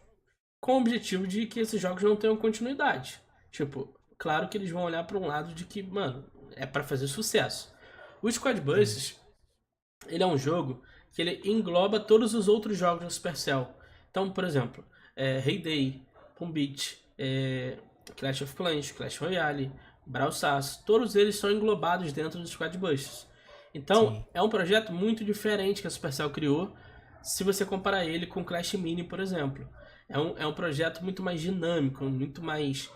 com o objetivo de que esses jogos não tenham continuidade. Tipo, claro que eles vão olhar para um lado de que, mano, é para fazer sucesso. O Squad Sim. Busters, ele é um jogo que ele engloba todos os outros jogos da Supercell. Então, por exemplo, Hay Pum Beach, Clash of Clans, Clash Royale, Brawl Stars, todos eles são englobados dentro do Squad Busters. Então, Sim. é um projeto muito diferente que a Supercell criou, se você comparar ele com Clash Mini, por exemplo. É um projeto muito mais dinâmico, muito mais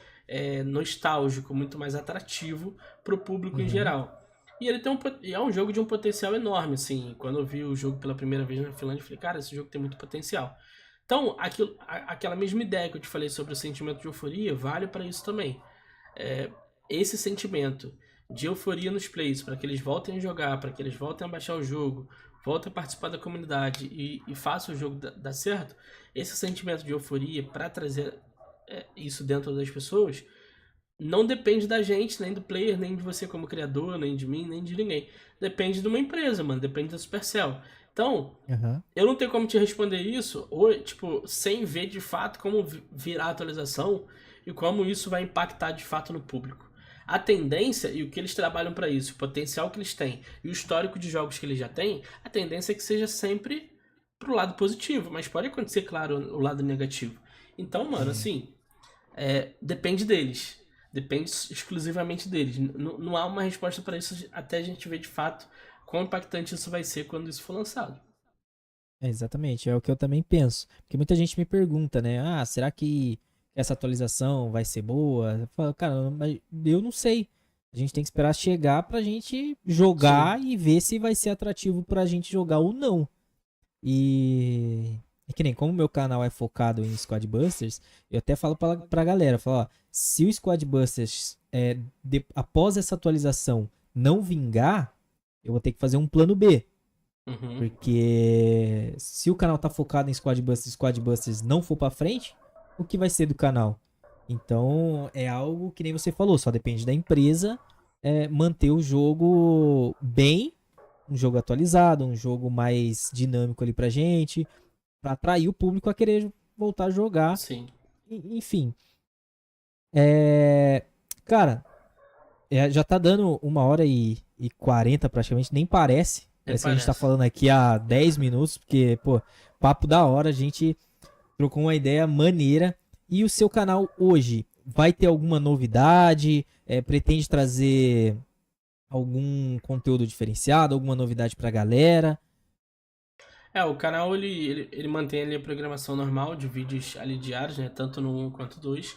nostálgico, muito mais atrativo para o público em Uhum. geral. E ele é um jogo de um potencial enorme, assim. Quando eu vi o jogo pela primeira vez na Finlândia, eu falei, cara, esse jogo tem muito potencial. Então, aquela mesma ideia que eu te falei sobre o sentimento de euforia, vale para isso também. É, esse sentimento de euforia nos players, para que eles voltem a jogar, para que eles voltem a baixar o jogo, voltem a participar da comunidade e façam o jogo dar certo, esse sentimento de euforia para trazer isso dentro das pessoas não depende da gente, nem do player, nem de você como criador, nem de mim, nem de ninguém. Depende de uma empresa, mano. Depende da Supercell. Então, Uhum. eu não tenho como te responder isso, ou, tipo, sem ver de fato como virar a atualização e como isso vai impactar de fato no público. A tendência e o que eles trabalham para isso, o potencial que eles têm e o histórico de jogos que eles já têm, a tendência é que seja sempre pro lado positivo, mas pode acontecer, claro, o lado negativo. Então, mano, Sim. assim, Depende deles. Depende exclusivamente deles. Não há uma resposta para isso até a gente ver de fato quão impactante isso vai ser quando isso for lançado. Exatamente, é o que eu também penso. Porque muita gente me pergunta, né? Ah, será que essa atualização vai ser boa? Eu falo, cara, mas eu não sei. A gente tem que esperar chegar pra gente Sim, jogar e ver se vai ser atrativo pra gente jogar ou não. E é que nem como o meu canal é focado em Squad Busters, eu até falo pra galera, falo, ó, se o Squad Busters após essa atualização não vingar, eu vou ter que fazer um plano B. uhum, Porque se o canal tá focado em Squad Busters não for pra frente, o que vai ser do canal? Então é algo que nem você falou, só depende da empresa manter o jogo bem, um jogo atualizado, um jogo mais dinâmico ali pra gente, pra atrair o público a querer voltar a jogar. sim. Enfim, é... cara, já tá dando 1h40 praticamente, nem parece. Nem Parece que a gente tá parece. falando aqui há 10 minutos, porque, pô, papo da hora, a gente trocou uma ideia maneira. E o seu canal hoje vai ter alguma novidade? Pretende trazer algum conteúdo diferenciado, alguma novidade pra galera? O canal ele mantém ali a programação normal de vídeos ali diários, né? Tanto no 1 quanto 2.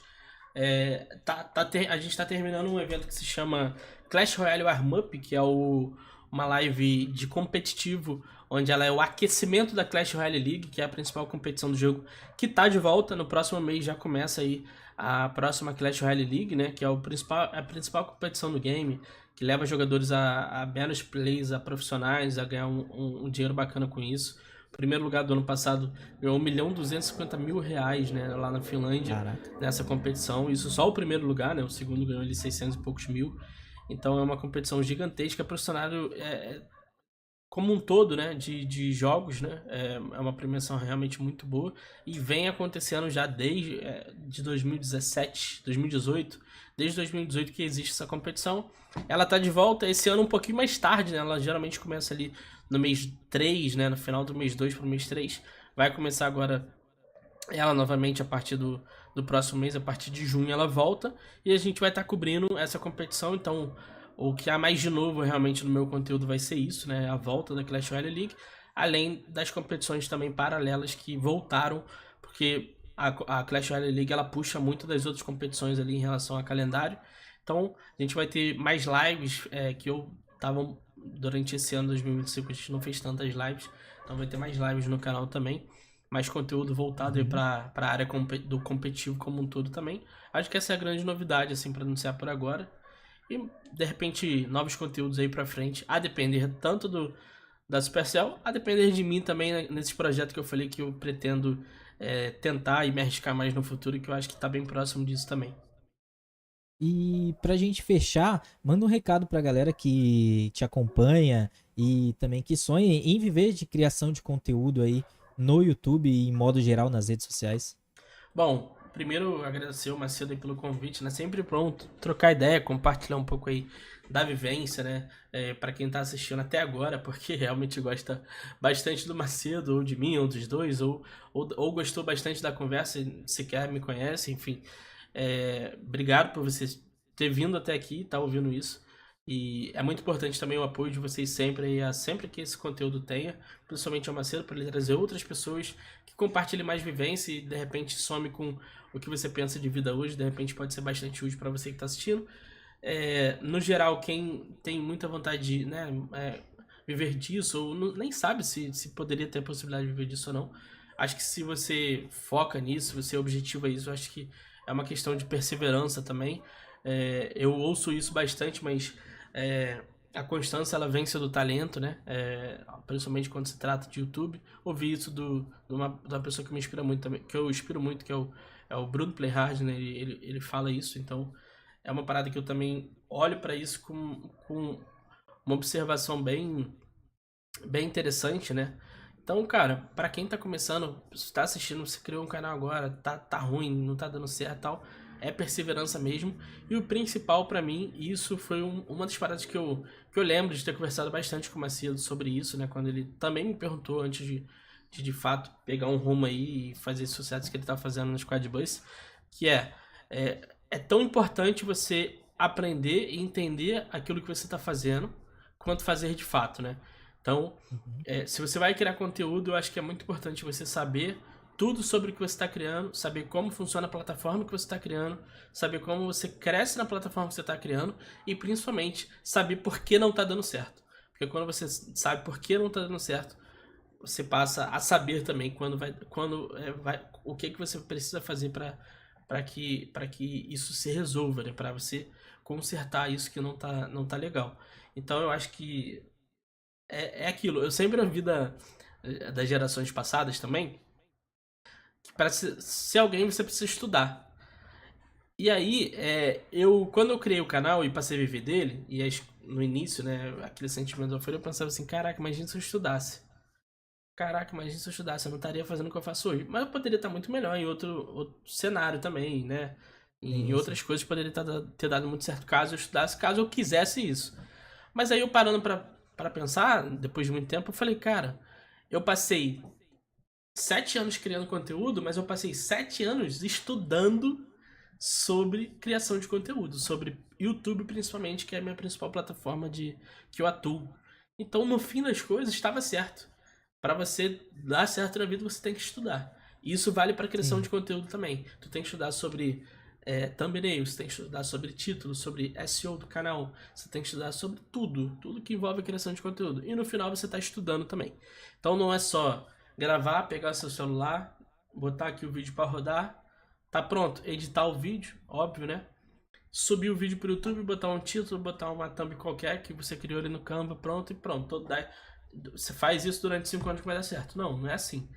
A gente tá terminando um evento que se chama Clash Royale Warm Up, que é uma live de competitivo, onde ela é o aquecimento da Clash Royale League, que é a principal competição do jogo, que tá de volta. No próximo mês já começa aí a próxima Clash Royale League, né? Que é a principal competição do game, que leva jogadores a menos plays, a profissionais, a ganhar um dinheiro bacana com isso. O primeiro lugar do ano passado ganhou 1.250.000 reais, né, lá na Finlândia, Caraca. nessa competição. Isso só o primeiro lugar, né? O segundo ganhou ali 600 e poucos mil. Então é uma competição gigantesca para o cenário como um todo, né, de jogos, né, é uma premiação realmente muito boa e vem acontecendo já desde de 2017, 2018, desde 2018 que existe essa competição. Ela tá de volta esse ano um pouquinho mais tarde, né, ela geralmente começa ali no mês 3, né, no final do mês 2 pro mês 3. Vai começar agora ela novamente a partir do próximo mês, a partir de junho ela volta e a gente vai estar cobrindo essa competição. Então, o que há mais de novo realmente no meu conteúdo vai ser isso, né? A volta da Clash Royale League, além das competições também paralelas que voltaram, porque a Clash Royale League ela puxa muito das outras competições ali em relação a calendário. Então, a gente vai ter mais lives que eu tava durante esse ano 2025, a gente não fez tantas lives, então vai ter mais lives no canal também, mais conteúdo voltado aí Uhum. para a área do competitivo como um todo também. Acho que essa é a grande novidade assim para anunciar por agora. E de repente novos conteúdos aí para frente, a depender tanto da Supercell, a depender de mim também nesses projetos que eu falei que eu pretendo tentar e me arriscar mais no futuro, que eu acho que tá bem próximo disso também. E pra gente fechar, manda um recado pra galera que te acompanha e também que sonha em viver de criação de conteúdo aí no YouTube e em modo geral nas redes sociais. Bom, primeiro agradecer o Macedo aí pelo convite, né? Sempre pronto, trocar ideia, compartilhar um pouco aí da vivência, né? Para quem tá assistindo até agora, porque realmente gosta bastante do Macedo, ou de mim, ou dos dois, ou gostou bastante da conversa e sequer me conhece, enfim. Obrigado por vocês ter vindo até aqui, tá ouvindo isso. E é muito importante também o apoio de vocês sempre, sempre que esse conteúdo tenha, principalmente ao Macedo, para ele trazer outras pessoas que compartilhem mais vivência e de repente some com o que você pensa de vida hoje, de repente pode ser bastante útil para você que está assistindo. No geral, quem tem muita vontade de viver disso, ou nem sabe se poderia ter a possibilidade de viver disso ou não, acho que se você foca nisso, você objetiva isso, acho que é uma questão de perseverança também. Eu ouço isso bastante, mas a constância ela vence do talento, né? Principalmente quando se trata de YouTube. Ouvi isso de uma pessoa que me inspira muito também, que eu inspiro muito, que é o Bruno Playhard, né? Ele fala isso, então é uma parada que eu também olho para isso com uma observação bem interessante, né? Então, cara, pra quem tá começando, se tá assistindo, você criou um canal agora, tá ruim, não tá dando certo e tal, é perseverança mesmo. E o principal pra mim, isso foi uma das paradas que eu lembro de ter conversado bastante com o Macedo sobre isso, né? Quando ele também me perguntou antes de fato pegar um rumo aí e fazer esse sucesso que ele tá fazendo no Squad Bus, que é tão importante você aprender e entender aquilo que você está fazendo, quanto fazer de fato, né? Então, se você vai criar conteúdo, eu acho que é muito importante você saber tudo sobre o que você está criando, saber como funciona a plataforma que você está criando, saber como você cresce na plataforma que você está criando e, principalmente, saber por que não está dando certo. Porque quando você sabe por que não está dando certo, você passa a saber também o que você precisa fazer para que isso se resolva, né? Para você consertar isso que não tá legal. Então eu acho que é aquilo. Eu sempre ouvi das gerações passadas também que para ser alguém você precisa estudar. E aí, quando eu criei o canal e passei a viver dele, no início, né, aquele sentimento eu pensava assim, caraca, imagina se eu estudasse. Caraca, imagina se eu estudasse, eu não estaria fazendo o que eu faço hoje. Mas eu poderia estar muito melhor em outro cenário também, né? Em Sim, sim. outras coisas poderia ter dado muito certo caso eu estudasse, caso eu quisesse isso. Mas aí eu parando pra pensar, depois de muito tempo, eu falei, cara, eu passei 7 anos criando conteúdo, mas eu passei 7 anos estudando sobre criação de conteúdo, sobre YouTube principalmente, que é a minha principal plataforma que eu atuo. Então, no fim das coisas, estava certo. Para você dar certo na vida, você tem que estudar. E isso vale para criação Sim. de conteúdo também. Tu tem que estudar sobre thumbnail, você tem que estudar sobre título, sobre SEO do canal, você tem que estudar sobre tudo que envolve a criação de conteúdo. E no final você está estudando também. Então não é só gravar, pegar seu celular, botar aqui o vídeo para rodar, tá pronto, editar o vídeo, óbvio, né? Subir o vídeo pro YouTube, botar um título, botar uma thumb qualquer que você criou ali no Canva, pronto e pronto. Você faz isso durante 5 anos que vai dar certo. Não, não é assim.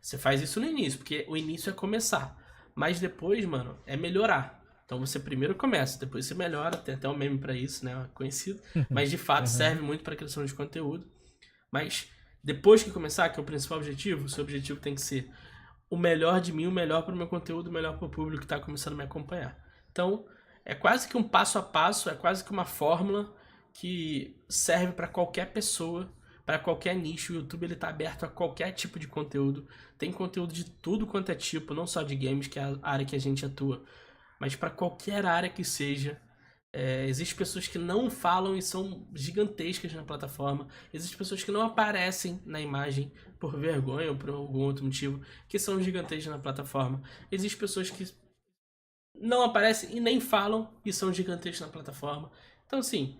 Você faz isso no início, porque o início é começar. Mas depois, mano, é melhorar. Então você primeiro começa, depois você melhora. Tem até um meme pra isso, né? Conhecido. Mas de fato Aham. serve muito pra criação de conteúdo. Mas depois que começar, que é o principal objetivo, o seu objetivo tem que ser o melhor de mim, o melhor para o meu conteúdo, o melhor para o público que está começando a me acompanhar. Então, é quase que um passo a passo, é quase que uma fórmula que serve para qualquer pessoa, para qualquer nicho. O YouTube ele tá aberto a qualquer tipo de conteúdo. Tem conteúdo de tudo quanto é tipo, não só de games, que é a área que a gente atua, mas para qualquer área que seja. Existem pessoas que não falam e são gigantescas na plataforma. Existem pessoas que não aparecem na imagem por vergonha ou por algum outro motivo, que são gigantescas na plataforma. Existem pessoas que não aparecem e nem falam e são gigantescas na plataforma. Então, assim,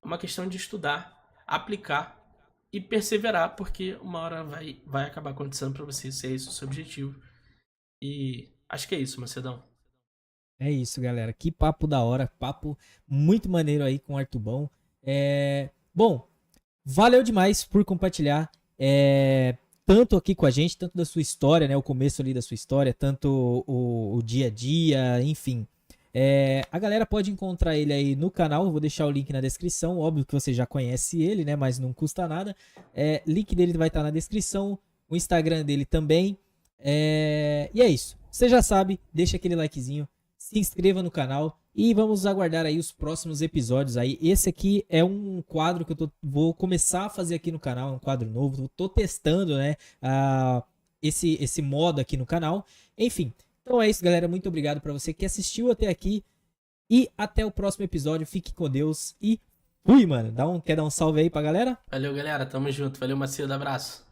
é uma questão de estudar, aplicar e perseverar, porque uma hora vai acabar acontecendo para você, se é esse o seu objetivo. E acho que é isso, Macedão. É isso, galera. Que papo da hora. Papo muito maneiro aí com o Artubão. Bom, valeu demais por compartilhar tanto aqui com a gente, tanto da sua história, né? O começo ali da sua história, tanto o dia a dia, enfim. A galera pode encontrar ele aí no canal, vou deixar o link na descrição. Óbvio que você já conhece ele, né? Mas não custa nada. Link dele vai estar na descrição, o Instagram dele também. E é isso. Você já sabe, deixa aquele likezinho, se inscreva no canal e vamos aguardar aí os próximos episódios aí. Esse aqui é um quadro que vou começar a fazer aqui no canal, um quadro novo. Tô testando, né, esse modo aqui no canal. Enfim, então é isso, galera. Muito obrigado para você que assistiu até aqui e até o próximo episódio. Fique com Deus e fui, mano. Quer dar um salve aí pra galera? Valeu, galera. Tamo junto. Valeu, Macedo. Abraço.